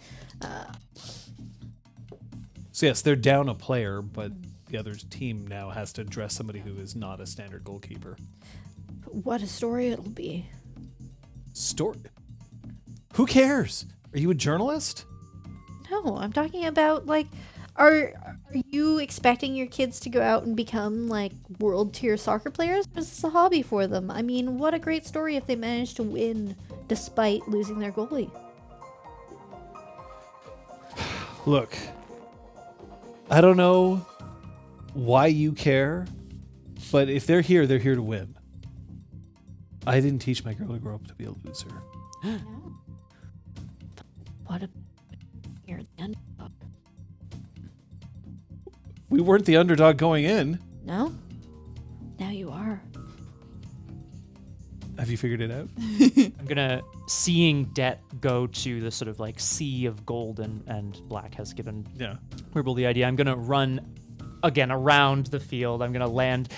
So yes, they're down a player, but the other team now has to dress somebody who is not a standard goalkeeper. What a story it'll be. Story? Who cares? Are you a journalist? No, I'm talking about like, are you expecting your kids to go out and become like world tier soccer players? Or is this a hobby for them? I mean, what a great story if they manage to win despite losing their goalie. Look, I don't know why you care, but if they're here to win. I didn't teach my girl to grow up to be a loser. What a you're the underdog. We weren't the underdog going in. No? Now you are. Have you figured it out? I'm gonna, seeing Dette go to the sort of like sea of gold and black has given Yeah. Burble the idea. I'm gonna run again around the field. I'm gonna land.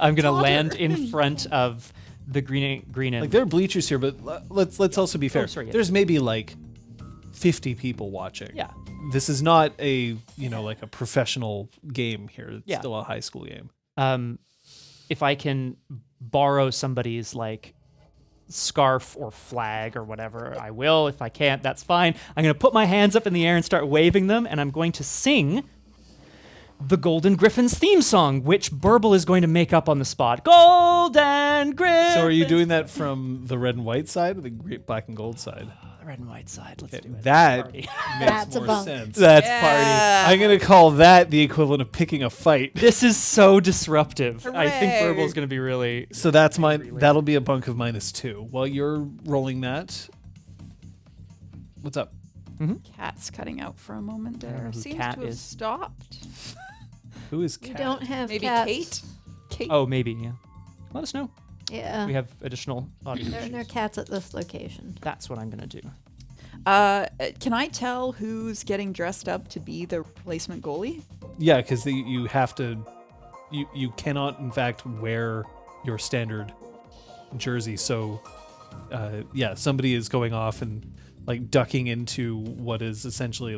I'm gonna land in front of the green and Like there are bleachers here, but let's also be fair. sorry, yeah. There's maybe like 50 people watching. yeah. This is not a, like a professional game here. It's Yeah. still a high school game. If I can borrow somebody's like scarf or flag or whatever, I will. If I can't, that's fine. I'm going to put my hands up in the air and start waving them, and I'm going to sing the Golden Griffins theme song, which Burble is going to make up on the spot. Golden Griffins! So are you doing that from the red and white side or the black and gold side? The red and white side. Let's do it. That Party. makes That's a more bunk. sense. That's Yeah. I'm going to call that the equivalent of picking a fight. this is so disruptive. I think Hooray. Burble's going to be really... So that's that'll be a bunk of -2. While you're rolling that, what's up? Cat's cutting out for a moment don't know there. who Seems Cat to have is. stopped. Who is We Cat? don't have Maybe cats. Kate? Kate? Oh, maybe, yeah. Let us know. Yeah. We have additional audio. There are no cats at this location. That's what I'm going to do. Can I tell who's getting dressed up to be the replacement goalie? Yeah, because you have to. You cannot, in fact, wear your standard jersey. So, yeah, somebody is going off and like ducking into what is essentially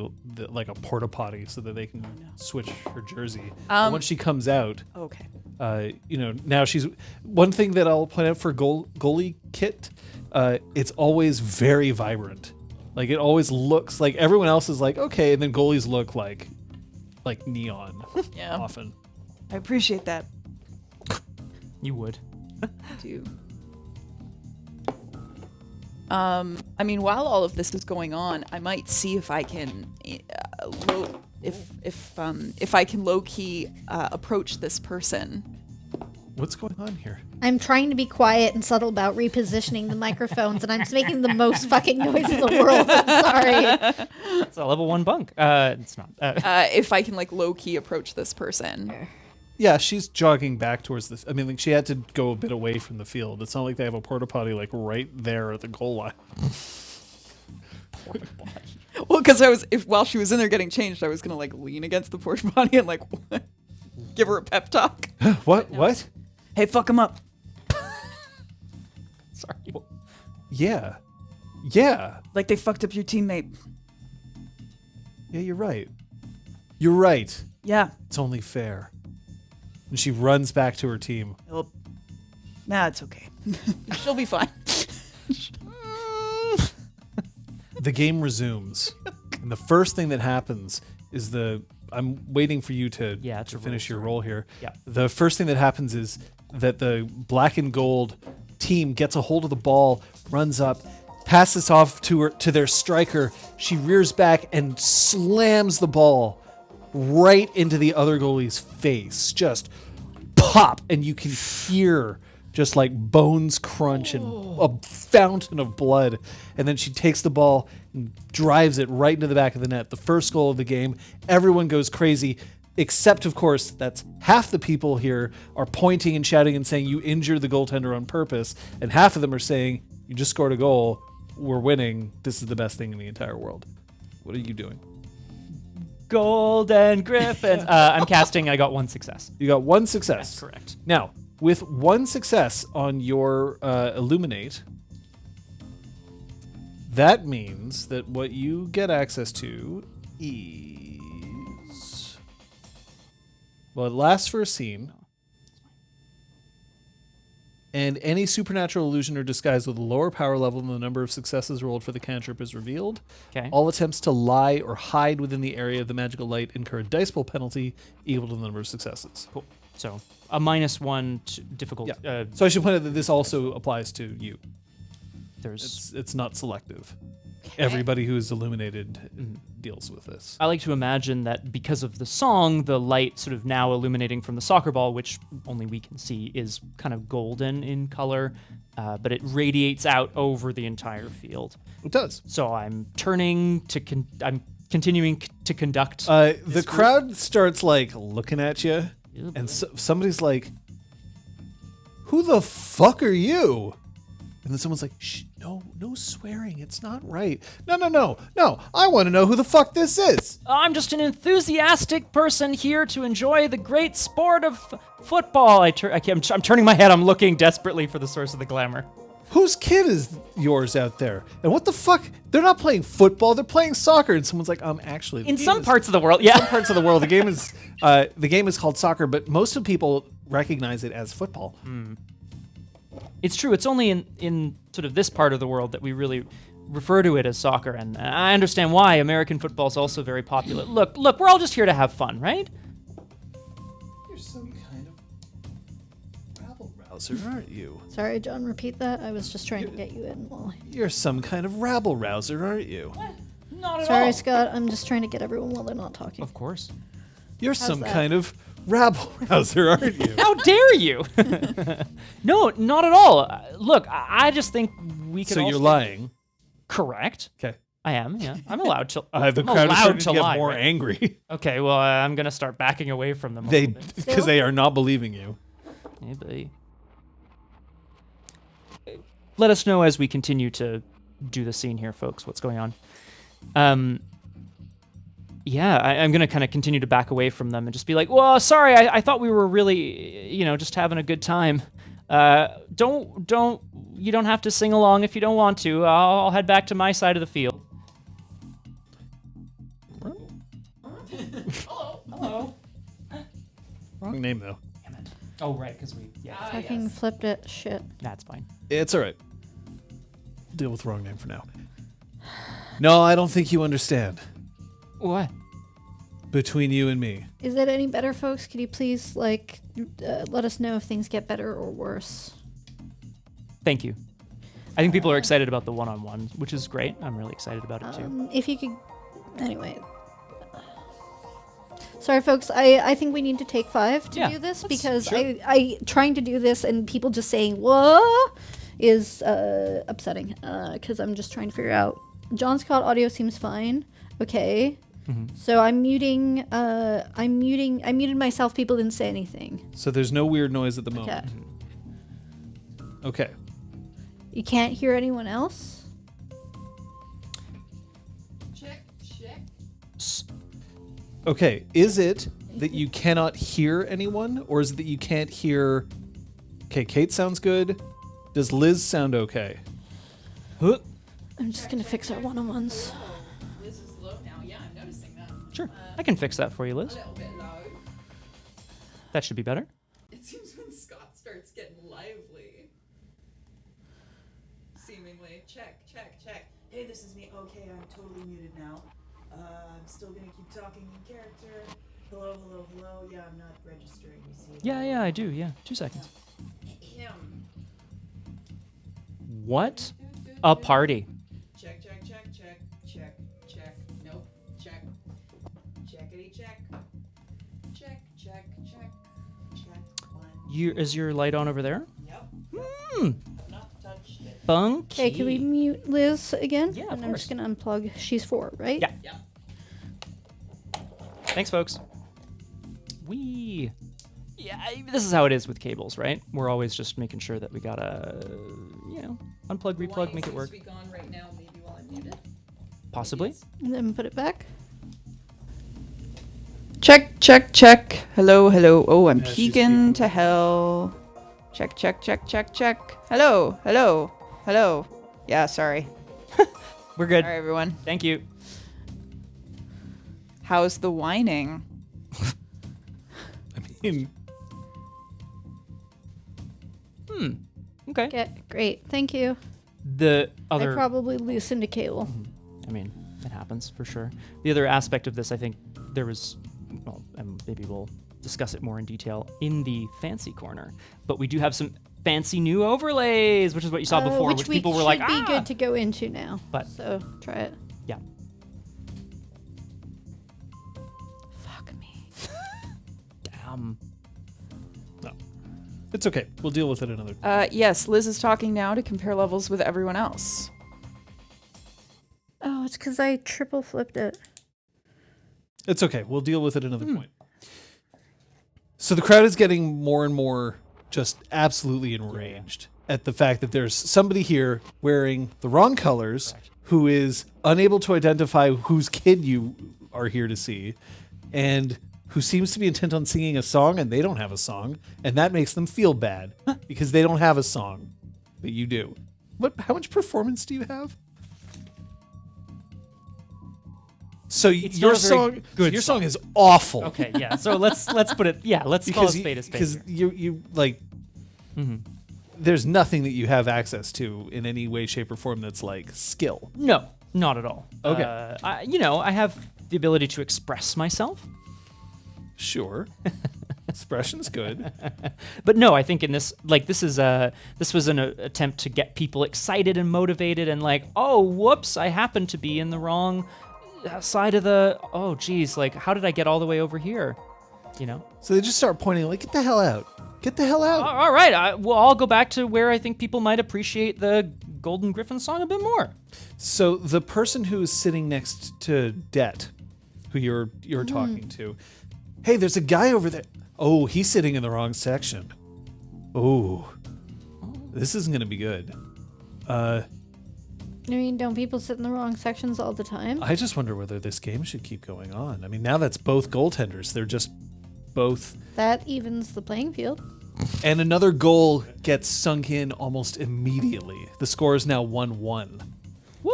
like a porta potty so that they can switch her jersey. And once she comes out, Okay. now she's one thing that I'll point out for goalie kit. It's always very vibrant. Like it always looks like everyone else is like okay, and then goalies look like neon. Yeah. Often. I appreciate that. You would. Do. I mean, while all of this is going on, I might see if I can if I can low key approach this person. What's going on here? I'm trying to be quiet and subtle about repositioning the microphones, and I'm just making the most fucking noise in the world. I'm sorry. It's a level 1 bunk. It's not. If I can like low key approach this person. Yeah, she's jogging back towards this. I mean, like, she had to go a bit away from the field. It's not like they have a porta potty like right there at the goal line. Well, because while she was in there getting changed, I was gonna like lean against the porta potty and like give her a pep talk. What? What? Hey, fuck him up. Sorry. Yeah. Yeah. Like they fucked up your teammate. Yeah, you're right. You're right. Yeah. It's only fair. And she runs back to her team. Well, nah, it's okay. She'll be fine. The game resumes. And the first thing that happens is I'm waiting for you to finish your roll here. Yeah. The first thing that happens is that the black and gold team gets a hold of the ball, runs up, passes off to their striker. She rears back and slams the ball right into the other goalie's face. Just pop, and you can hear just like bones crunch and a fountain of blood. And then she takes the ball and drives it right into the back of the net. The first goal of the game. Everyone goes crazy, except, of course, that's half the people here are pointing and shouting and saying you injured the goaltender on purpose. And half of them are saying you just scored a goal. We're winning. This is the best thing in the entire world. What are you doing? Golden Griffins. I'm casting. I got 1 success. You got 1 success. That's correct. Now, with 1 success on your Illuminate, that means that what you get access to is... Well, it lasts for a scene. And any supernatural illusion or disguise with a lower power level than the number of successes rolled for the cantrip is revealed. Okay. All attempts to lie or hide within the area of the magical light incur a dice pool penalty equal to the number of successes. Cool. So a -1 difficult. Yeah. So I should point out that this also applies to you. There's. It's not selective. Everybody who is illuminated deals with this. I like to imagine that because of the song, the light sort of now illuminating from the soccer ball, which only we can see, is kind of golden in color, but it radiates out over the entire field. It does. So I'm turning to I'm continuing to conduct. The crowd starts like looking at you, and somebody's like, "Who the fuck are you?" And then someone's like, "Shh, no swearing. It's not right. No. I want to know who the fuck this is." I'm just an enthusiastic person here to enjoy the great sport of football. I'm turning my head. I'm looking desperately for the source of the glamour. Whose kid is yours out there? And what the fuck? They're not playing football. They're playing soccer. And someone's like, actually. In some parts of the world, yeah. Some parts of the world, the game is called soccer, but most of people recognize it as football. It's true. It's only in sort of this part of the world that we really refer to it as soccer, and I understand why. American football is also very popular. Look, we're all just here to have fun, right? You're some kind of rabble-rouser, aren't you? Sorry, John, repeat that. I was just trying to get you in. You're some kind of rabble-rouser, aren't you? What? Not at all. Sorry, Scott. I'm just trying to get everyone while they're not talking. Of course. You're some that? kind of rabble-rouser, aren't you? How dare you? No, not at all. Look, I just think we could. So you're lying. Correct. Okay. I am. Yeah, I'm allowed to. The I'm crowd is allowed starting to to get lie. more Right? angry. Okay. Well, I'm gonna start backing away from them. A little bit. Because they are not believing you. Maybe. Let us know as we continue to do the scene here, folks. What's going on? Yeah, I'm going to kind of continue to back away from them and just be like, well, sorry, I thought we were really, just having a good time. You don't have to sing along if you don't want to. I'll head back to my side of the field. Hello. Wrong name, though. Damn it. Oh, right, because Fucking flipped it. Shit. That's fine. It's all right. Deal with wrong name for now. No, I don't think you understand. What? Between you and me. Is it any better, folks? Could you please, let us know if things get better or worse? Thank you. I think people are excited about the one-on-one, which is great. I'm really excited about it, too. If you could... Anyway. Sorry, folks. I think we need to take 5 to Yeah, do this let's- because sure. I trying to do this and people just saying "what" is upsetting. Because I'm just trying to figure out. John's call audio seems fine. Okay. So I'm muting. I muted myself. People didn't say anything. So there's no weird noise at the moment. Okay. Okay. You can't hear anyone else. Check. Okay. Is it that you cannot hear anyone, or is it that you can't hear? Okay, Kate sounds good. Does Liz sound okay? Huh? I'm just gonna fix our one-on-ones. Liz is low now. Yeah, I'm noticing that. Sure. I can fix that for you, Liz. A little bit low. That should be better. It seems when Scott starts getting lively. Seemingly. Check. Hey, this is me. Okay, I'm totally muted now. I'm still gonna keep talking in character. Hello. Yeah, I'm not registering, you see. Yeah, I do. Yeah, 2 seconds. Him. What a party. Check. Nope. Check. Checkity check. Check. One. Is your light on over there? Yep. Hmm. I've not touched it. Bunky. Okay, can we mute Liz again? Yeah, of And I'm just course. gonna unplug. She's 4, right? Yeah. Yep. Thanks, folks. This is how it is with cables, right? We're always just making sure that we gotta, unplug, replug, make it work. Seems to be gone right now, maybe while I'm muted. Possibly. And then put it back. Check. Hello. Oh, I'm Yeah, she's peeking peeking. to hell. Check. Hello. Yeah, sorry. We're good. All right, everyone. Thank you. How's the whining? I mean, Okay. Okay, great. Thank you. The I other, probably loosened a cable. I mean, it happens for sure. The other aspect of this, I think there was, and maybe we'll discuss it more in detail in the fancy corner, but we do have some fancy new overlays, which is what you saw before, which we people were should like, be good to go into now. But- so try it. Yeah. Fuck me. Damn. no. It's okay. We'll deal with it another. Yes, Liz is talking now to compare levels with everyone else. Oh, it's because I triple flipped it. It's okay. We'll deal with it another point. So the crowd is getting more and more just absolutely enraged at the fact that there's somebody here wearing the wrong colors who is unable to identify whose kid you are here to see and who seems to be intent on singing a song and they don't have a song, and that makes them feel bad because they don't have a song, but you do. How much performance do you have? So It's your not a very song, good your song is awful. Okay, yeah. So let's put it. Yeah, let's call a spade a spade. Because here. you like, there's nothing that you have access to in any way, shape, or form that's like skill. No, not at all. Okay. I have the ability to express myself, Sure, expression's good. but no, I think in this, this was an attempt to get people excited and motivated, and like, oh, whoops, I happen to be in the wrong side of the. Oh, geez, how did I get all the way over here? So they just start pointing like, "Get the hell out! Get the hell out!" All right, I'll go back to where I think people might appreciate the Golden Griffin song a bit more. So the person who is sitting next to Dette, who you're talking to, hey, there's a guy over there. Oh, he's sitting in the wrong section. Oh, this isn't gonna be good. I mean, don't people sit in the wrong sections all the time? I just wonder whether this game should keep going on. I mean, now that's both goaltenders. They're just both. That evens the playing field. And another goal gets sunk in almost immediately. The score is now 1-1. Woo!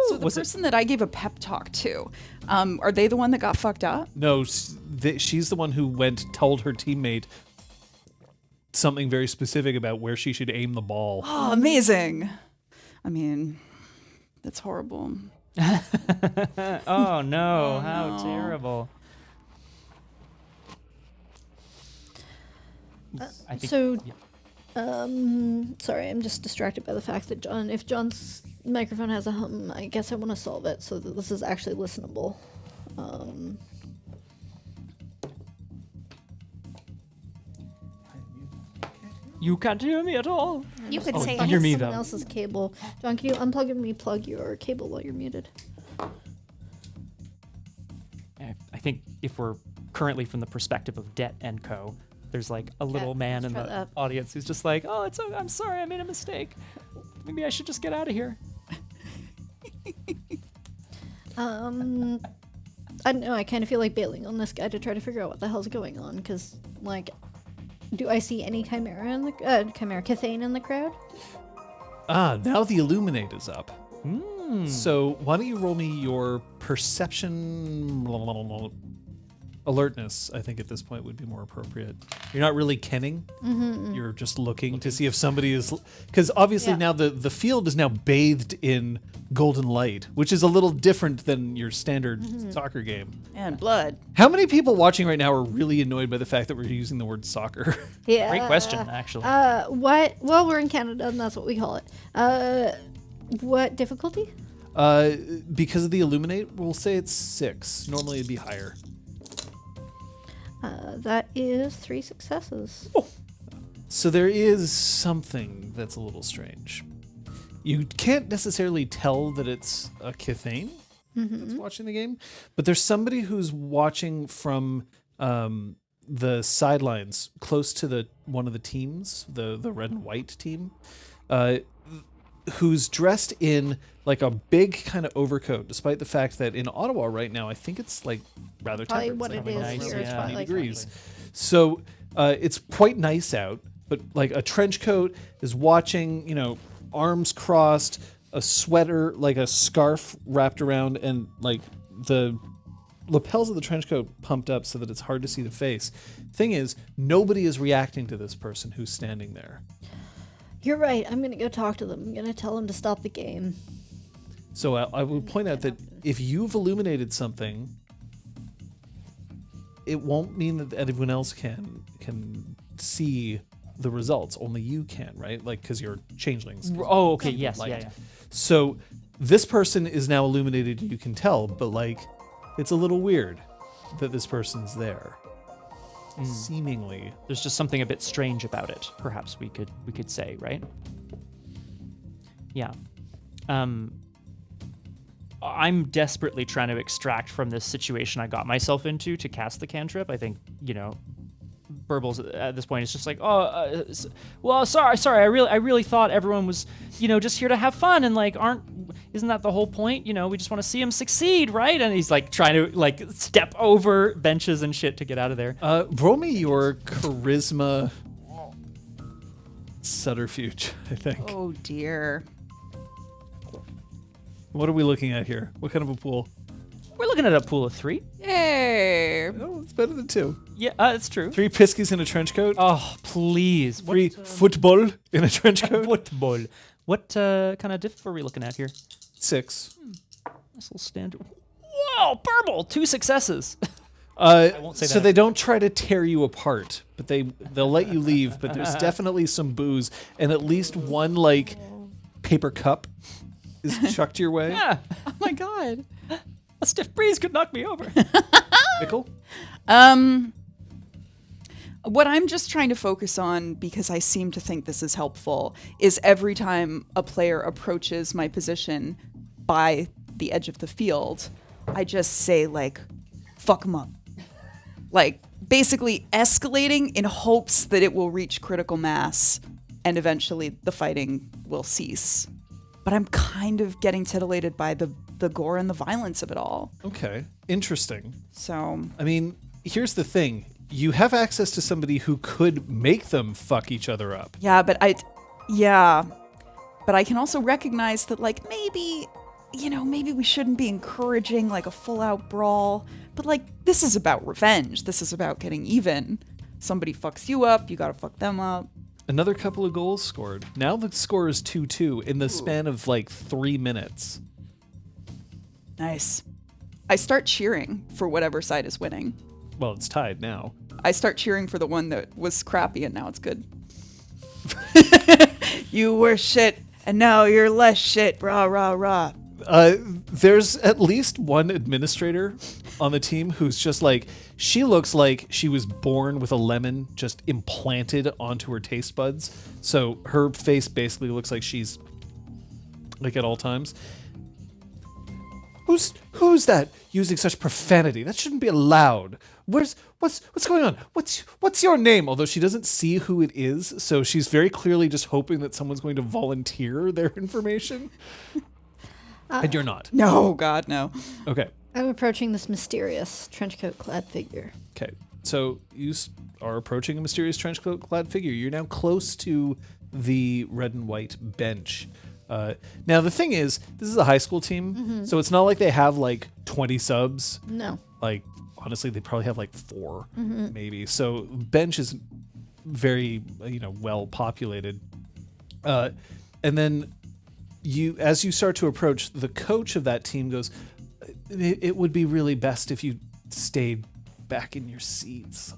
So the person that I gave a pep talk to, are they the one that got fucked up? No, she's the one who told her teammate something very specific about where she should aim the ball. Oh, amazing. I mean, that's horrible. Oh no! How no. terrible. I think, So, yeah. sorry, I'm just distracted by the fact that if John's microphone has a hum, I guess I want to solve it so that this is actually listenable. You can't hear me at all. You could Oh, say you hear me, someone though. else's cable. John, can you unplug and replug your cable while you're muted? I think if we're currently from the perspective of Dette and Co., there's like a little man let's in try the that. audience who's just like, oh, I'm sorry, I made a mistake. Maybe I should just get out of here. I don't know. I kind of feel like bailing on this guy to try to figure out what the hell's going on. Because, like, do I see any chimera in the Cathane in the crowd? Now the Illuminate is up. Mm. So why don't you roll me your perception alertness? I think at this point would be more appropriate. You're not really kenning. You're just looking to see if somebody is, because obviously now the field is now bathed in golden light, which is a little different than your standard soccer game. And blood. How many people watching right now are really annoyed by the fact that we're using the word soccer? Yeah. Great question, actually. What? Well, we're in Canada, and that's what we call it. What difficulty? Because of the Illuminate, we'll say it's 6. Normally it'd be higher. That is 3 successes. So there is something that's a little strange. You can't necessarily tell that it's a Cathane that's watching the game, but there's somebody who's watching from the sidelines, close to one of the teams, the red and white team, who's dressed in like a big kind of overcoat, despite the fact that in Ottawa right now, I think it's like rather Probably temperate. what It's it is like nice, here. It's yeah. probably 20 like degrees. So it's quite nice out, but like a trench coat is watching, arms crossed, a sweater, like a scarf wrapped around, and like the lapels of the trench coat pumped up so that it's hard to see the face. Thing is, nobody is reacting to this person who's standing there. You're right. I'm gonna go talk to them. I'm gonna tell them to stop the game. So I will point out that if you've illuminated something, it won't mean that everyone else can see the results. Only you can, right? Like, because you're changelings. Oh, okay, yes, Light. yeah. So this person is now illuminated, you can tell, but like, it's a little weird that this person's there. Seemingly. There's just something a bit strange about it, perhaps we could say, right? Yeah. I'm desperately trying to extract from this situation I got myself into to cast the cantrip. I think, Burble's at this point is just like, sorry, I really thought everyone was, just here to have fun, and like, isn't that the whole point? We just want to see him succeed, right? And he's like trying to like step over benches and shit to get out of there. Roll me your charisma subterfuge, I think. Oh dear. What are we looking at here? What kind of a pool? We're looking at a pool of 3. Yay. Oh, it's better than 2. Yeah, that's true. 3 piskies in a trench coat. Oh, please. 3 football in a trench coat. Football. What kind of diff are we looking at here? 6. Nice little standard. Whoa, Burble! 2 successes. won't say so that. they don't try to tear you apart, but they'll let you leave. But there's definitely some booze and at least one like paper cup is chucked your way. Yeah, Oh my god. a stiff breeze could knock me over. Mickyl? What I'm just trying to focus on, because I seem to think this is helpful, is every time a player approaches my position by the edge of the field, I just say like, fuck 'em up. Like basically escalating in hopes that it will reach critical mass and eventually the fighting will cease. But I'm kind of getting titillated by the gore and the violence of it all. Okay, interesting. So I mean, here's the thing. You have access to somebody who could make them fuck each other up. but I can also recognize that like maybe we shouldn't be encouraging like a full out brawl, but like this is about revenge. This is about getting even. Somebody fucks you up, you gotta fuck them up. Another couple of goals scored. Now the score is 2-2 in the span of like 3 minutes. Nice. I start cheering for whatever side is winning. Well, it's tied now. I start cheering for the one that was crappy and now it's good. You were shit and now you're less shit. Rah, rah, rah. There's at least one administrator on the team who's just like She looks like she was born with a lemon just implanted onto her taste buds. So her face basically looks like she's like at all times. Who's that using such profanity? That shouldn't be allowed. What's going on? What's your name? Although she doesn't see who it is, so she's very clearly just hoping that someone's going to volunteer their information. And you're not. No, God, no. Okay. I'm approaching this mysterious trenchcoat clad figure. Okay. So you are approaching a mysterious trenchcoat clad figure. You're now close to the red and white bench. Now the thing is, this is a high school team, so it's not like they have like 20 subs. No. Like honestly, they probably have like 4, maybe. So bench is very well populated. And then as you start to approach, the coach of that team goes, "It would be really best if you stayed back in your seats."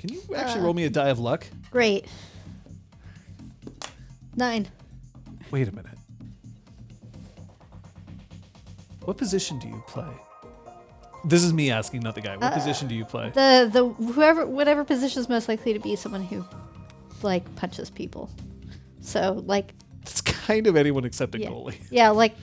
Can you actually roll me a die of luck? Great. 9. Wait a minute. What position do you play? This is me asking, not the guy. What position do you play? Whatever position is most likely to be someone who, like, punches people. So, like... It's kind of anyone except a yeah. goalie. Yeah, like,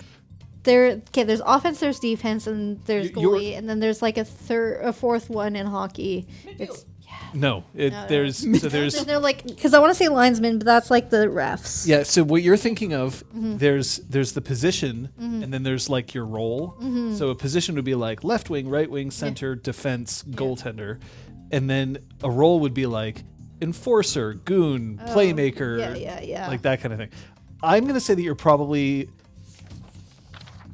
there's offense, there's defense, and there's goalie, and then there's, like, a fourth one in hockey. It's... No, there's no, like, because I want to say linesman, but that's like the refs. Yeah, so what you're thinking of, there's the position, and then there's like your role. So a position would be like left wing, right wing, center, defense, goaltender, and then a role would be like enforcer, goon, playmaker, like that kind of thing. I'm gonna say that you're probably.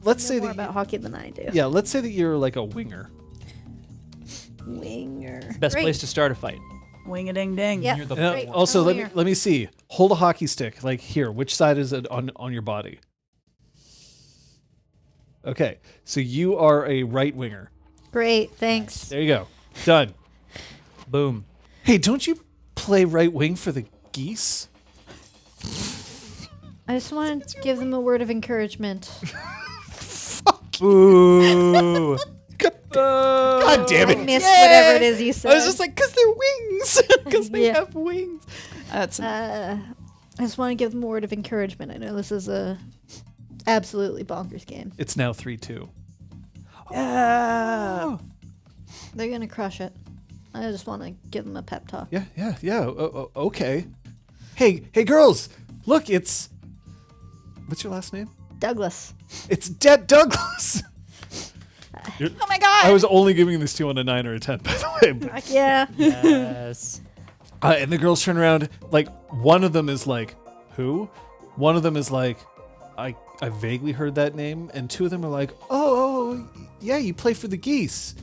Let's say more that about hockey than I do. Yeah, let's say that you're like a winger. Winger. Best Great. place to start a fight. Wing-a-ding-ding. Yeah. You're the Great. Also, I'm a winger. let me see. Hold a hockey stick. Like here, which side is it on your body? Okay, so you are a right winger. Great, thanks. There you go. Done. Boom. Hey, don't you play right wing for the Geese? I just wanted to give them a word of encouragement. Boo. God damn I it. missed whatever it is you said. I was just like, because they're wings. Because they Yeah. have wings. That's I just want to give them a word of encouragement. I know this is a absolutely bonkers game. It's now 3-2. Yeah. They're gonna crush it. I just want to give them a pep talk. Yeah. Okay. Hey, girls. Look, it's... What's your last name? Douglas. It's Dette Douglas. oh my God. I was only giving this to you on a 9 or a 10, by the way. Heck yeah. Yes. And the girls turn around, like, one of them is like, who? One of them is like, I vaguely heard that name. And two of them are like, oh, yeah, you play for the Geese.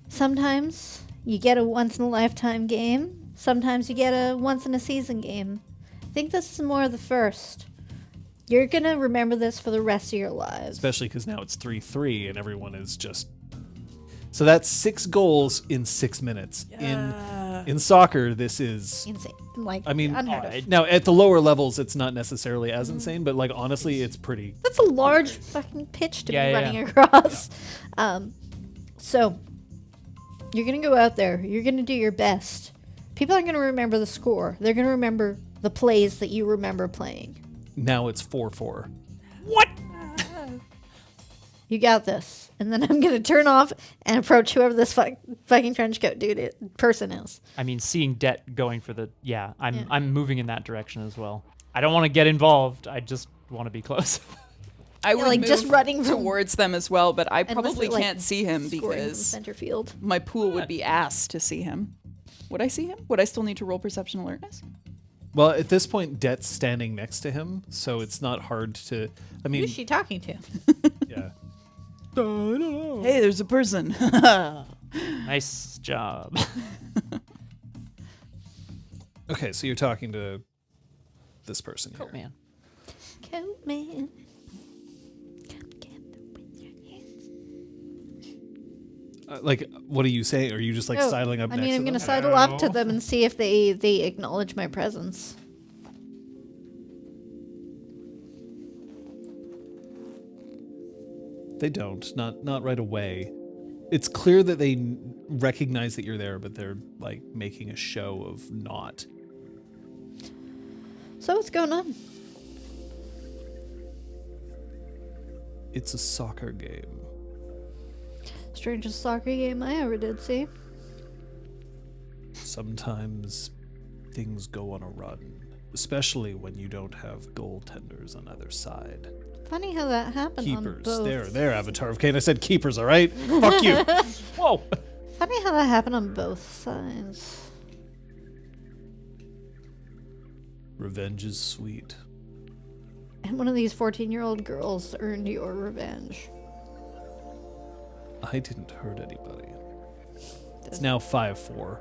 Sometimes you get a once-in-a-lifetime game. Sometimes you get a once-in-a-season game. I think this is more of the first. You're going to remember this for the rest of your lives. Especially because now it's 3-3 and everyone is just... So that's 6 goals in 6 minutes. In soccer, this is... Insane. Like, I mean, unheard of. now at the lower levels, it's not necessarily as insane, but like honestly, it's pretty... That's a large fucking pitch to Yeah, be yeah, running across. So, you're going to go out there. You're going to do your best. People aren't going to remember the score. They're going to remember the plays that you remember playing. Now it's 4-4. You got this. And then I'm going to turn off and approach whoever this fucking trench coat person is. I mean, seeing Dette going for the... Yeah, I'm moving in that direction as well. I don't want to get involved. I just want to be close. I would like, move just running from- towards them as well, but I Unless probably they're, like, can't see him scoring from because center field. my pool would be ass to see him. Would I see him? Would I still need to roll perception alertness? Well, at this point, Dette's standing next to him, so it's not hard to... I mean, Who's she talking to? yeah. Hey, there's a person. Nice job. Okay, so you're talking to this person here. Coat man. Coat man. Come together with your hands. Like, what are you saying? Are you just like Oh, sidling up I next mean, to I'm them? going to sidle up to them and see if they acknowledge my presence. They don't. Not right away. It's clear that they recognize that you're there, but they're like making a show of not. So what's going on? It's a soccer game. Strangest soccer game I ever did see. Sometimes things go on a run, especially when you don't have goaltenders on either side. Funny how that happened on Keepers. both. They're Avatar of Cain. I said keepers, all right? Fuck you. Whoa. Funny how that happened on both sides. Revenge is sweet. And one of these 14-year-old girls earned your revenge. I didn't hurt anybody. It's now 5-4.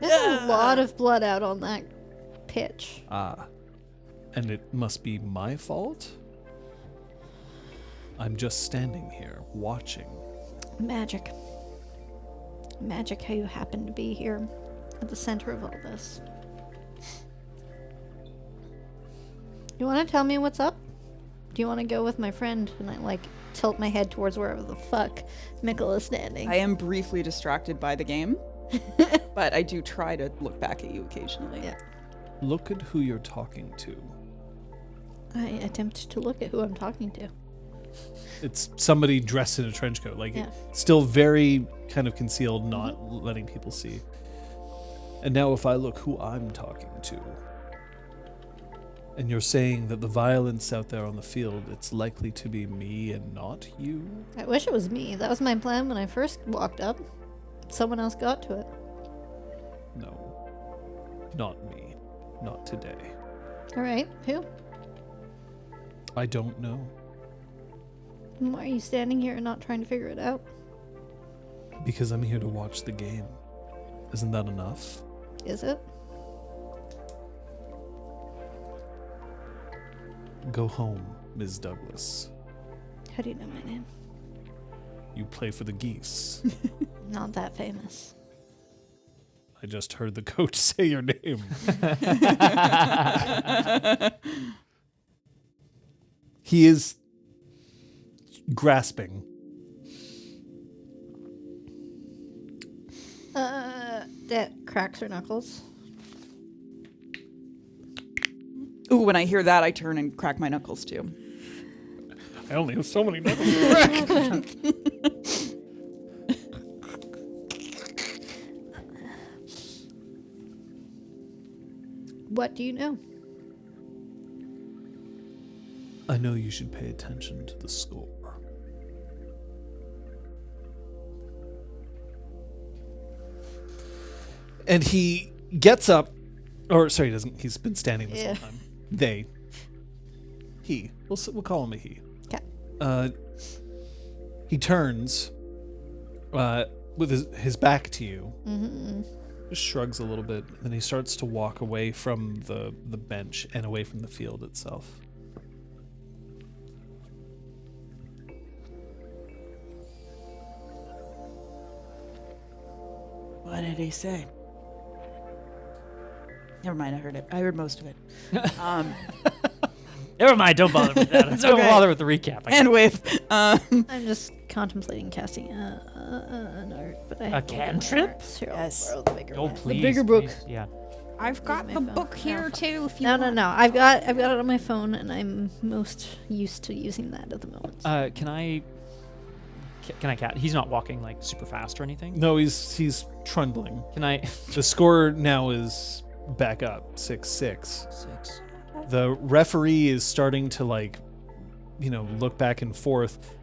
There's a lot of blood out on that pitch. Ah. And it must be my fault? I'm just standing here, watching. Magic. Magic how you happen to be here at the center of all this. You want to tell me what's up? Do you want to go with my friend? And I like tilt my head towards wherever the fuck Mickyl is standing. I am briefly distracted by the game, but I do try to look back at you occasionally. Yeah. Look at who you're talking to. I attempt to look at who I'm talking to. It's somebody dressed in a trench coat, like Yeah. still very kind of concealed, not letting people see. And now if I look who I'm talking to, and you're saying that the violence out there on the field, it's likely to be me and not you? I wish it was me. That was my plan when I first walked up. Someone else got to it. No. Not me. Not today. Alright, who? I don't know. And why are you standing here and not trying to figure it out? Because I'm here to watch the game. Isn't that enough? Is it? Go home, Ms. Douglas. How do you know my name? You play for the Geese. Not that famous. I just heard the coach say your name. He is grasping. That cracks her knuckles. Ooh, when I hear that, I turn and crack my knuckles too. I only have so many knuckles to crack. What do you know? I know you should pay attention to the score. And he gets up, or sorry, he doesn't. He's been standing this whole time. He. We'll call him a he. Okay. He turns, with his back to you. Mm-hmm. Just shrugs a little bit, and then he starts to walk away from the bench and away from the field itself. What did he say? Never mind, I heard it. I heard most of it. Never mind, don't bother with that. Don't okay. bother with the recap. And with I'm just contemplating casting an art, but I have to look at my cantrip? arts. Here, Yes. I'll borrow the bigger Oh, one. please. The bigger book. please, Yeah. I've got my the phone. book here No. too. If you No, want. no. I've got it on my phone, and I'm most used to using that at the moment. Can I cat? He's not walking like super fast or anything. No, he's trundling. Can I? The score now is back up, 6-6. 6. The referee is starting to look back and forth.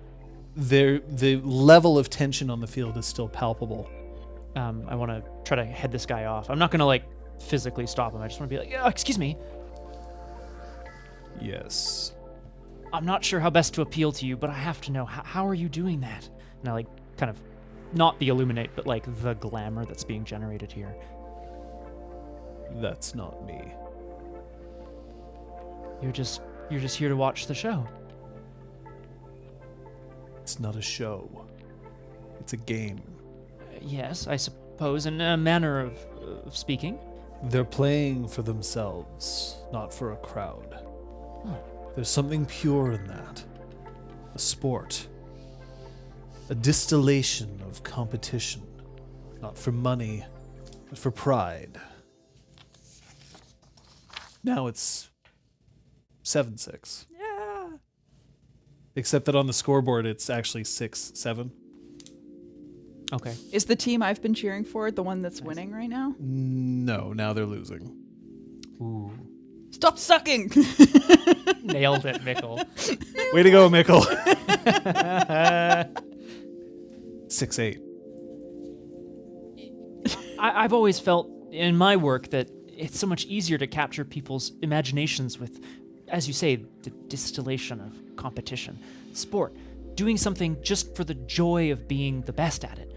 The level of tension on the field is still palpable. I want to try to head this guy off. I'm not gonna physically stop him. I just want to be like, yeah, excuse me. Yes. I'm not sure how best to appeal to you, but I have to know, how are you doing that? And I kind of, not the illuminate, but the glamour that's being generated here. That's not me. You're just here to watch the show. It's not a show. It's a game. Yes, I suppose, in a manner of speaking. They're playing for themselves, not for a crowd. Huh. There's something pure in that. A sport. A distillation of competition. Not for money, but for pride. Now it's 7-6. Yeah. Except that on the scoreboard, it's actually 6-7. Okay. Is the team I've been cheering for the one that's winning right now? No, now they're losing. Ooh. Stop sucking! Nailed it, Mickyl. Way to go, Mickyl. 6-8. I've always felt in my work that it's so much easier to capture people's imaginations with, as you say, the distillation of competition, sport, doing something just for the joy of being the best at it.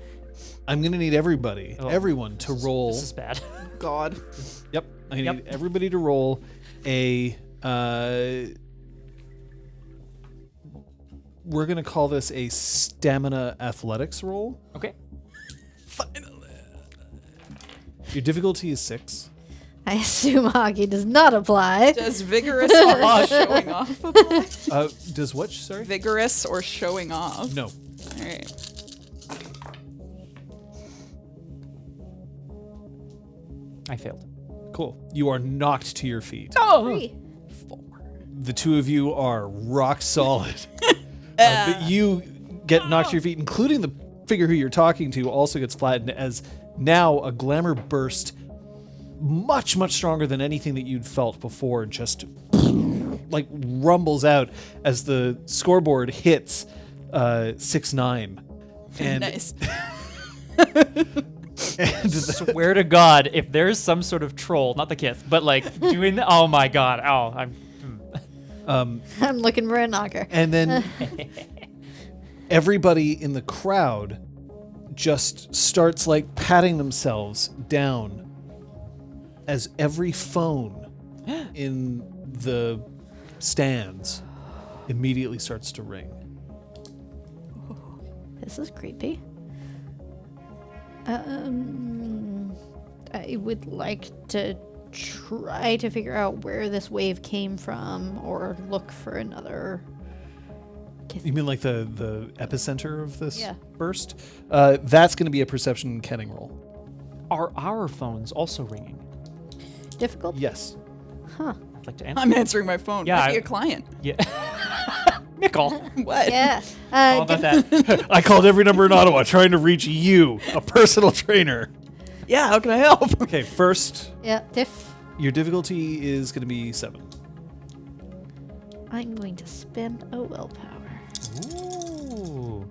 I'm going to need everyone to roll. This is bad. God. Yep. I need everybody to roll a... we're going to call this a stamina athletics roll. Okay. Your difficulty is 6. I assume hockey does not apply. Does vigorous or showing off apply? Does what, sorry? Vigorous or showing off? No. All right. I failed. Cool. You are knocked to your feet. Oh! 3. The two of you are rock solid. But you get knocked to your feet, including the figure who you're talking to also gets flattened as now a glamour burst much, much stronger than anything that you'd felt before just like rumbles out as the scoreboard hits 6-9. And Nice. and Swear to God, if there's some sort of troll, not the kith, but like doing the, oh my God, I'm looking for a knocker. And then everybody in the crowd just starts like patting themselves down as every phone in the stands immediately starts to ring. This is creepy. I would like to try to figure out where this wave came from or look for another. You mean like the epicenter of this Yeah. burst? That's going to be a perception and kenning roll. Are our phones also ringing? Difficult? Yes. Huh. I'd like to answer. I'm answering my phone. Yeah, Might be I- a client. Yeah. Mickyl. What? Yeah. All about that. I called every number in Ottawa trying to reach you, a personal trainer. Yeah, how can I help? Okay, first, Yeah, diff. your difficulty is going to be 7. I'm going to spend a willpower. Ooh.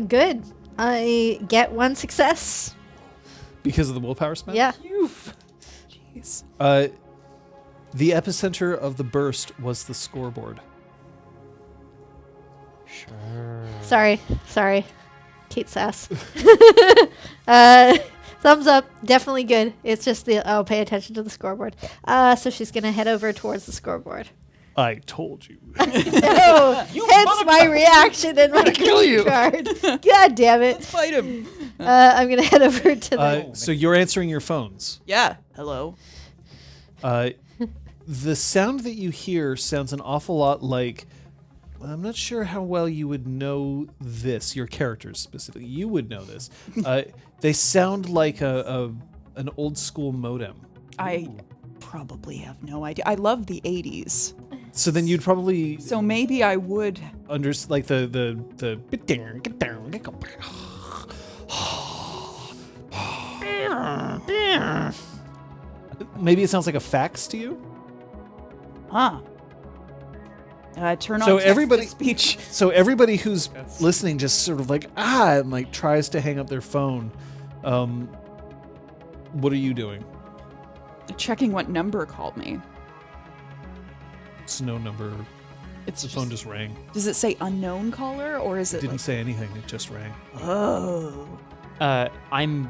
Good. I get 1 success. Because of the willpower spend? Yeah. Jeez. The epicenter of the burst was the scoreboard. Sure. Sorry. Kate Sass. Thumbs up. Definitely good. It's just pay attention to the scoreboard. So she's going to head over towards the scoreboard. I told you. No, hence my reaction and my kill you. card. God damn it. Let's fight him. I'm going to head over to the... So you're answering your phones. Yeah. Hello. The sound that you hear sounds an awful lot like... I'm not sure how well you would know this, your characters specifically. You would know this. They sound like an old school modem. I probably have no idea. I love the 80s. So then you'd probably So maybe I would. like the maybe it sounds like a fax to you. Huh. Turn on So text everybody- to speech. So everybody who's listening just sort of like and like tries to hang up their phone. What are you doing? Checking what number called me. It's no number. It's The just, phone just rang. Does it say unknown caller or is It it didn't like, say anything. It just rang. oh. I'm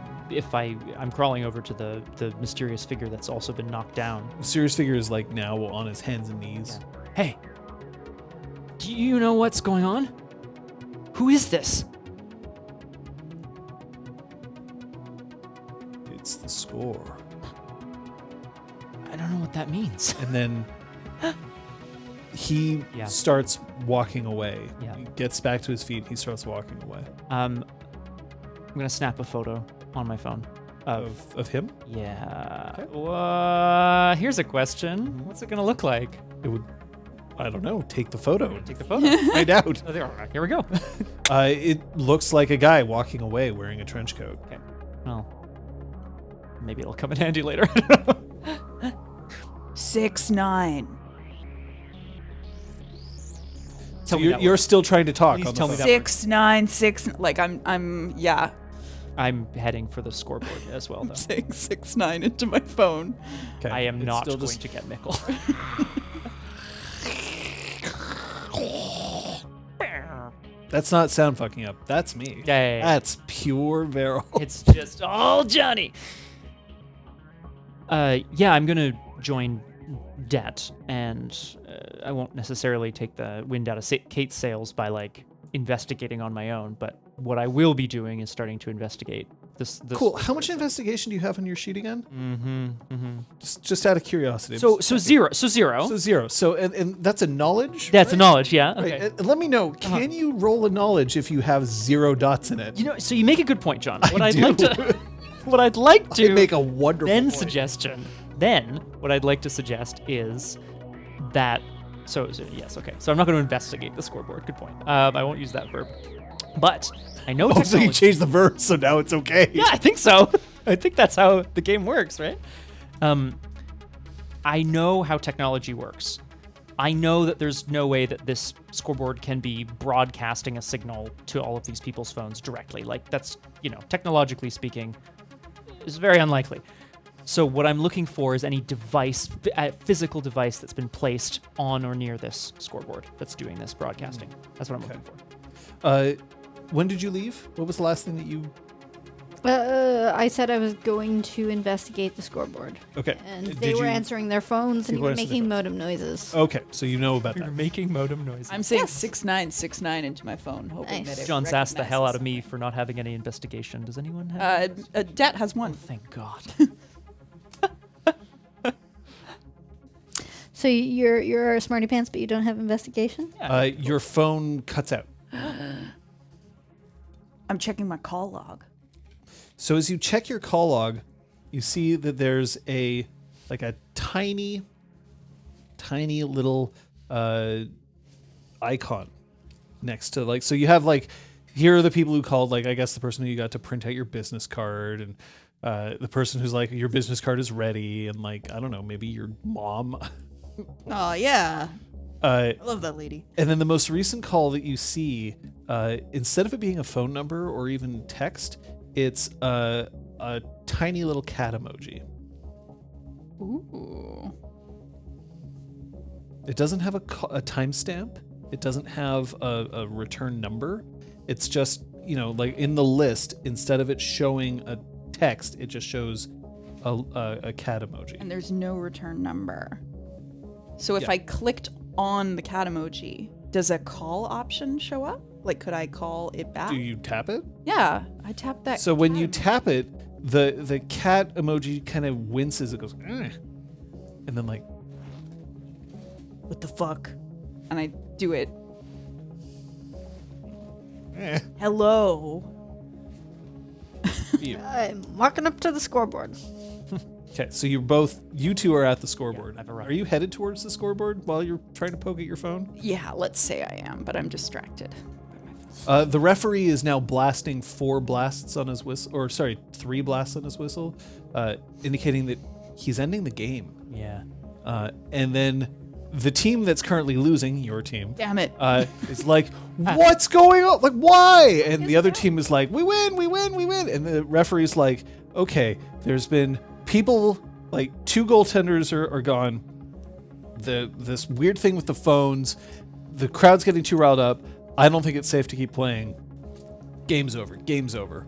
crawling over to the mysterious figure that's also been knocked down. The serious figure is like now on his hands and knees. Hey, do you know what's going on? Who is this? It's the score. I don't know what that means. And then he Yeah. starts walking away. Yeah. He gets back to his feet. He starts walking away. I'm gonna snap a photo on my phone Of him? Yeah. Here's a question. What's it gonna look like? It would, I don't know, take the photo. Take the photo. Find out. Oh, here we go. It looks like a guy walking away wearing a trench coat. Okay. Well, maybe it'll come in handy later. 6'9". So Tell me that you're still trying to talk. Please on the tell me phone. that works. 6'9", 6. Like I'm yeah. I'm heading for the scoreboard as well, though. Saying 6'9" into my phone. Okay. I am It's not still going just- to get Mickyl. That's not sound fucking up. That's me. Yeah. That's pure Vero. It's just all Johnny. Yeah, I'm gonna join Dette, and I won't necessarily take the wind out of Kate's sails by like investigating on my own. But what I will be doing is starting to investigate this. Cool. How much investigation do you have on your sheet again? Mm-hmm. Just out of curiosity. So zero. So zero. So zero. So and that's a knowledge. That's a right? knowledge. Yeah. Right. Okay. And let me know. Can you roll a knowledge if you have 0 dots in it? You know, so you make a good point, John. What I I'd do. like to, what I'd like I to make a wonderful then point. suggestion. Then what I'd like to suggest is that. So yes, okay. So I'm not going to investigate the scoreboard. Good point. I won't use that verb. But I know Oh, so you technology. changed the verb, so now it's okay. Yeah, I think so. I think that's how the game works, right? I know how technology works. I know that there's no way that this scoreboard can be broadcasting a signal to all of these people's phones directly. Like, that's, technologically speaking, is very unlikely. So what I'm looking for is any device, physical device that's been placed on or near this scoreboard that's doing this broadcasting. That's what I'm looking for. When did you leave? What was the last thing that you... I said I was going to investigate the scoreboard. Okay. And Did they were you- answering their phones and People even answered their making phones. modem noises. Okay, so you know about You're that. making modem noises. I'm saying 6'9", 6'9" into my phone, hoping Nice. that it John's asked the hell out of recognizes me for not having any investigation. Does anyone have? something. Dette has one. Thank God. So you're a smarty pants, but you don't have investigation? Your phone cuts out. I'm checking my call log. So as you check your call log, you see that there's a tiny little icon next to so you have here are the people who called, I guess the person who you got to print out your business card, and the person who's your business card is ready, and I don't know, maybe your mom. Oh yeah, I love that lady. And then the most recent call that you see, instead of it being a phone number or even text, it's a tiny little cat emoji. Ooh. It doesn't have a timestamp. It doesn't have a return number. It's just, in the list, instead of it showing a text, it just shows a cat emoji. And there's no return number. So if Yeah. I clicked on the cat emoji, does a call option show up? Could I call it back? Do you tap it? Yeah, I tapped that. So when cat you emoji. tap it, the cat emoji kind of winces. It goes, "Eh." And then What the fuck? And I do it. eh. Hello. You. I'm walking up to the scoreboard. Okay, so you two are at the scoreboard. Yeah, I've arrived. Are you headed towards the scoreboard while you're trying to poke at your phone? Yeah, let's say I am, but I'm distracted. The referee is now blasting 3 blasts on his whistle, indicating that he's ending the game. Yeah. And then the team that's currently losing, your team, Damn it. is what's going on? Why? And the other team is we win. And the referee's okay, there's been people, 2 goaltenders are gone. This weird thing with the phones, the crowd's getting too riled up. I don't think it's safe to keep playing. Game's over.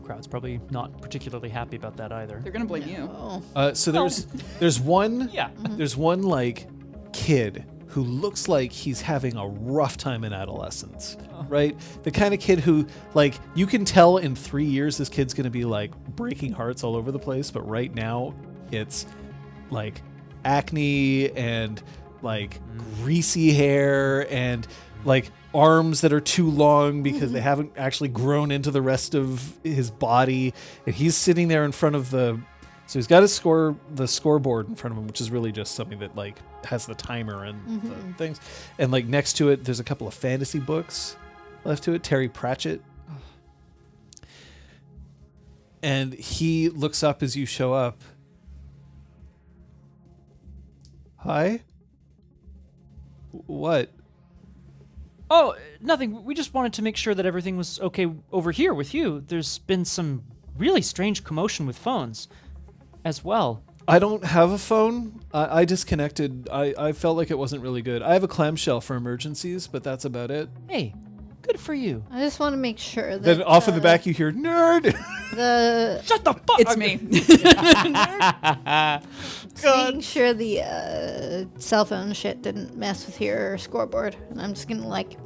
Crowd's probably not particularly happy about that either. They're gonna blame you. Oh. So there's one Yeah. there's one kid who looks like he's having a rough time in adolescence, right? The kind of kid who you can tell in 3 years this kid's gonna be breaking hearts all over the place, but right now it's acne and like greasy hair and like arms that are too long because they haven't actually grown into the rest of his body. And he's sitting there in front of so he's got the scoreboard in front of him, which is really just something that like has the timer and the things. And like next to it, there's a couple of fantasy books left to it. Terry Pratchett. And he looks up as you show up. Hi? What? Oh, nothing. We just wanted to make sure that everything was okay over here with you. There's been some really strange commotion with phones as well. I don't have a phone. I disconnected. I felt like it wasn't really good. I have a clamshell for emergencies, but that's about it. Hey, good for you. I just want to make sure that. Then off in the back you hear, nerd! Shut the fuck It's me. Making sure the cell phone shit didn't mess with your scoreboard. And I'm just gonna like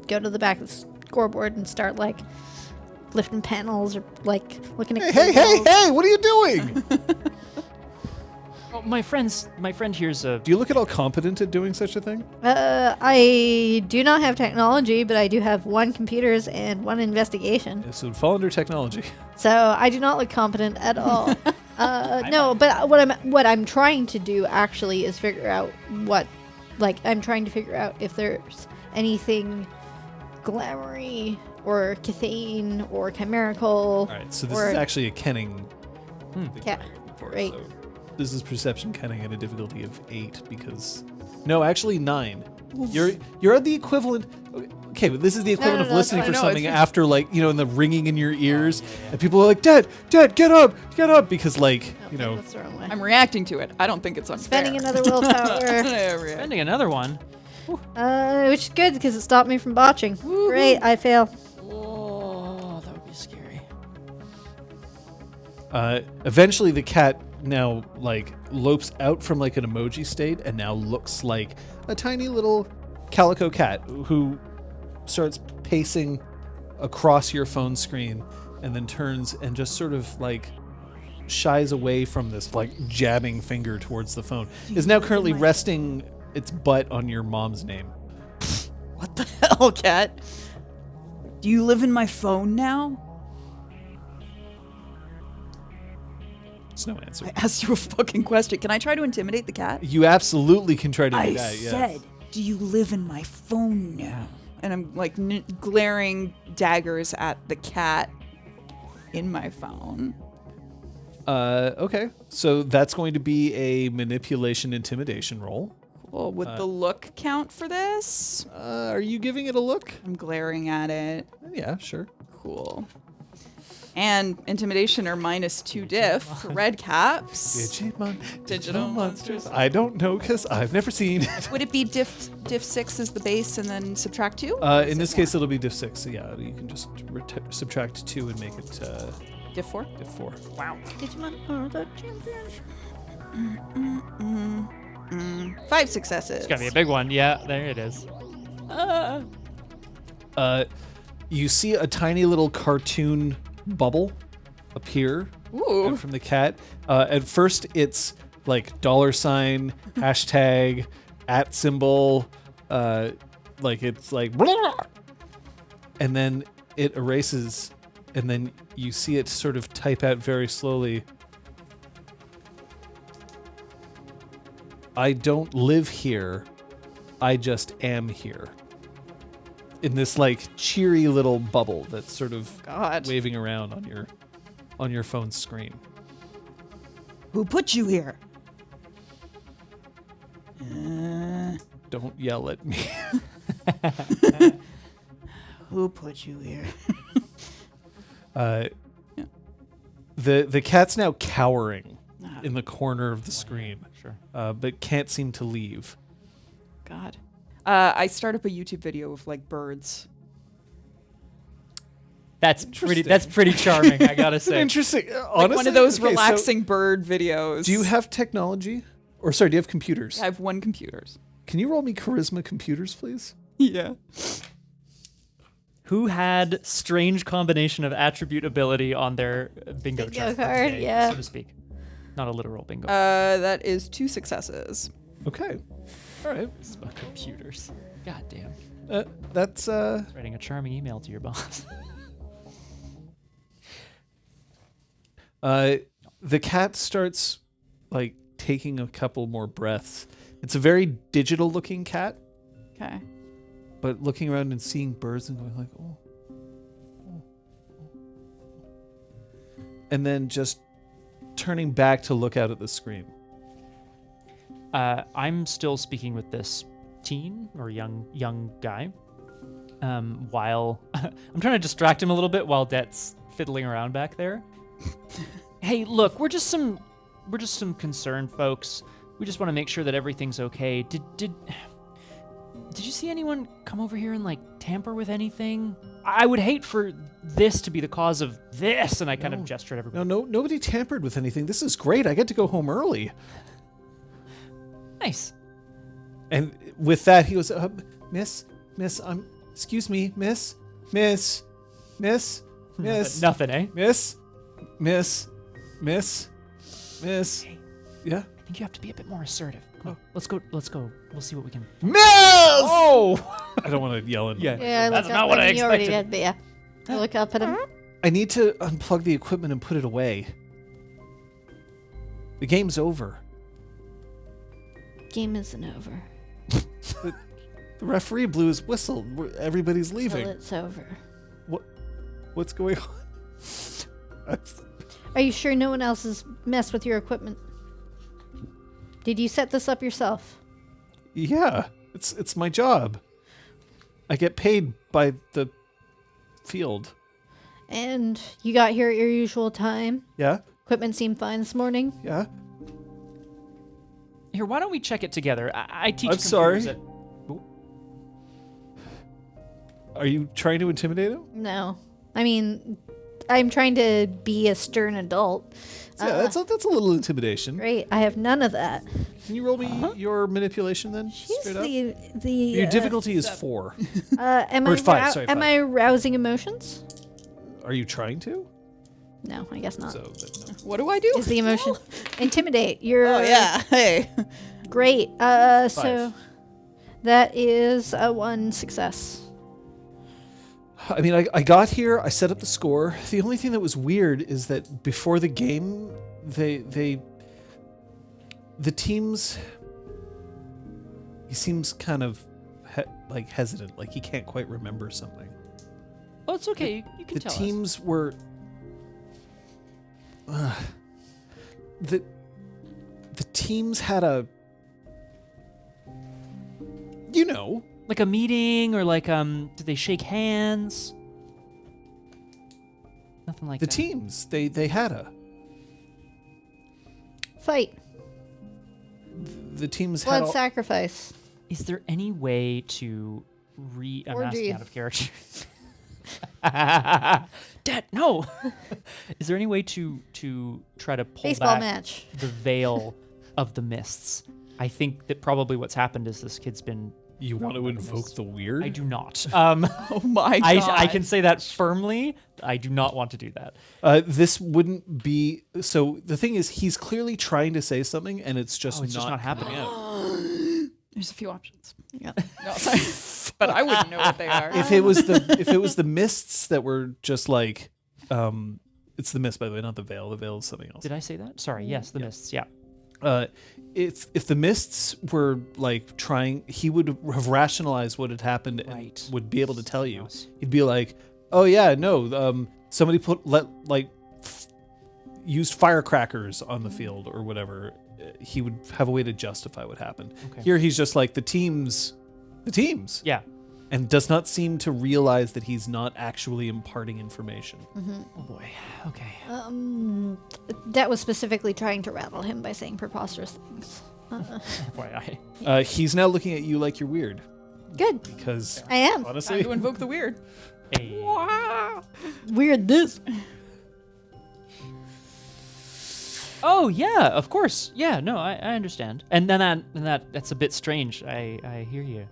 go to the back of the scoreboard and start like lifting panels or like looking at Hey, what are you doing? Oh, my friend here's a... Do you look at all competent at doing such a thing? I do not have technology, but I do have 1 computers and 1 investigation. This would fall under technology. So I do not look competent at all. No, but what I'm trying to do actually is figure out I'm trying to figure out if there's anything glamoury or cathane or chimerical. All right, so this is actually a kenning. Yeah, right. So this is perception kenning at a difficulty of 8 because... No, actually 9. You're at the equivalent... Okay, but this is the equivalent of listening for something after, like, in the ringing in your ears. And people are like, Dad, get up, because, like, That's the wrong way. I'm reacting to it. I don't think it's unfair. Spending another willpower. Spending another one. Which is good because it stopped me from botching. Great, I fail. Oh, that would be scary. Eventually the cat now, like, lopes out from, like, an emoji state and now looks like a tiny little calico cat who starts pacing across your phone screen and then turns and just sort of, like, shies away from this, like, jabbing finger towards the phone. Is now currently resting its butt on your mom's name. What the hell, cat? Do you live in my phone now? It's no answer. I asked you a fucking question. Can I try to intimidate the cat? You absolutely can try to do I that, yeah. said, do you live in my phone now? And I'm like glaring daggers at the cat in my phone. Okay. So that's going to be a manipulation intimidation roll. Well, would the look count for this? Are you giving it a look? I'm glaring at it. Yeah, sure. Cool. And intimidation are -2 diff for red caps. Digital monsters. I don't know because I've never seen it. Would it be diff 6 as the base and then subtract 2? In this case, it'll be diff 6. So yeah, you can just subtract 2 and make it diff 4? diff 4. Wow. Digimon are the champions. 5 successes. It's gotta be a big one. Yeah, there it is. You see a tiny little cartoon bubble appear Ooh. from the cat. At first, it's like $, hashtag, @symbol, like it's like, and then it erases, and then you see it sort of type out very slowly. I don't live here. I just am here. In this like cheery little bubble that's sort of waving around on your phone's screen. Who put you here? Don't yell at me. Who put you here? The cat's now cowering in the corner of the screen. Sure. But can't seem to leave. God. I start up a YouTube video of like birds. That's pretty charming, I gotta say. Interesting. Like Honestly, one of those okay, so relaxing bird videos. do you have technology? Or sorry, do you have computers? I have 1 computers. Can you roll me charisma computers, please? Yeah. Who had strange combination of attribute ability on their bingo chart card, today, yeah. so to speak. Not a literal bingo. That is 2 successes. Okay. All right. It's about computers. God damn. That's Writing a charming email to your boss. the cat starts like taking a couple more breaths. It's a very digital looking cat, Okay. but looking around and seeing birds and going like, oh. And then just turning back to look out at the screen. I'm still speaking with this teen or young guy. While I'm trying to distract him a little bit while Dette's fiddling around back there. Hey, look, we're just some concerned folks. We just want to make sure that everything's okay. Did you see anyone come over here and like tamper with anything? I would hate for this to be the cause of this. And I kind of gesture at everybody. No, nobody tampered with anything. This is great. I get to go home early. Nice. And with that, he goes, Miss, excuse me, Miss. Nothing, eh? Miss. Yeah. I think you have to be a bit more assertive. Come on, let's go. We'll see what we can. Miss! Oh! I don't want to yell at Yeah. Yeah, I That's look not up. what I You already expected. did, but yeah. I look up at him. I need to unplug the equipment and put it away. The game's over. Game isn't over. The referee blew his whistle. Everybody's leaving. Till it's over. What's going on? Are you sure no one else has messed with your equipment? Did you set this up yourself? Yeah, it's my job. I get paid by the field. And you got here at your usual time? Yeah, Equipment seemed fine this morning? yeah. Here, why don't we check it together? I teach I'm computers sorry. at- Are you trying to intimidate him? No. I mean, I'm trying to be a stern adult. Yeah, that's a little intimidation. Great. I have none of that. Can you roll me your manipulation then? She's straight up? the Your difficulty is 4. am or I 5, sorry, am 5. I rousing emotions? Are you trying to? No, I guess not. So no. What do I do? Is the emotion intimidate? You're Oh yeah. Hey. great. So 5. that is a 1 success. I mean, I got here, I set up the score. The only thing that was weird is that before the game, the teams, he seems kind of hesitant, like he can't quite remember something. Oh, it's okay. You can The tell teams were the teams had a, you know, like a meeting or like did they shake hands? Nothing like the that. teams they had a Fight. the teams Blood had all, sacrifice. Is there any way to I'm Orgy. asking out of character. Dad, no. Is there any way to try to pull Baseball back match. the veil of the mists? I think that probably what's happened is this kid's been. you want to invoke the weird? I do not. Oh my god. I can say that firmly. I do not want to do that. This wouldn't be. So the thing is, he's clearly trying to say something, and it's just It's just not happening. There's a few options. Yeah. No, sorry. But I wouldn't know what they are. If it was the mists that were just like, it's the mist, by the way, not the veil. The veil is something else. Did I say that? Sorry. Yes, the mists. Yeah. If the mists were like trying, he would have rationalized what had happened and Right. would be able to tell you. Yes. He'd be like, "Oh yeah, no, somebody used firecrackers on the field or whatever." He would have a way to justify what happened. Okay. Here he's just like the teams, Yeah. and does not seem to realize that he's not actually imparting information. Oh boy. Okay. That was specifically trying to rattle him by saying preposterous things. FYI. He's now looking at you like you're weird Good. because I am. honestly, Time to invoke the weird. Hey. Weird this. Oh yeah, of course. Yeah, no, I understand. And then that's a bit strange. I hear you.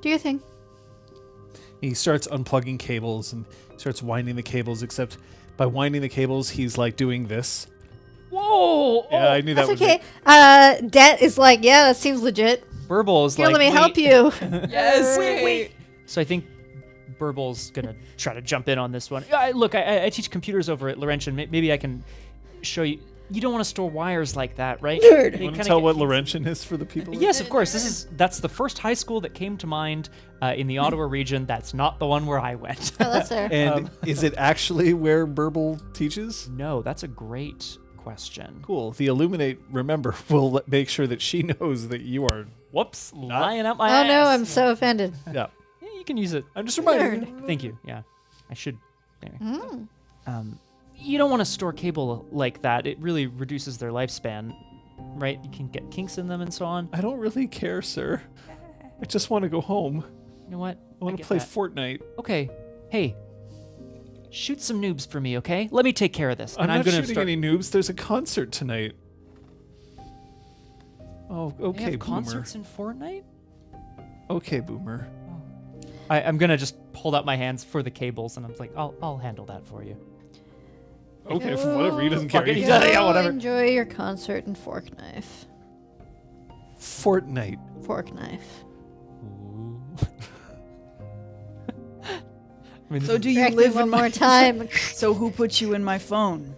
Do your thing. he starts unplugging cables and starts winding the cables, except by winding the cables, he's like doing this. Whoa! Yeah, I knew that That's was okay. it. Det is like, yeah, that seems legit. Burble is Here, like, let me "Wait." help you. Yes. Wait. So I think Burble's gonna try to jump in on this one. Look, I teach computers over at Laurentian. Maybe I can show you. You don't want to store wires like that, right? Nerd. They Want to kinda tell get- what Laurentian is for the people? Yes, of course. That's the first high school that came to mind in the Ottawa region. That's not the one where I went. Oh, that's fair. And is it actually where Burble teaches? No, that's a great question. Cool. The Illuminate, remember, will make sure that she knows that you are. Whoops, lying up my Oh ass. no, I'm so offended. Yeah. Yeah, you can use it. I'm just reminding you. Thank you. Yeah, I should. Anyway. You don't want to store cable like that. It really reduces their lifespan, right? You can get kinks in them and so on. I don't really care, sir. I just want to go home. You know what? I want to get play that. Fortnite. Okay, hey, shoot some noobs for me, okay? Let me take care of this. I'm and not gonna shooting start. any noobs. There's a concert tonight. Oh, They okay, have Boomer. concerts in Fortnite? Okay, Boomer. I'm gonna just hold out my hands for the cables, and I'm like, I'll handle that for you. Okay, for whatever. He doesn't care. Fuck it, He he does- does. Yeah, Go whatever. Enjoy your concert and fork knife. Fortnite. Fork knife. I mean, So do you Correct me live one in more my time. So who put you in my phone?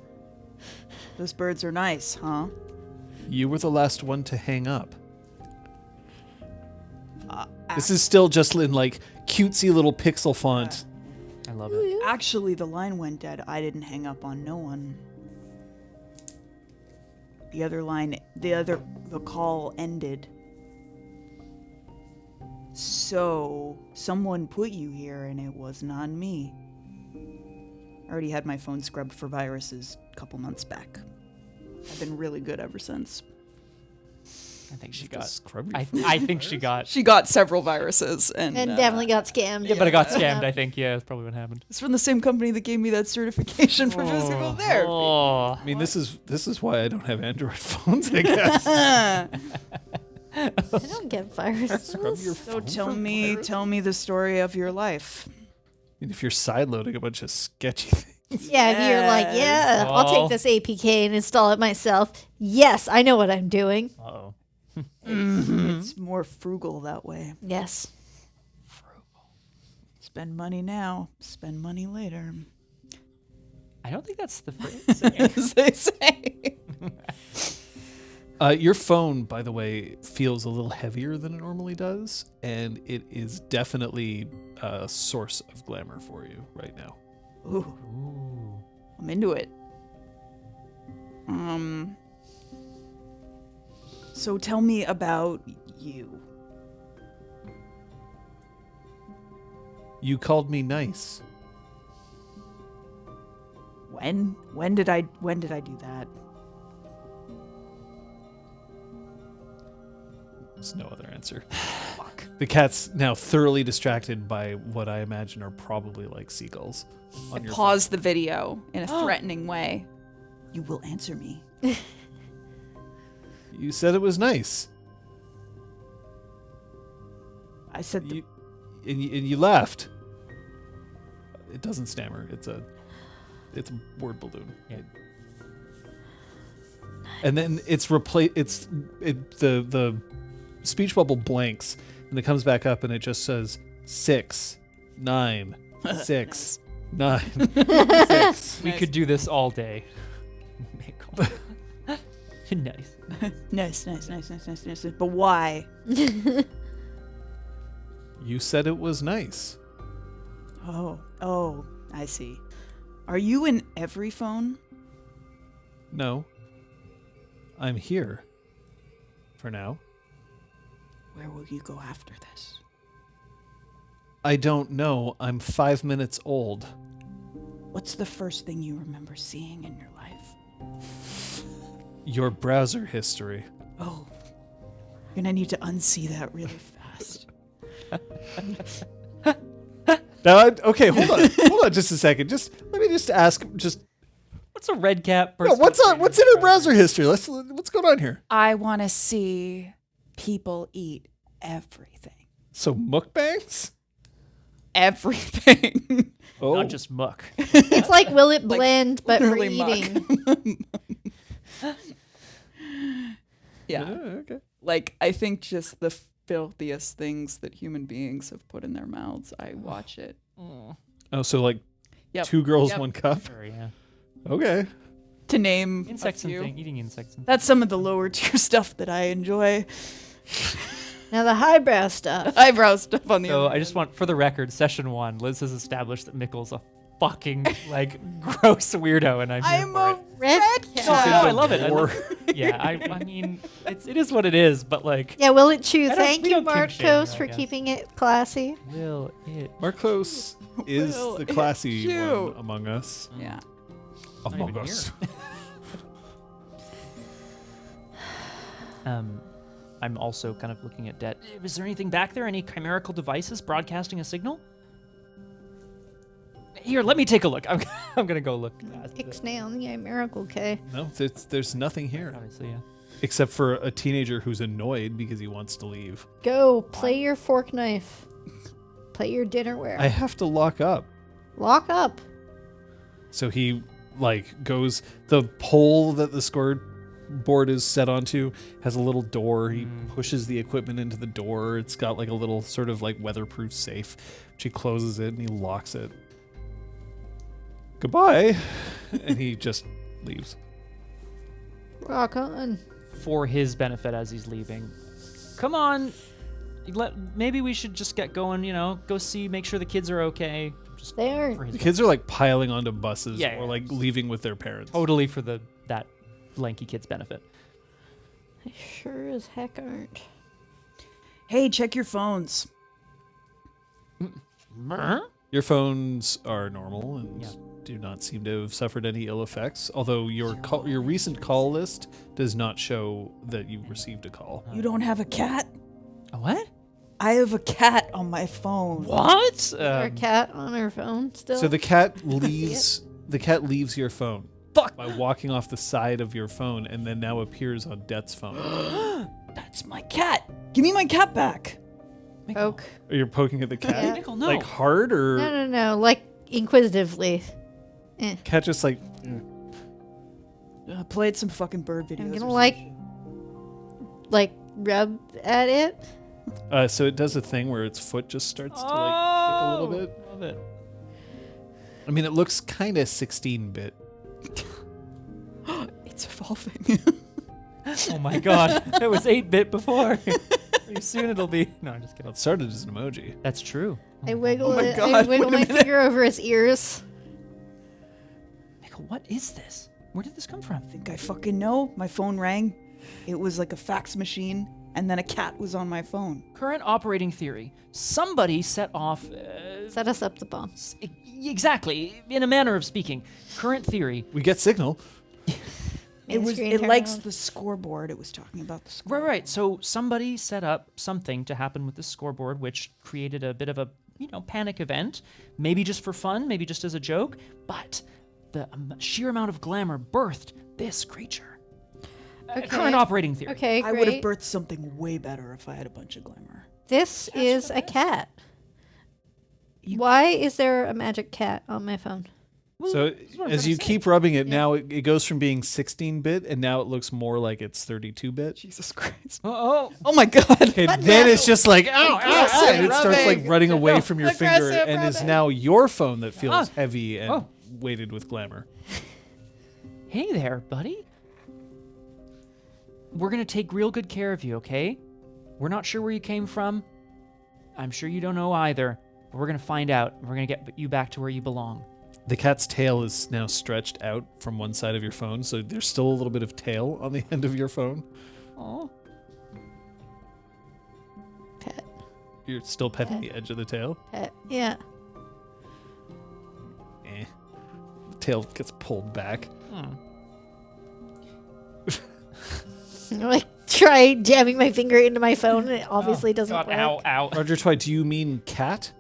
Those birds are nice, huh? You were the last one to hang up. This is still just in like cutesy little pixel font. I love it. Actually, the line went dead. I didn't hang up on no one. The call ended. So, someone put you here and it was not me. I already had my phone scrubbed for viruses a couple months back. I've been really good ever since. I think she You have to got. scrub your I phone. think she got. She got several viruses and Definitely got scammed. Yeah, but I got scammed. I think. Yeah, that's probably what happened. it's from the same company that gave me that certification for physical therapy. Oh. I mean, this is why I don't have Android phones, I guess. I don't get viruses. Scrub your So phone tell for me the story of your life. I mean, if you're sideloading a bunch of sketchy things. Yeah, if you're like, yeah, I'll Oh. take this APK and install it myself. Yes, I know what I'm doing. Uh-oh. It's more frugal that way. Yes. Spend money now, spend money later. I don't think that's the phrase. As they say. Your phone, by the way, feels a little heavier than it normally does, and it is definitely a source of glamour for you right now. Ooh, Ooh. I'm into it. So tell me about you. You called me nice. When did I do that? There's no other answer. Fuck. The cat's now thoroughly distracted by what I imagine are probably like seagulls on your Pause the video in a threatening way. You will answer me. phone. You said it was nice. I said You, and you laughed. It doesn't stammer. It's a word balloon. Yeah. And then the speech bubble blanks and it comes back up and it just says 6, 9, 6, 9, 6. We could do this all day. Nice. nice. But why? You said it was nice. Oh, I see. Are you in every phone? No. I'm here. For now. Where will you go after this? I don't know. I'm 5 minutes old. What's the first thing you remember seeing in your life? Your browser history. Oh, you're gonna need to unsee that really fast. Now, okay, hold on just a second. Let me ask. What's a red cap? What's in her browser history? What's going on here? I want to see people eat everything. So mukbangs? Everything. Oh, Not just muck. It's like Will It Blend, but literally for eating. Yeah. Okay. Like, I think just the filthiest things that human beings have put in their mouths, I watch it. Oh, so like Yep. 2 girls, Yep. 1 cup. Sure, yeah. Okay. To name Insects a and few. eating insects. And That's some of the lower tier stuff that I enjoy. Now the highbrow stuff. Eyebrow stuff on the So other I just hand. want, for the record, session 1, Liz has established that Mickle's a fucking like gross weirdo, and I'm here I'm for a it. Red No, cat. no, I love it. Or Yeah, I mean, it is what it is, but like, Yeah, will it chew? I don't- Thank we you, don't kink shame, Marcos, I for guess. keeping it classy. will it? Marcos is Well, the classy it's you. one among us. Yeah. Not Among even us. I'm also kind of looking at Dette. Is there anything back there? Any chimerical devices broadcasting a signal? Here, let me take a look. I'm gonna go look. Ixnay on the miracle K. No, there's nothing here Obviously, yeah. except for a teenager who's annoyed because he wants to leave. Go play your fork knife. Play your dinnerware. I have to lock up. Lock up. So he like goes, the pole that the scoreboard is set onto has a little door. He pushes the equipment into the door. It's got like a little sort of like weatherproof safe. He closes it and he locks it. Goodbye. And he just leaves. Rock on. For his benefit as he's leaving. Come on. Maybe we should just get going, go see, make sure the kids are okay. Just They are for his The kids are like piling onto buses Yeah, or yeah. like leaving with their parents. totally for that lanky kid's benefit. They sure as heck aren't. Hey, check your phones. Your phones are normal and Yeah. do not seem to have suffered any ill effects. Although your recent call list does not show that you received a call. You don't have a cat? A what? I have a cat on my phone. What? Our cat on her phone still. So the cat leaves. The cat leaves your phone. Fuck. By walking off the side of your phone and then now appears on Dette's phone. That's my cat. Give me my cat back. Poke. Are you poking at the cat? Yeah. Mickle, no. Like hard or No. Like inquisitively. cat just like Played some fucking bird videos. I'm or gonna some like rub at it. so it does a thing where its foot just starts to like kick a little bit. Love it. I mean, it looks kind of 16-bit. shit. It's evolving. Oh my god. It was 8-bit before. Pretty soon it'll be. No, I'm just kidding. It started as an emoji. That's true. I wiggle my it. I God, wiggle wait a my minute. finger over its ears. Mickle, what is this? Where did this come from? I think I fucking know. My phone rang. It was like a fax machine, and then a cat was on my phone. Current operating theory. Somebody set off. Set us up the bomb. Exactly, in a manner of speaking. Current theory. We get signal. It likes the scoreboard. It was talking about the scoreboard. Right. So somebody set up something to happen with the scoreboard, which created a bit of a, panic event. Maybe just for fun, maybe just as a joke. But the sheer amount of glamour birthed this creature. Okay. Current operating theory. Okay, I great. would have birthed something way better if I had a bunch of glamour. This is a cat. Why is there a magic cat on my phone? So what I'm as trying you to say. keep rubbing it, now it goes from being 16-bit and now it looks more like it's 32-bit. Jesus Christ. Oh. Oh my God. Okay, then it's just like, ow, ow, ow, and it Aggressive starts like rubbing. running away from your finger Aggressive and is rubbing. now your phone that feels heavy and Oh. weighted with glamour. Hey there, buddy. We're going to take real good care of you, okay? We're not sure where you came from. I'm sure you don't know either. But we're going to find out. We're going to get you back to where you belong. The cat's tail is now stretched out from one side of your phone, so there's still a little bit of tail on the end of your phone. Oh. Pet. You're still petting the edge of the tail. Pet. Yeah. The tail gets pulled back. I like try jamming my finger into my phone and it obviously doesn't God, work. ow. Roger Twy, do you mean cat?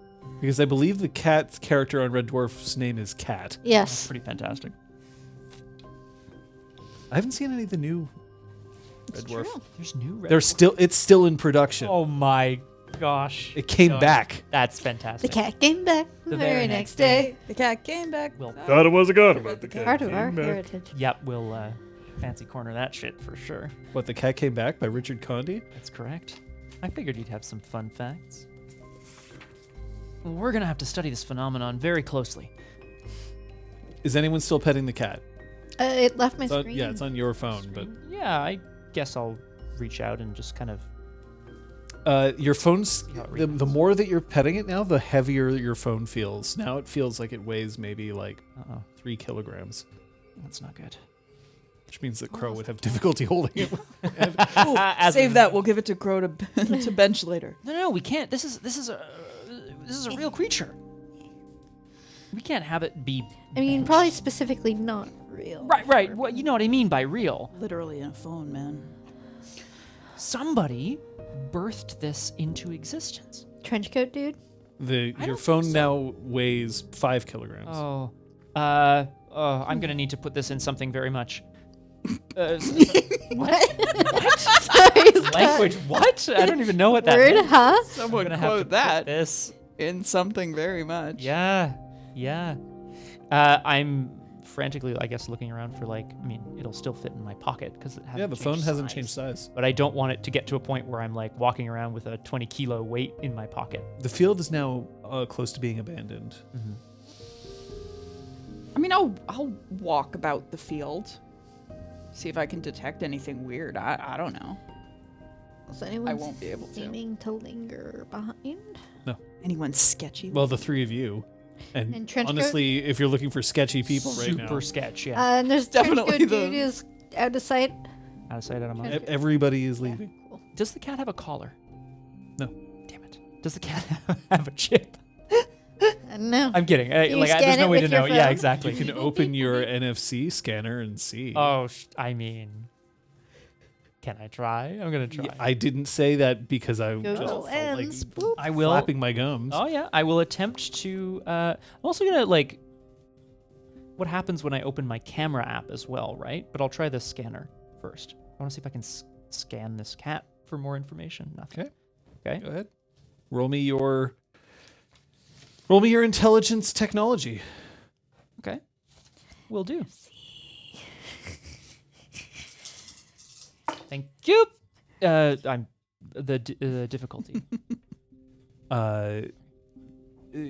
Because I believe the cat's character on Red Dwarf's name is Cat. Yes. Pretty fantastic. I haven't seen any of the new Red Dwarf. There's new red. It's still in production. Oh my gosh. It came No, back. That's The fantastic. cat came back the very next day. The cat came back. We'll, Thought it was a god about the cat. Part of our heritage. yep, we'll fancy corner of that shit for sure. What, The Cat Came Back by Richard Condie? That's correct. I figured you'd have some fun facts. We're gonna have to study this phenomenon very closely. Is anyone still petting the cat? It left my It's on- screen. yeah, it's on your phone, but Yeah, I guess I'll reach out and just kind of. your phone's how it the reacts. more that you're petting it now, the heavier your phone feels. Now it feels like it weighs maybe like 3 kilograms, That's not good. which means that Crow would have difficulty holding it. Save that. We'll give it to Crow to to bench later. No, we can't. This is a real creature. We can't have it be. I mean, probably specifically not real. Right. What you know what I mean by real? Literally in a phone, man. Somebody birthed this into existence. Trenchcoat dude. Your don't phone think so. now weighs 5 kilograms. Oh, I'm gonna need to put this in something very much. What? Sorry, Language? What? I don't even know what that word, means. huh? I'm Someone gonna have to quote put that this. in something very much. Yeah. I'm frantically, I guess, looking around for it'll still fit in my pocket because it hasn't. Yeah, the phone hasn't size. changed size. But I don't want it to get to a point where I'm like walking around with a 20-kilo weight in my pocket. The field is now close to being abandoned. I mean, I'll walk about the field, see if I can detect anything weird. I don't know. Is anyone won't be able to. seeming to linger behind? Anyone sketchy? Well, the three of you. And And Trenchcoat? honestly, if you're looking for sketchy people right now, Super sketch, yeah. And there's Definitely Trenchcoat the- dude is out of sight. Out of sight, out of mind. everybody is leaving. Cool. Does the cat have a collar? No. Damn it. Does the cat have a chip? No. I'm kidding. you There's scan no it way to with your know. Yeah, phone? exactly. You can open your NFC scanner and see. Oh, can I try? I'm gonna try. Yeah, I didn't say that because I Google just felt like Lens. Boop. I will. flapping my gums. Oh yeah, I will attempt to. I'm also gonna what happens when I open my camera app as well, right? But I'll try the scanner first. I want to see if I can scan this cat for more information. Nothing. Okay. Go ahead. Roll me your intelligence technology. Okay. Will do. Thank you. I'm the difficulty.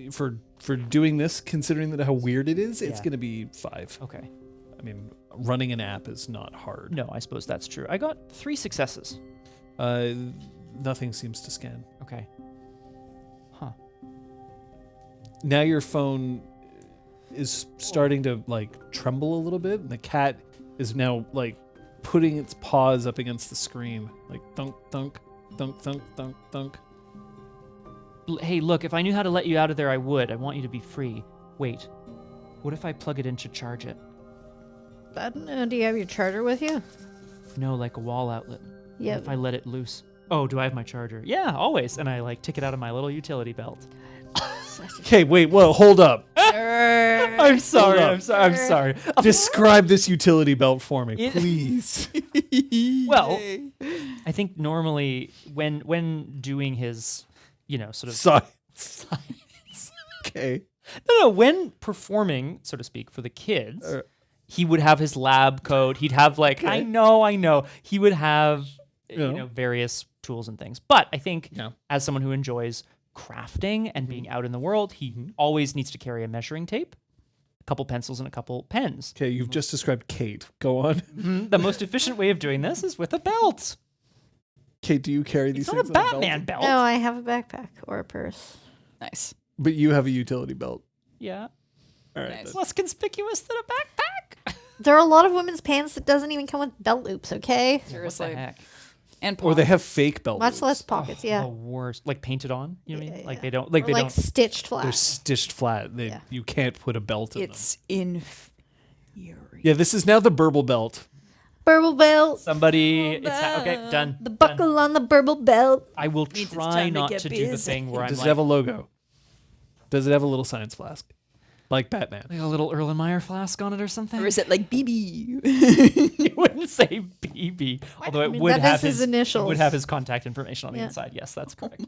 For doing this, considering that how weird it is, it's Yeah. going to be 5. Okay. I mean, running an app is not hard. No, I suppose that's true. I got 3 successes. Nothing seems to scan. Okay. Huh. Now your phone is starting to tremble a little bit, and the cat is now putting its paws up against the screen, thunk thunk thunk thunk thunk thunk. Hey, look, if I knew how to let you out of there, I would. I want you to be free. Wait. What if I plug it in to charge it? I don't know. Do you have your charger with you? No, like a wall outlet. Yeah. What if I let it loose? Oh, do I have my charger? Yeah, always. And I take it out of my little utility belt. Okay, wait, whoa, hold up. I'm sorry. up. I'm sorry. Describe this utility belt for me, It- please. Well, I think normally when doing his, sort of Science. Okay. no, when performing, so to speak, for the kids, he would have his lab coat. He'd have I know. He would have Yeah. various tools and things. But I think Yeah. as someone who enjoys crafting and being out in the world, he always needs to carry a measuring tape, a couple pencils, and a couple pens. Okay, you've just described Kate. Go on. The most efficient way of doing this is with a belt. Kate, do you carry these It's not a things on Batman belt? belt. No, I have a backpack or a purse. Nice. But you have a utility belt. Yeah. All right. Nice. then. Less conspicuous than a backpack. There are a lot of women's pants that doesn't even come with belt loops, okay? Seriously. What the heck? And Or they paws. have fake belt Much loops. less pockets, The yeah. worst. Painted on, you know what I mean? Yeah, Like yeah. they don't Or they don't stitched flat. They're stitched flat. Yeah. You can't put a belt in It's infuriating. them. Yeah, this is now the Burble belt. Burble belt. somebody it's okay, done. The done. buckle on the burble belt. I will Means it's try time to not get to do the busy. thing where I'm Does like it have a logo? Does it have a little science flask? like Batman. Like a little Erlenmeyer flask on it or something? Or is it like BB? You wouldn't say BB, although it mean, would that have is his It initials. would have his contact information on the Yeah. inside. Yes, that's correct.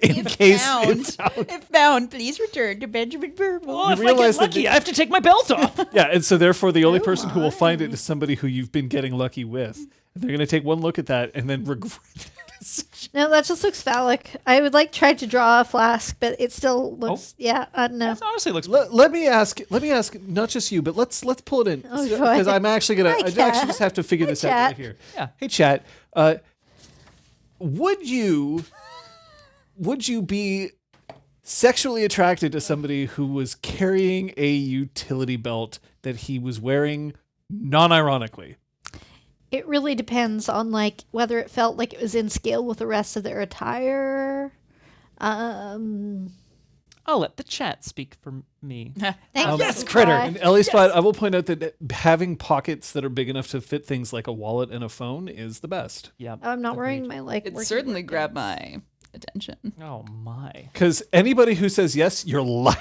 In case If found, please return to Benjamin Burble. Well, if I realize get that lucky, I have to take my belt off. yeah, and so therefore the only Oh person who will find it is somebody who you've been getting lucky with. They're going to take one look at that and then regret it. No, that just looks phallic. I would like try to draw a flask, but it still looks. Yeah, I don't know. That honestly looks. Let me ask not just you, but let's pull it in Oh, because boy. I'm actually gonna Hi, I actually Cat. just have to figure this out Chat. right here. Yeah. Hey, chat. Would you be sexually attracted to somebody who was carrying a utility belt that he was wearing non-ironically? It really depends on like whether it felt like it was in scale with the rest of their attire. I'll let the chat speak for me. Thank Yes, you, critter. Fry. And Ellie Spot, I will point out that having pockets that are big enough to fit things like a wallet and a phone is the best. Yeah. I'm not wearing my like. It working certainly work grabbed boots. my attention. Oh my. Because anybody who says yes, you're lying.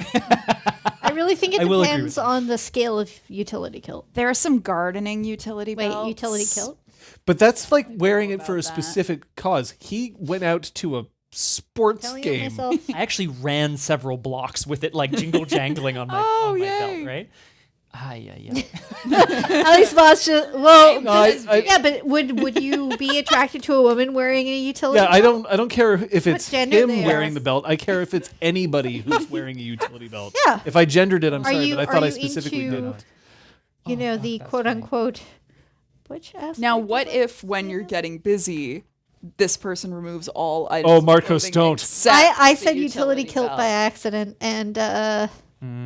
I really think it I will agree depends with on the scale of utility kilt. There are some gardening utility Wait, belts. utility kilt? But that's like wearing it for a about that. specific cause. He went out to a sports Telling it game. myself. I actually ran several blocks with it, like jingle jangling on my, Oh, on my yay. belt, right? Yeah. At least boss just well. No, yeah, but would you be attracted to a woman wearing a utility? Yeah, I belt? don't care if it's gender him they are. wearing the belt. I care if it's anybody who's wearing a utility belt. Yeah. If I gendered it, I'm Are sorry, you- but I are thought I you specifically into- didn't. You know the that's quote funny. unquote butch aspect. Now, of what it? if when you're getting busy, this person removes all items? Oh, of Marcos, clothing don't. except I the said utility kilt belt? by accident, and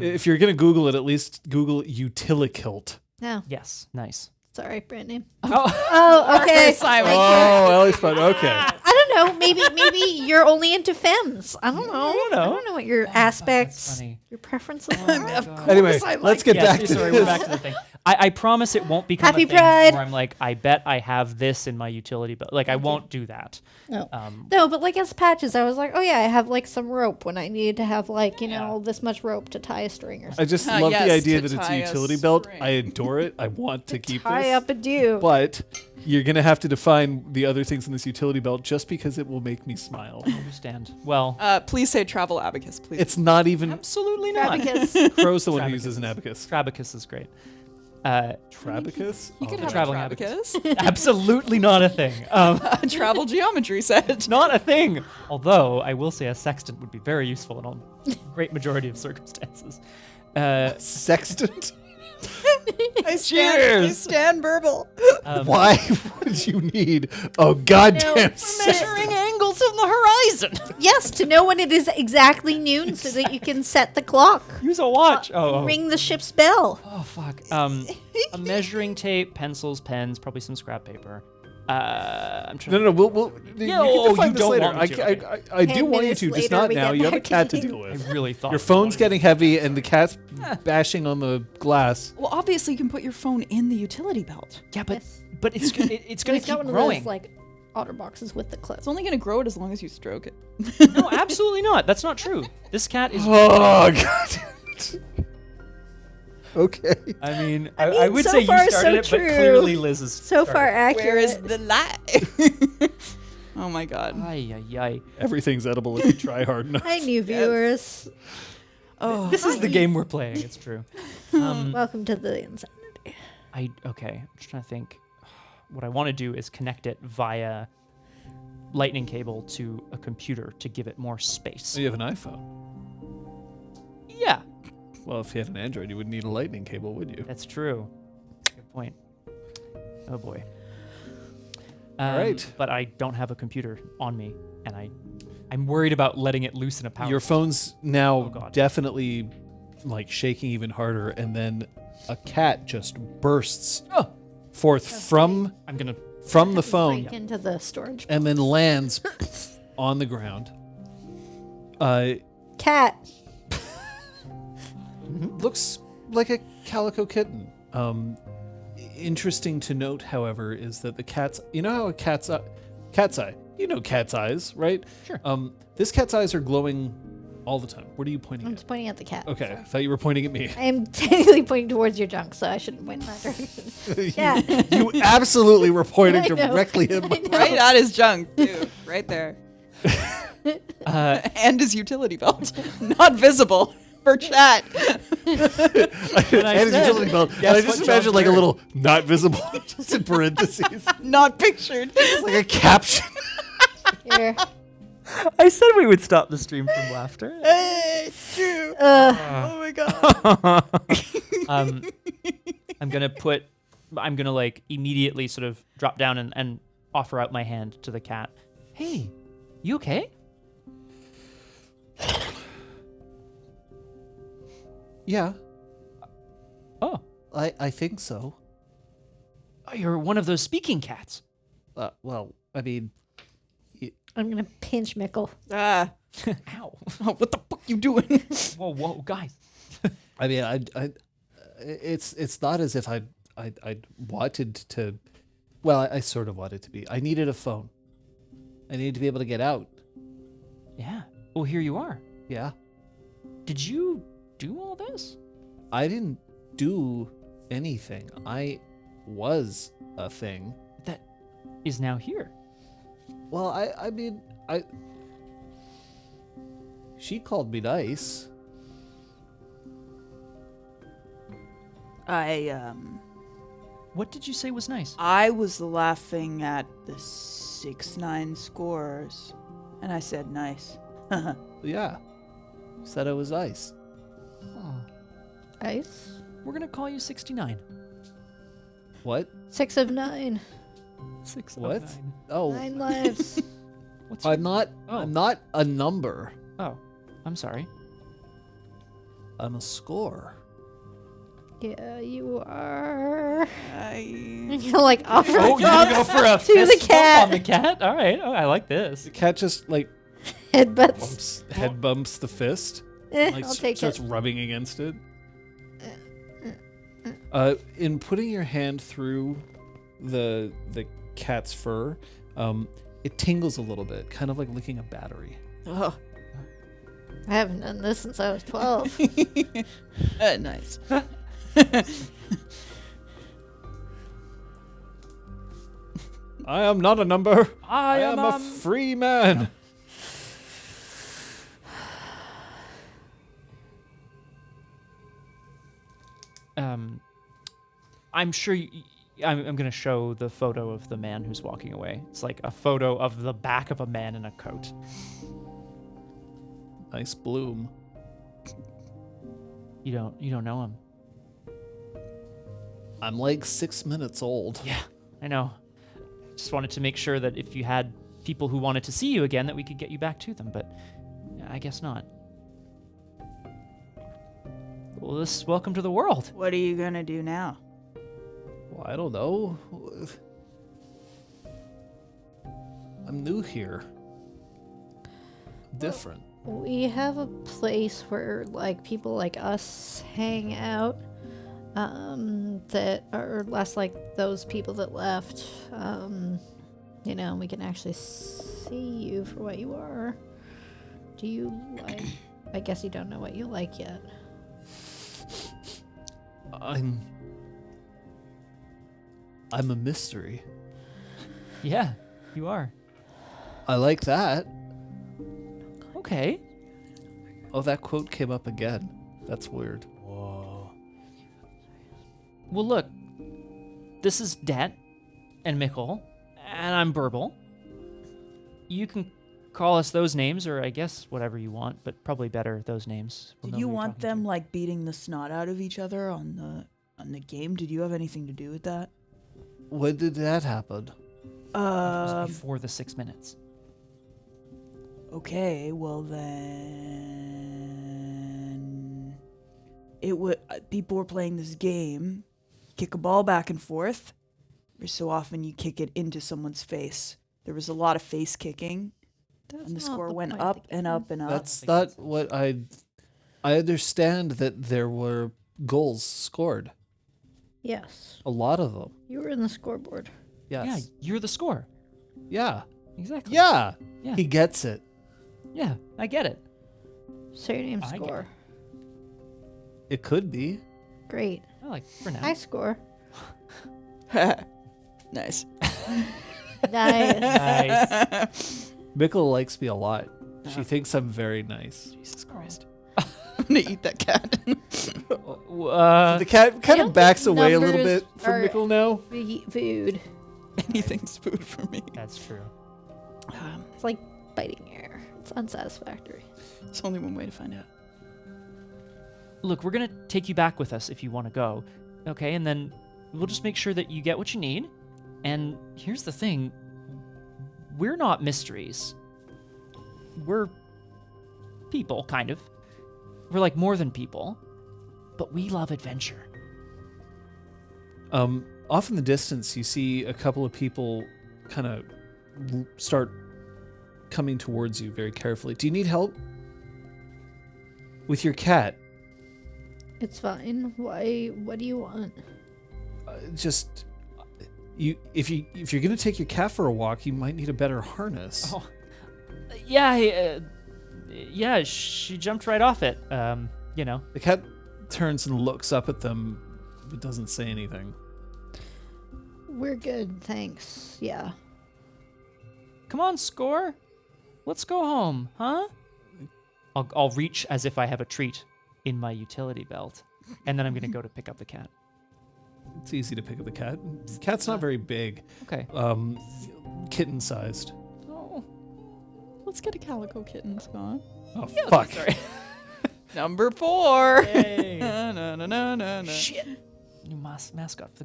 If you're gonna Google it, at least Google utilikilt. no, Yes. Nice. sorry, brand name. Oh, Oh, okay. Simon. Oh, Ellie Spot. Okay. I don't know. Maybe you're only into femmes. I don't know. don't know. I don't know what your aspects, funny. your preferences are. Of course Anyway, I let's like get yes, back to sorry, this. we're back to the thing. I promise it won't become Happy a thing Pride. where I'm like, I bet I have this in my utility belt. Like, I won't do that. No. Um, No, but like as patches, I was like, oh yeah, I have like some rope when I needed to have like this much rope to tie a string or something. I just Ah, love yes, the idea to that it's tie a a utility belt. string. I adore it. I want to keep Tie this. up a do. But you're gonna have to define the other things in this utility belt just because it will make me smile. I understand. Well, Please say travel abacus, please. It's not even absolutely not. Because Crow's the one who uses an abacus. Trabacus is great. Trabacus? you could Oh, have traveling a abacus. Absolutely not a thing. A travel geometry set. Not a thing. Although I will say a sextant would be very useful in a great majority of circumstances. Sextant? I Cheers. stand Burble. Why would you need a goddamn Measuring angles of the horizon. yes, to know when it is exactly noon, so that you can set the clock, Use a watch. ring the ship's bell. Oh fuck. A measuring tape, pencils, pens, probably some scrap paper. I'm trying. No, we'll you Yeah, can define you this don't later. want me to, okay. I do 10 want you minutes to, just later, not we now. get You have a back cat to in. deal I with. really thought Your you phone's wanted- getting heavy and the cat's bashing on the glass. Well, obviously you can put your phone in the utility belt. Yeah, but Yes. but it's it's gonna He's keep got one growing. of those like otter boxes with the clip. It's only going to grow it as long as you stroke it. No, absolutely not. That's not true. This cat is. Oh god. Okay. I mean, I I mean, would so say you far, started so it, but true. clearly Liz is. So far accurate. Where is the lie? Oh my god. Ay, ay, ay. Everything's edible if you try hard enough. Hi, new viewers. Oh. This is the game we're playing. It's true. Welcome to the insanity. Okay. I'm just trying to think. What I want to do is connect it via lightning cable to a computer to give it more space. So you have an iPhone. Yeah, Well, if you had an Android, you wouldn't need a lightning cable, would you? that's true. Good point. Oh boy. All right. But I don't have a computer on me, and I'm worried about letting it loose in a power. Your phone's now Oh, God. definitely like shaking even harder, and then a cat just bursts forth from I'm gonna. the phone Break into the storage. and then lands on the ground. Cat. Looks like a calico kitten. Interesting to note, however, is that the cat's. You know how a cat's eye. You know cat's eyes, right? Sure. This cat's eyes are glowing All the time. What are you pointing I'm at? just pointing at the cat. Okay, I thought you were pointing at me. I am technically pointing towards your junk, so I shouldn't point in that direction. Yeah. You absolutely were pointing I know. directly at my I know. Right at his junk, too. Right there. Uh, And his utility belt. Not visible for chat. and I and his said, utility belt. And guess I just what imagine John's like a wearing? little not visible, just in parentheses. Not pictured. It's like a caption. Here. I said we would stop the stream from laughter. Hey, it's true. Oh my god. I'm gonna like immediately sort of drop down and offer out my hand to the cat. Hey, you okay? Yeah, Oh, I think so. oh, you're one of those speaking cats. Well, I mean, I'm gonna pinch Mickyl. Ah. Ow. What the fuck you doing? Whoa, guys. I mean, it's not as if I wanted to. Well, I sort of wanted to be. I needed a phone. I needed to be able to get out. Yeah. Well, here you are. Yeah, Did you do all this? I didn't do anything. I was a thing. That is now here. Well, I mean, she called me nice. What did you say was nice? I was laughing at the 6-9 scores, and I said nice. Yeah, said I was nice. Oh, Ice. we're gonna call you 69. What? 6 of 9. 6 What? of 9. Oh, 9 lives. What's I'm not. Oh. I'm not a number. Oh, I'm sorry. I'm a score. Yeah, you are. I... You're gonna like offer Oh, you're gonna go for a to the fist bump cat. on the cat? All right. Oh, I like this. The cat just like Headbutts. head bumps the fist. Like I'll take starts it. rubbing against it. In putting your hand through the cat's fur, it tingles a little bit, kind of like licking a battery. Oh. I haven't done this since I was 12. Nice. I am not a number. I am a free man. I'm sure I'm going to show the photo of the man who's walking away. It's like a photo of the back of a man in a coat. Nice bloom. You don't know him. I'm like 6 minutes old. Yeah, I know. Just wanted to make sure that if you had people who wanted to see you again, that we could get you back to them, but I guess not. Well, welcome to the world. What are you gonna do now? Well, I don't know. I'm new here. Different. We have a place where like people like us hang out. That are less like those people that left. You know, we can actually see you for what you are. Do you like? I guess you don't know what you like yet. I'm a mystery. Yeah, you are. I like that. Okay. Oh, that quote came up again. That's weird. Whoa. Well, look. This is Dette and Mickyl, and I'm Burble. You can call us those names, or I guess whatever you want, but probably better those names. We'll Did know you who you're want talking them to. like beating the snot out of each other on the game? Did you have anything to do with that? When did that happen? It was before the 6 minutes. Okay, well then it would people were playing this game, kick a ball back and forth. Every so often you kick it into someone's face. There was a lot of face kicking, That's and the not score went point of up the and game. up and up. That's not what I understand that there were goals scored. Yes, A lot of them. you were in the scoreboard. Yes. Yeah, you're the score. Yeah. Exactly. Yeah. Yeah. He gets it. Yeah, I get it. So your name's I get Score. It could be. Great. I like for now. Hi, Score. Nice. Nice. Nice. Mickyl likes me a lot. She thinks I'm very nice. Jesus Christ. I'm gonna eat that cat. The cat kind don't of backs think away a little numbers bit from are- Mickyl now. Food. Anything's food for me. That's true. It's like biting air. It's unsatisfactory. It's only one way to find out. Look, we're gonna take you back with us if you want to go, okay? And then we'll just make sure that you get what you need. And here's the thing: we're not mysteries. We're people, kind of. We're like more than people, but we love adventure. Off in the distance, you see a couple of people kind of start coming towards you very carefully. Do you need help with your cat? It's fine. Why? What do you want? Just if you're gonna take your cat for a walk, you might need a better harness. Oh, yeah, yeah. She jumped right off it. You know. The cat turns and looks up at them, but doesn't say anything. We're good, thanks. Yeah. Come on, Score. Let's go home, huh? I'll reach as if I have a treat in my utility belt, and then I'm gonna go to pick up the cat. It's easy to pick up the cat. The cat's not very big. Okay. Kitten-sized. Oh. Let's get a calico kitten, Scott. Oh, fuck. Sorry. Number 4. Yay. No. Shit. New mascot for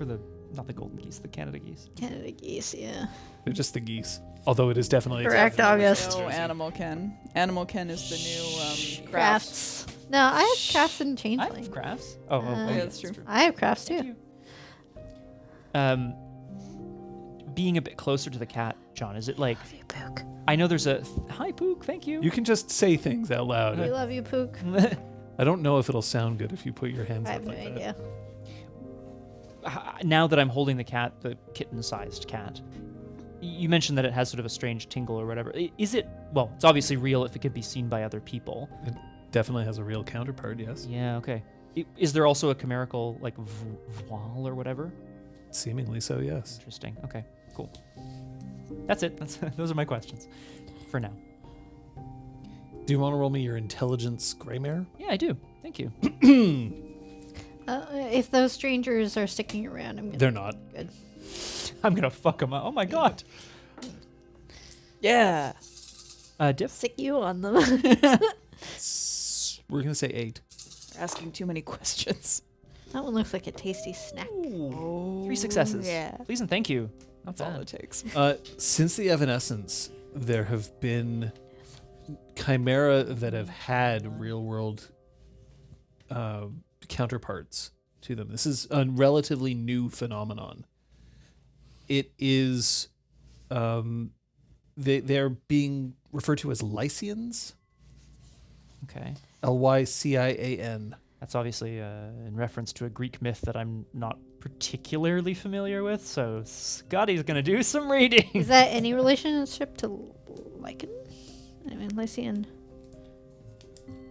the not the golden geese, the Canada geese. Canada geese, yeah. They're just the geese. Although it is definitely... Correct, August. No, Animal Ken. Animal Ken is the new Crafts. No, I have crafts and I Changeling. have crafts. Oh, Yeah, yeah, that's true. I have crafts too. Being a bit closer to the cat, John, is it like... Love you, Pook. I know there's a... Hi, Pook, thank you. You can just say things out loud. We love you, Pook. I don't know if it'll sound good if you put your hands I up have no like that. idea. Now that I'm holding the cat, the kitten-sized cat, you mentioned that it has sort of a strange tingle or whatever. Is it... Well, it's obviously real if it could be seen by other people. It definitely has a real counterpart, yes. Yeah, okay. Is there also a chimerical, like, voile or whatever? Seemingly so, yes. Interesting. Okay, cool. That's it. Those are my questions for now. Do you want to roll me your intelligence, Greymare? Yeah, I do. Thank you. If those strangers are sticking around, I'm gonna. They're not. Good. I'm gonna fuck them up. Oh my god. Yeah. Diff. Sick you on them. We're going to say 8. Asking too many questions. That one looks like a tasty snack. Oh, 3 successes. Yeah. Please and thank you. Not That's all bad. it takes. Since the Evanescence, there have been chimera that have had real-world counterparts to them. This is a relatively new phenomenon. It is... they're being referred to as Lycians. Okay. Lycian. That's obviously in reference to a Greek myth that I'm not particularly familiar with, so Scotty's gonna do some reading. Is that any relationship to Lycan? I mean, Lycian.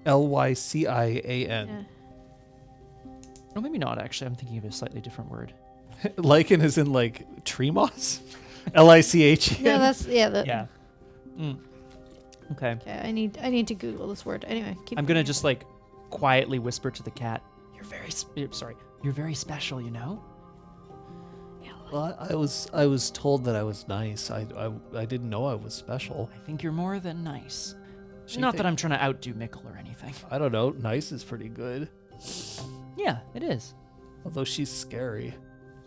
Lycian. Yeah. Oh, maybe not, actually. I'm thinking of a slightly different word. Lichen is in like tree moss? Lychn. No, that's Yeah. Okay. Okay, I need to Google this word. Anyway, keep. I'm gonna just like quietly whisper to the cat, You're very special, you know? Well, I was told that I was nice. I didn't know I was special. I think you're more than nice. She Not think- that I'm trying to outdo Mickyl or anything. I don't know. Nice is pretty good. Yeah, it is. Although she's scary.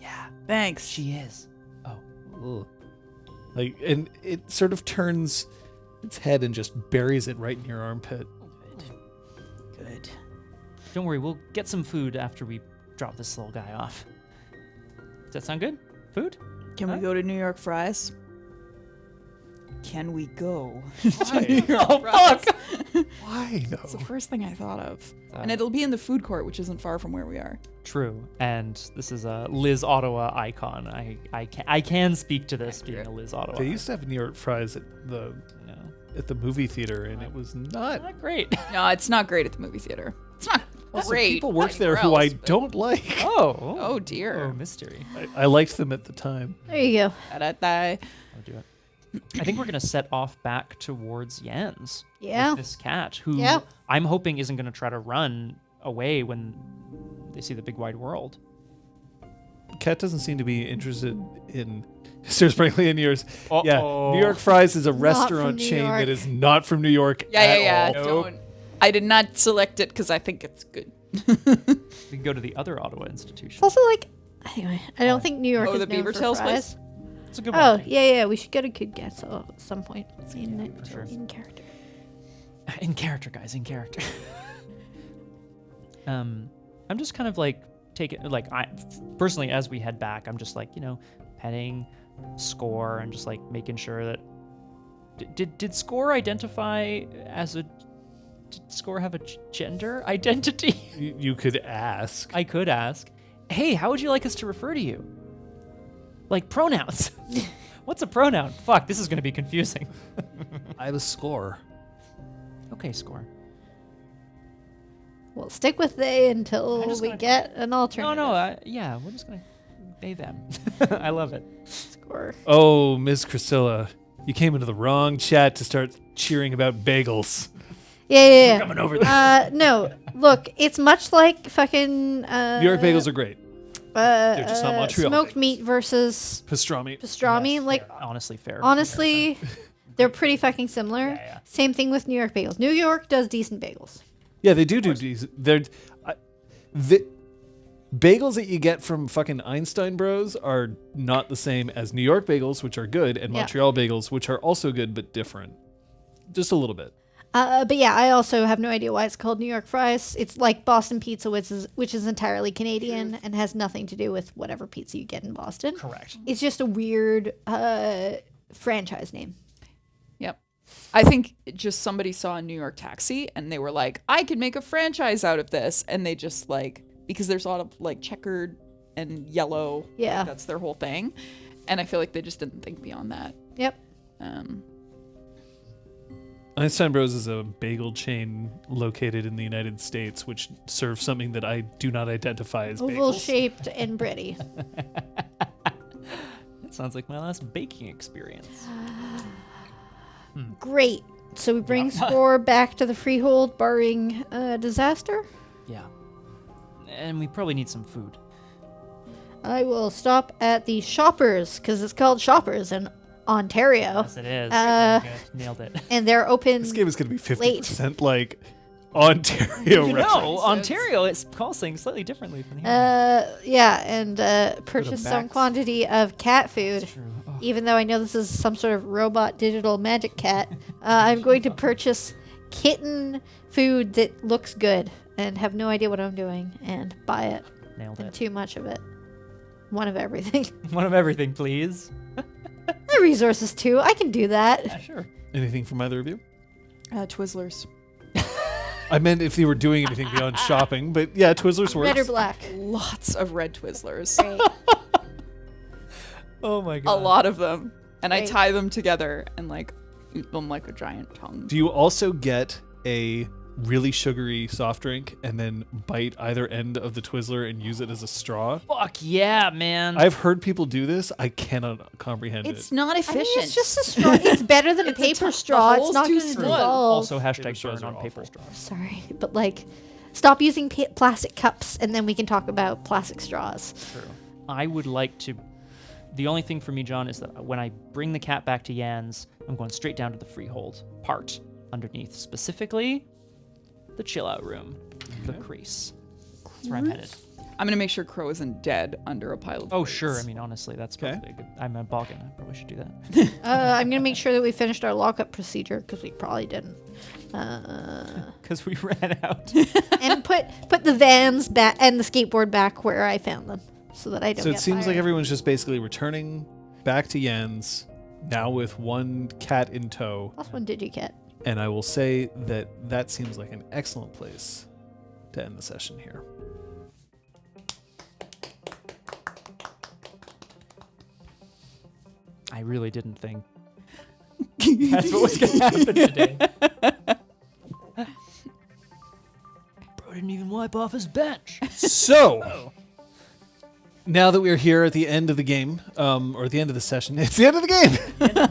Yeah, Thanks. she is. Oh. Ugh. Like, and it sort of turns its head and just buries it right in your armpit. Good. Don't worry, we'll get some food after we drop this little guy off. Does that sound good? Food? Can Huh? we go to New York Fries? Can we go? Why? Oh, fuck! Why no? That's the first thing I thought of. Uh, And it'll be in the food court, which isn't far from where we are. True, and this is a Liz Ottawa icon. I can speak to this being a Liz Ottawa. They used to have New York fries at the Yeah. at the movie theater, and it was not. Not great. No, it's not great at the movie theater. It's not Also, great. people work there anywhere who I else, but- don't like. Oh dear. Oh, mystery. I liked them at the time. There you go. Da-da-da. I'll do it. I think we're gonna set off back towards Jens. Yeah. With this cat, who Yeah. I'm hoping isn't gonna try to run away when they see the big wide world. Cat doesn't seem to be interested in. Sarah Brinkley in yours. Uh-oh. Yeah, New York Fries is a from restaurant New chain York. that is not from New York at Yeah. all. Don't. I did not select it because I think it's good. We can go to the other Ottawa institution. It's also like, anyway, I don't think New York Oh, is the known Beaver for Tails fries. place? It's a good Oh, one. yeah, we should go to Good Guess at some point. for sure. In character. In character, guys, in character. I'm just kind of like taking, like, I personally, as we head back, I'm just like, petting Score and just like making sure that. Did Score identify as a? Did Score have a gender identity? You could ask. I could ask. Hey, how would you like us to refer to you? Like pronouns. What's a pronoun? Fuck, this is gonna be confusing. I have a score. Okay, Score. We'll stick with they until I'm just we gonna- get an alternative. No, yeah, we're just gonna they them. I love it. Score. Oh, Ms. Priscilla, you came into the wrong chat to start cheering about bagels. Yeah. Coming over there. No, look, it's much like fucking New York bagels are great. they're just not Montreal smoked bagels. meat versus Pastrami. pastrami. Yes, like, fair. Honestly fair. honestly, they're pretty fucking similar. Yeah. Same thing with New York bagels. New York does decent bagels. Yeah, they do these. They're the bagels that you get from fucking Einstein Bros are not the same as New York bagels, which are good, and Yeah. Montreal bagels, which are also good but different, just a little bit. But yeah, I also have no idea why it's called New York fries. It's like Boston pizza, which is entirely Canadian and has nothing to do with whatever pizza you get in Boston. Correct. It's just a weird franchise name. Yep. I think just somebody saw a New York Taxi and they were like, I could make a franchise out of this. And they just like, because there's a lot of like checkered and yellow. Yeah. That's their whole thing. And I feel like they just didn't think beyond that. Yep. Einstein Bros is a bagel chain located in the United States, which serves something that I do not identify as Oval bagels. shaped and pretty. That sounds like my last baking experience. Great. So we bring Score back to the Freehold, barring disaster. Yeah. And we probably need some food. I will stop at the Shoppers, because it's called Shoppers in Ontario. Yes, it is. Nailed it. And they're open. This game is going to be 50% like Ontario No, reference. Ontario, it's calls things slightly differently from here. Yeah, and purchase some backs. quantity of cat food. True. Oh, Even though I know this is some sort of robot digital magic cat, I'm going to purchase kitten food that looks good and have no idea what I'm doing and buy it. nailed And it. too much of it. One of everything. One of everything, please. My resources too. I can do that. Yeah, sure. Anything from either of you? Twizzlers. I meant if they were doing anything beyond shopping, but yeah, Twizzlers works. Red or black. Lots of red Twizzlers. Great. Oh my A god. lot of them. And I Great. tie them together and like eat them like a giant tongue. Do you also get a really sugary soft drink and then bite either end of the Twizzler and use it as a straw? Fuck yeah, man. I've heard people do this. I cannot comprehend It's it. not I efficient. mean, it's just a straw. It's better than a It's a paper the straw. It's hole's not too going to small. dissolve. Also, Paper hashtag straws burn are on paper awful. straws. Sorry, but like, stop using plastic cups, and then we can talk about plastic straws. True. I would like to. The only thing for me, John, is that when I bring the cat back to Jan's, I'm going straight down to the freehold part underneath, specifically the chill out room, the crease. That's where I'm headed. I'm going to make sure Crow isn't dead under a pile of Oh, plates. sure. I mean, honestly, that's Okay. probably a good. I'm a boggin. I probably should do that. I'm gonna make sure that we finished our lockup procedure because we probably didn't. Because we ran out. And put the vans back and the skateboard back where I found them, so that I don't. So it get seems like fired. everyone's just basically returning back to Yen's, now with one cat in tow. Last one did you get? And I will say that that seems like an excellent place to end the session here. I really didn't think That's what was going to happen today. Bro didn't even wipe off his bench. So, now that we're here at the end of the game, or at the end of the session, it's the end of the game.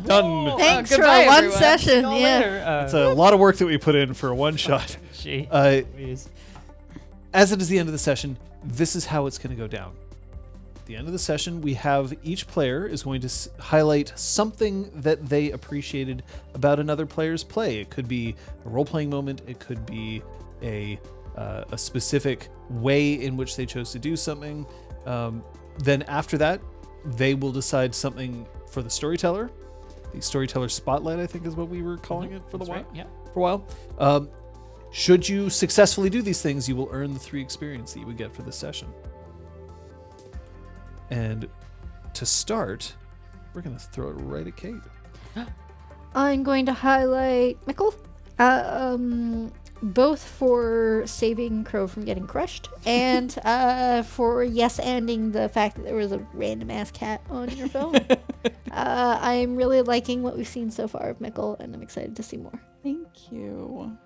Done. Thanks for goodbye, one everyone. session. See you Yeah. later. It's a lot of work that we put in for one shot. Gee, Uh, please. As it is the end of the session, this is how it's going to go down. At the end of the session, we have each player is going to highlight something that they appreciated about another player's play. It could be a role-playing moment. It could be a specific way in which they chose to do something. Then after that, they will decide something for the storyteller. The storyteller spotlight, I think, is what we were calling it for That's right. Yeah. a while. Should you successfully do these things, you will earn the 3 experience that you would get for this session. And to start, we're going to throw it right at Kate. I'm going to highlight Mickyl, both for saving Crow from getting crushed and for yes-anding the fact that there was a random-ass cat on your phone. I'm really liking what we've seen so far of Mickyl, and I'm excited to see more. Thank you.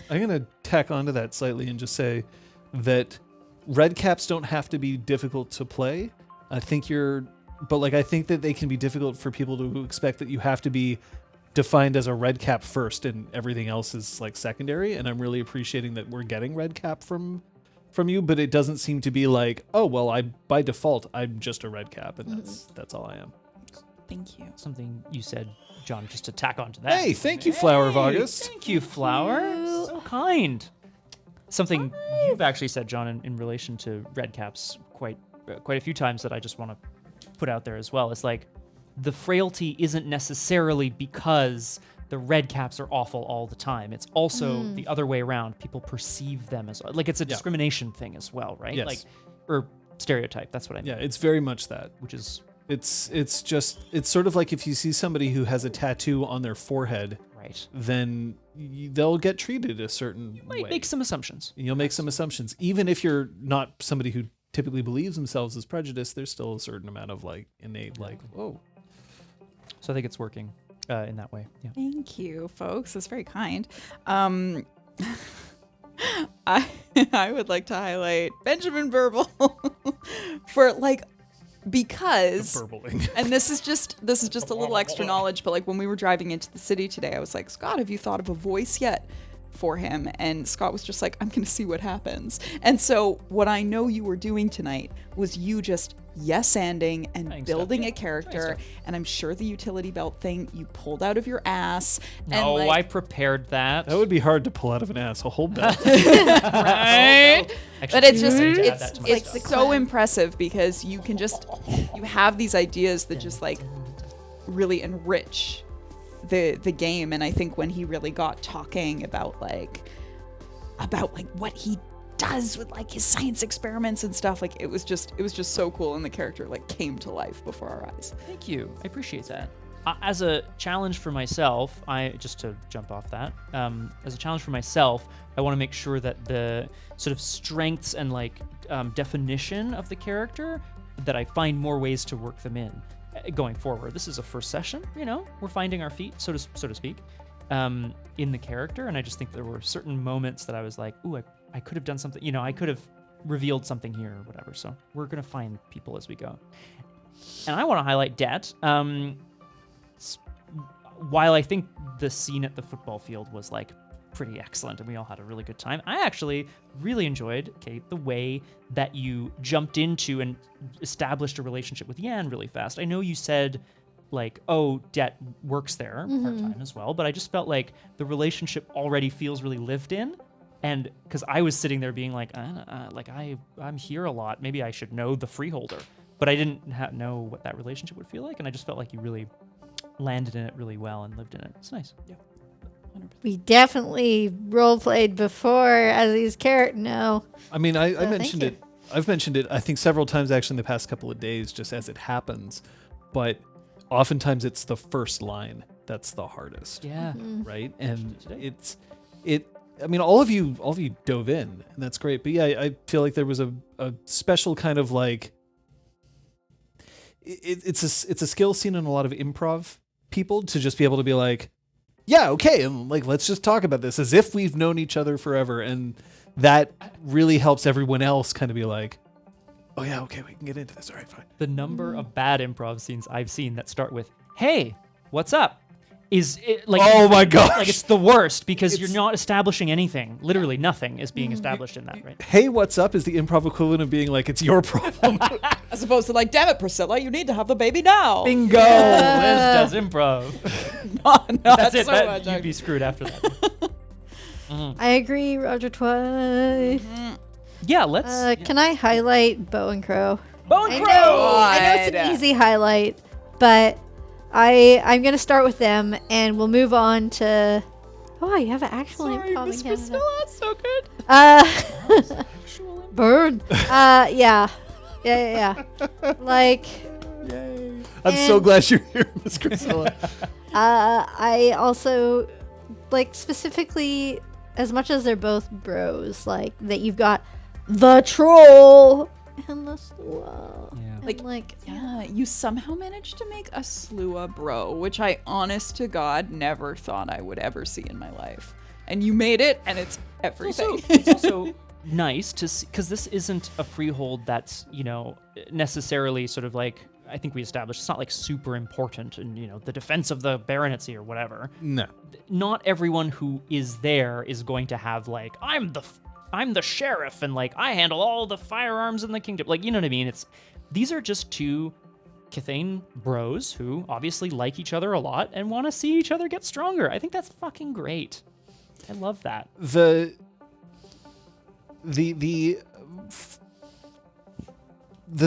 I'm going to tack onto that slightly and just say that red caps don't have to be difficult to play. I think that they can be difficult for people to expect that you have to be defined as a red cap first and everything else is like secondary. And I'm really appreciating that we're getting red cap from you, but it doesn't seem to be like, oh, well, by default, I'm just a red cap and that's all I am. Thank you. Something you said, John, just to tack onto that. Hey, thank you, Flower of Hey, August. Thank you, Flower. So kind. Something you've actually said, John, in relation to red caps quite a few times that I just want to put out there as well. It's like the frailty isn't necessarily because the red caps are awful all the time. It's also the other way around. People perceive them as like it's a discrimination thing as well, right? Yes. Like or stereotype. That's what I mean. Yeah, it's very much that. Which is It's sort of like if you see somebody who has a tattoo on their forehead, right. then they'll get treated a certain Might way. make some assumptions. You'll make some assumptions. Even if you're not somebody who typically believes themselves as prejudiced, there's still a certain amount of like innate like, whoa. So I think it's working in that way. Yeah. Thank you, folks. That's very kind. I would like to highlight Benjamin Burble for because Burbling. and this is just a little extra knowledge, but like when we were driving into the city today, I was like, Scott, have you thought of a voice yet for him? And Scott was just like, I'm gonna see what happens. And so what I know you were doing tonight was you just yes-anding and Trying building stuff. a character. Trying stuff. And I'm sure the utility belt thing you pulled out of your ass. No, and I prepared that. That would be hard to pull out of an ass. A whole belt. right? Actually, But it's just I need to add that it's to my it's stuff. so impressive because you can just you have these ideas that just like really enrich the game. And I think when he really got talking about what he does with like his science experiments and stuff, like it was just so cool, and the character like came to life before our eyes. Thank you. I appreciate that. As a challenge for myself, just to jump off that, as a challenge for myself, I want to make sure that the sort of strengths and like definition of the character, that I find more ways to work them in going forward. This is a first session, we're finding our feet, so to speak, in the character, and I just think there were certain moments that I was like, ooh, I could have done something, I could have revealed something here or whatever. So we're gonna find people as we go, and I want to highlight Dette. While I think the scene at the football field was like pretty excellent and we all had a really good time, I actually really enjoyed, Kate, the way that you jumped into and established a relationship with Yan really fast. I know you said like, oh, Dette works there part-time as well, but I just felt like the relationship already feels really lived in. And because I was sitting there being like, I'm here a lot, maybe I should know the freeholder, but I didn't know what that relationship would feel like, and I just felt like you really landed in it really well and lived in it. It's nice. Yeah. 100%. We definitely role played before as these characters. No. I mean, I thank mentioned you. it. I've mentioned it, I think, several times actually in the past couple of days, just as it happens. But oftentimes it's the first line that's the hardest, Yeah. right? And Today. I mean, all of you dove in, and that's great. But yeah, I feel like there was a special kind of like, it's a skill seen in a lot of improv people to just be able to be like, yeah, okay, and like let's just talk about this as if we've known each other forever, and that really helps everyone else kind of be like, oh yeah, okay, we can get into this. All right, fine. The number of bad improv scenes I've seen that start with "Hey, what's up?" is it, like, Oh my gosh. like it's the worst because you're not establishing anything. Literally nothing is being established in that, right? Hey, what's up is the improv equivalent of being like, it's your problem. As opposed to like, damn it, Priscilla, you need to have the baby now. Bingo! Liz does improv. No, That's it. so That- much. you'd be screwed after that. I agree, Roger Twice. Yeah, let's. Can I highlight Bow and Crow? Bow and I Crow! know it's God. an easy highlight, but I'm gonna start with them, and we'll move on to. Oh, you have an actual Sorry, improv Miss in Canada. Priscilla, that's so good. Burn. Yeah. Like, I'm so glad you're here, Miss Priscilla. I also like specifically, as much as they're both bros, like that you've got the troll and the Slua. Yeah. Yeah, you somehow managed to make a Slua bro, which I, honest to God, never thought I would ever see in my life. And you made it, and it's everything. It's also nice to see, because this isn't a freehold that's, necessarily sort of like, I think we established, it's not like super important and, the defense of the baronetcy or whatever. No. Not everyone who is there is going to have like, I'm the sheriff and like I handle all the firearms in the kingdom. Like, you know what I mean? These are just two Cathane bros who obviously like each other a lot and want to see each other get stronger. I think that's fucking great. I love that. The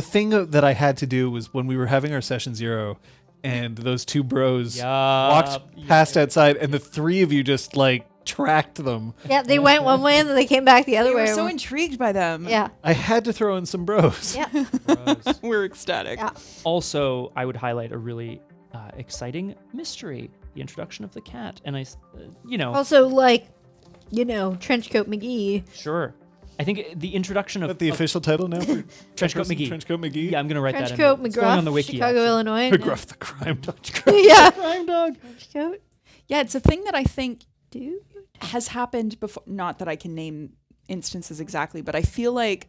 thing that I had to do was when we were having our session 0 and those two bros walked past outside and the three of you just like tracked them. Yeah, they went one way and then they came back the other We way. were so intrigued by them. Yeah. I had to throw in some bros. Yeah. We're ecstatic. Yeah. Also, I would highlight a really exciting mystery, the introduction of the cat. And Also, like, Trenchcoat McGee. sure. I think the introduction Is of that the official title now? For Trenchcoat person? McGee. Trenchcoat McGee? Yeah, I'm going to write that in. Trenchcoat It's going on the McGruff, wiki. Chicago, actually. Illinois. No. McGruff the crime dog. Yeah. Crime dog. Trenchcoat. Yeah, it's a thing that I think Dude. has happened before. Not that I can name instances exactly, but I feel like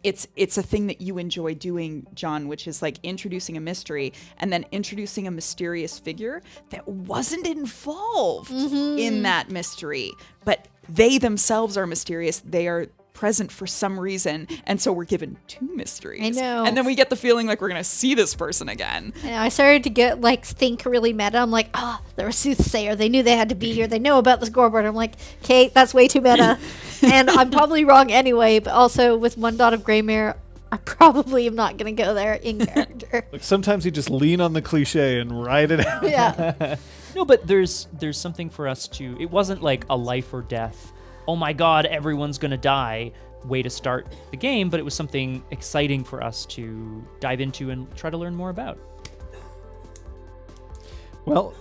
it's a thing that you enjoy doing, John, which is like introducing a mystery and then introducing a mysterious figure that wasn't involved in that mystery, but they themselves are mysterious. They are present for some reason, and so we're given two mysteries. I know. And then we get the feeling like we're gonna see this person again. I know, I started to get think really meta. I'm like, they're a soothsayer. They knew they had to be here. They know about the scoreboard. I'm like, Kate, that's way too meta. And I'm probably wrong anyway, but also with one dot of Greymare, I probably am not going to go there in character. Like sometimes you just lean on the cliche and ride it out. Yeah. No, but there's something for us to. It wasn't like a life or death. Oh my God, everyone's gonna die. Way to start the game, but it was something exciting for us to dive into and try to learn more about. Well,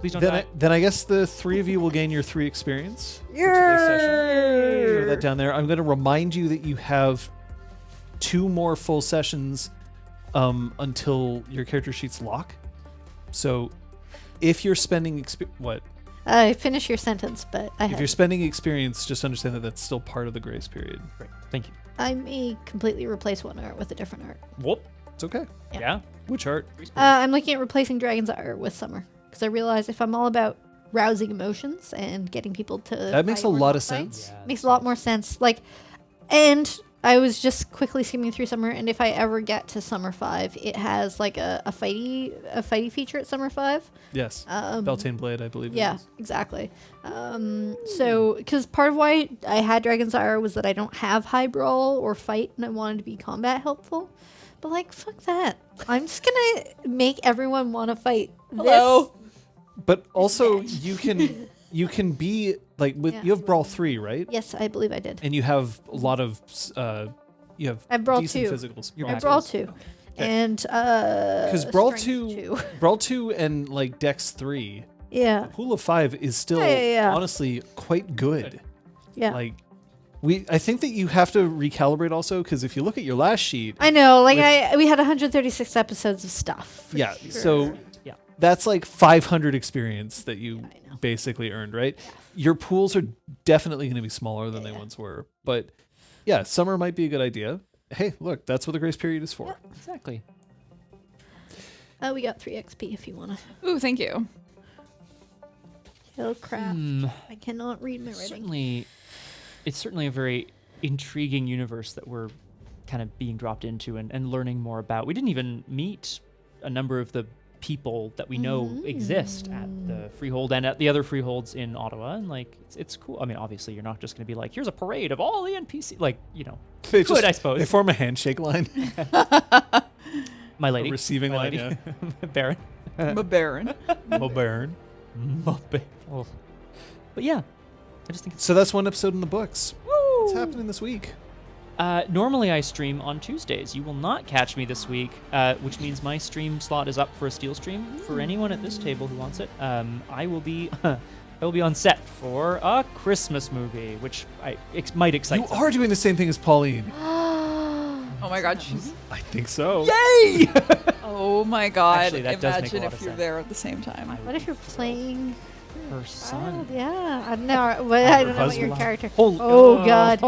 Please don't die. then I guess the three of you will gain your 3 experience. Yeah. Put that down there. I'm going to remind you that you have 2 more full sessions until your character sheets lock. So if you're spending what? Finish your sentence, but If you're spending experience, just understand that that's still part of the grace period. Great. Thank you. I may completely replace one art with a different art. Whoop. It's okay. Yeah. Which art? I'm looking at replacing Dragon's Art with Summer, because I realize if I'm all about rousing emotions and getting people to That makes fight a or lot not of fight, sense. makes a lot more sense. And I was just quickly skimming through Summer, and if I ever get to Summer 5, it has like a fighty feature at Summer 5. Yes. Beltane Blade, I believe. Yeah, It is. exactly. So, because part of why I had Dragon's Ire was that I don't have high brawl or fight, and I wanted to be combat helpful. But fuck that. I'm just gonna make everyone want to fight. Hello. But also you can be like with Yeah. you have Brawl 3, right? Yes, I believe I did. And you have a lot of you have I Brawl decent 2. physical I Brawl 2. And because Brawl Strength 2 Brawl 2 and like Dex 3, Yeah. pool of 5 is still Yeah. honestly quite good. Yeah. Like I think that you have to recalibrate also, because if you look at your last sheet, I know, we had 136 episodes of stuff. yeah, so Yeah. that's like 500 experience that you I know. basically earned, right? Your pools are definitely going to be smaller than they once were. But yeah, summer might be a good idea. Hey, look, that's what the grace period is for. Exactly. We got 3 XP if you want to Ooh, thank you. kill crap. I cannot read my writing. It's certainly a very intriguing universe that we're kind of being dropped into and learning more about. We didn't even meet a number of the people that we know exist at the Freehold and at the other Freeholds in Ottawa, and like it's cool. I mean, obviously, you're not just going to be like, here's a parade of all the NPC, like, you know, They could, I suppose. They form a handshake line, My lady, a receiving my line. lady. Yeah. Baron. My Baron. Mo Baron. Oh. But yeah, I just think it's So that's one episode in the books. What's happening this week? normally I stream on Tuesdays. You will not catch me this week, which means my stream slot is up for a Steel stream. For anyone at this table who wants it, I will be I will be on set for a Christmas movie, which might excite You some. are doing the same thing as Pauline. Oh my god, she's. I think so. Yay! Oh my god. Actually, that does make a Imagine lot if of you're sense. there at the same time. What if you're playing Her son. child? Yeah, I don't know. Well, I don't know what your husband. character. Holy- Oh god.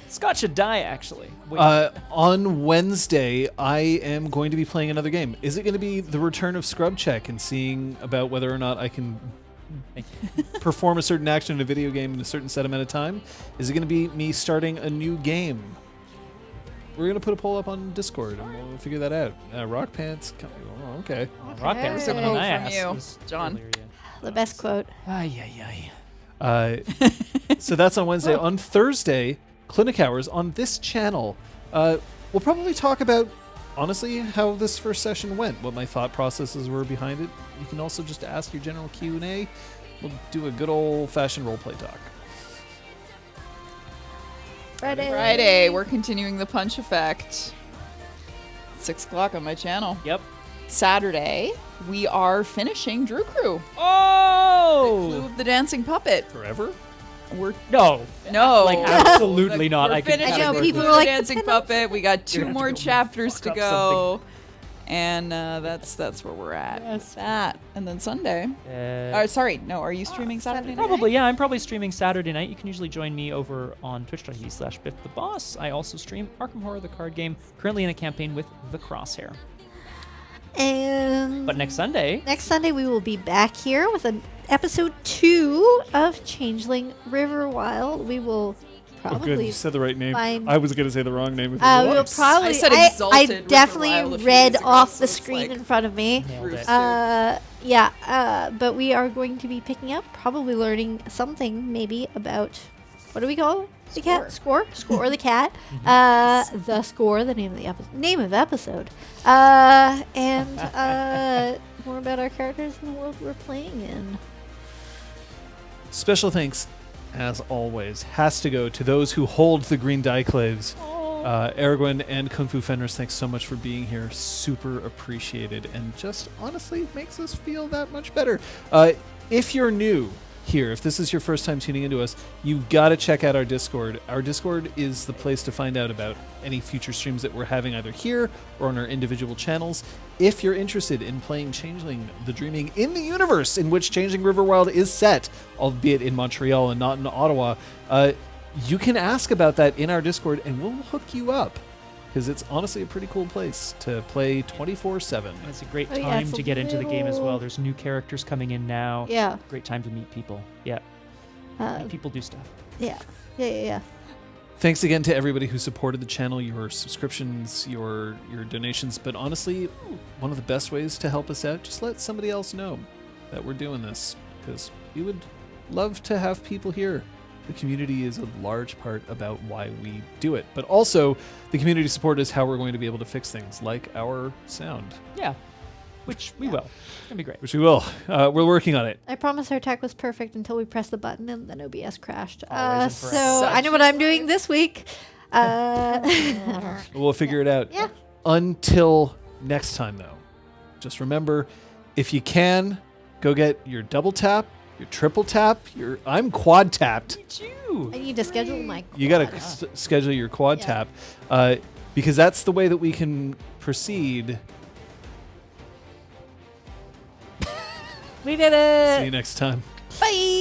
Scott should die, actually. Wait. On Wednesday, I am going to be playing another game. Is it going to be the return of Scrub Check and seeing about whether or not I can perform a certain action in a video game in a certain set amount of time? Is it going to be me starting a new game? We're going to put a poll up on Discord and we'll figure that out. Rock Pants. Oh, okay. Rock band was Okay. something on my From ass. you, It was John. earlier, yeah. The best quote. Ay, ay, ay. So that's on Wednesday. On Thursday, Clinic Hours on this channel. We'll probably talk about, honestly, how this first session went, what my thought processes were behind it. You can also just ask your general Q&A. We'll do a good old-fashioned roleplay talk. Friday, we're continuing the punch effect. 6 o'clock on my channel. Yep. Saturday, we are finishing Drew Crew. Clue Oh! of the Dancing Puppet. Forever? We're No. no, Like, absolutely not. We're I could finishing I know, Clue people of were the like, Dancing Puppet. We got 2 gonna have more to go chapters fuck to up go, and that's where we're at. Yes. That and then Sunday. Sorry, no. Are you streaming Saturday night? Probably, yeah. I'm probably streaming Saturday night. You can usually join me over on twitch.tv/BiffTheBoss. I also stream Arkham Horror, the card game, currently in a campaign with The Crosshair. And But next Sunday, we will be back here with an episode 2 of Changeling Riverwild. We will Oh, good. probably You said the right name. fine. I was going to say the wrong name. we'll probably I said I Exalted definitely Riverwild a few read days ago, off so the it's screen like- in front of me. nailed it. But we are going to be picking up, probably learning something maybe about, what do we call it? The cat? Score the cat. The score, the name of the name of episode. And more about our characters and the world we're playing in. Special thanks, as always, has to go to those who hold the green diclaves. Aragorn and Kung Fu Fenris, thanks so much for being here. Super appreciated, and just honestly makes us feel that much better. If you're new here, if this is your first time tuning into us, you've got to check out our Discord. Our Discord is the place to find out about any future streams that we're having either here or on our individual channels. If you're interested in playing Changeling, the Dreaming in the universe in which Changeling Riverwild is set, albeit in Montreal and not in Ottawa, you can ask about that in our Discord and we'll hook you up, because it's honestly a pretty cool place to play 24/7. And it's a great Oh, yeah, time it's to a get into the game as well. little- There's new characters coming in now. Yeah. Great time to meet people. Yeah. And people do stuff. Yeah. Thanks again to everybody who supported the channel, your subscriptions, your donations. But honestly, one of the best ways to help us out, just let somebody else know that we're doing this, because we would love to have people here. The community is a large part about why we do it. But also, the community support is how we're going to be able to fix things, like our sound, Yeah. Which we will. It's going to be great. which we will. We're working on it. I promise our tech was perfect until we pressed the button and then OBS crashed. Always and So forever. I know what I'm doing this week. We'll figure it out. Yeah. Until next time, though, just remember, if you can, go get your double tap, your triple tap, I'm quad tapped. Chew. I need to schedule my You got quad. to schedule your quad Yeah. tap, because that's the way that we can proceed We did it. See you next time. Bye.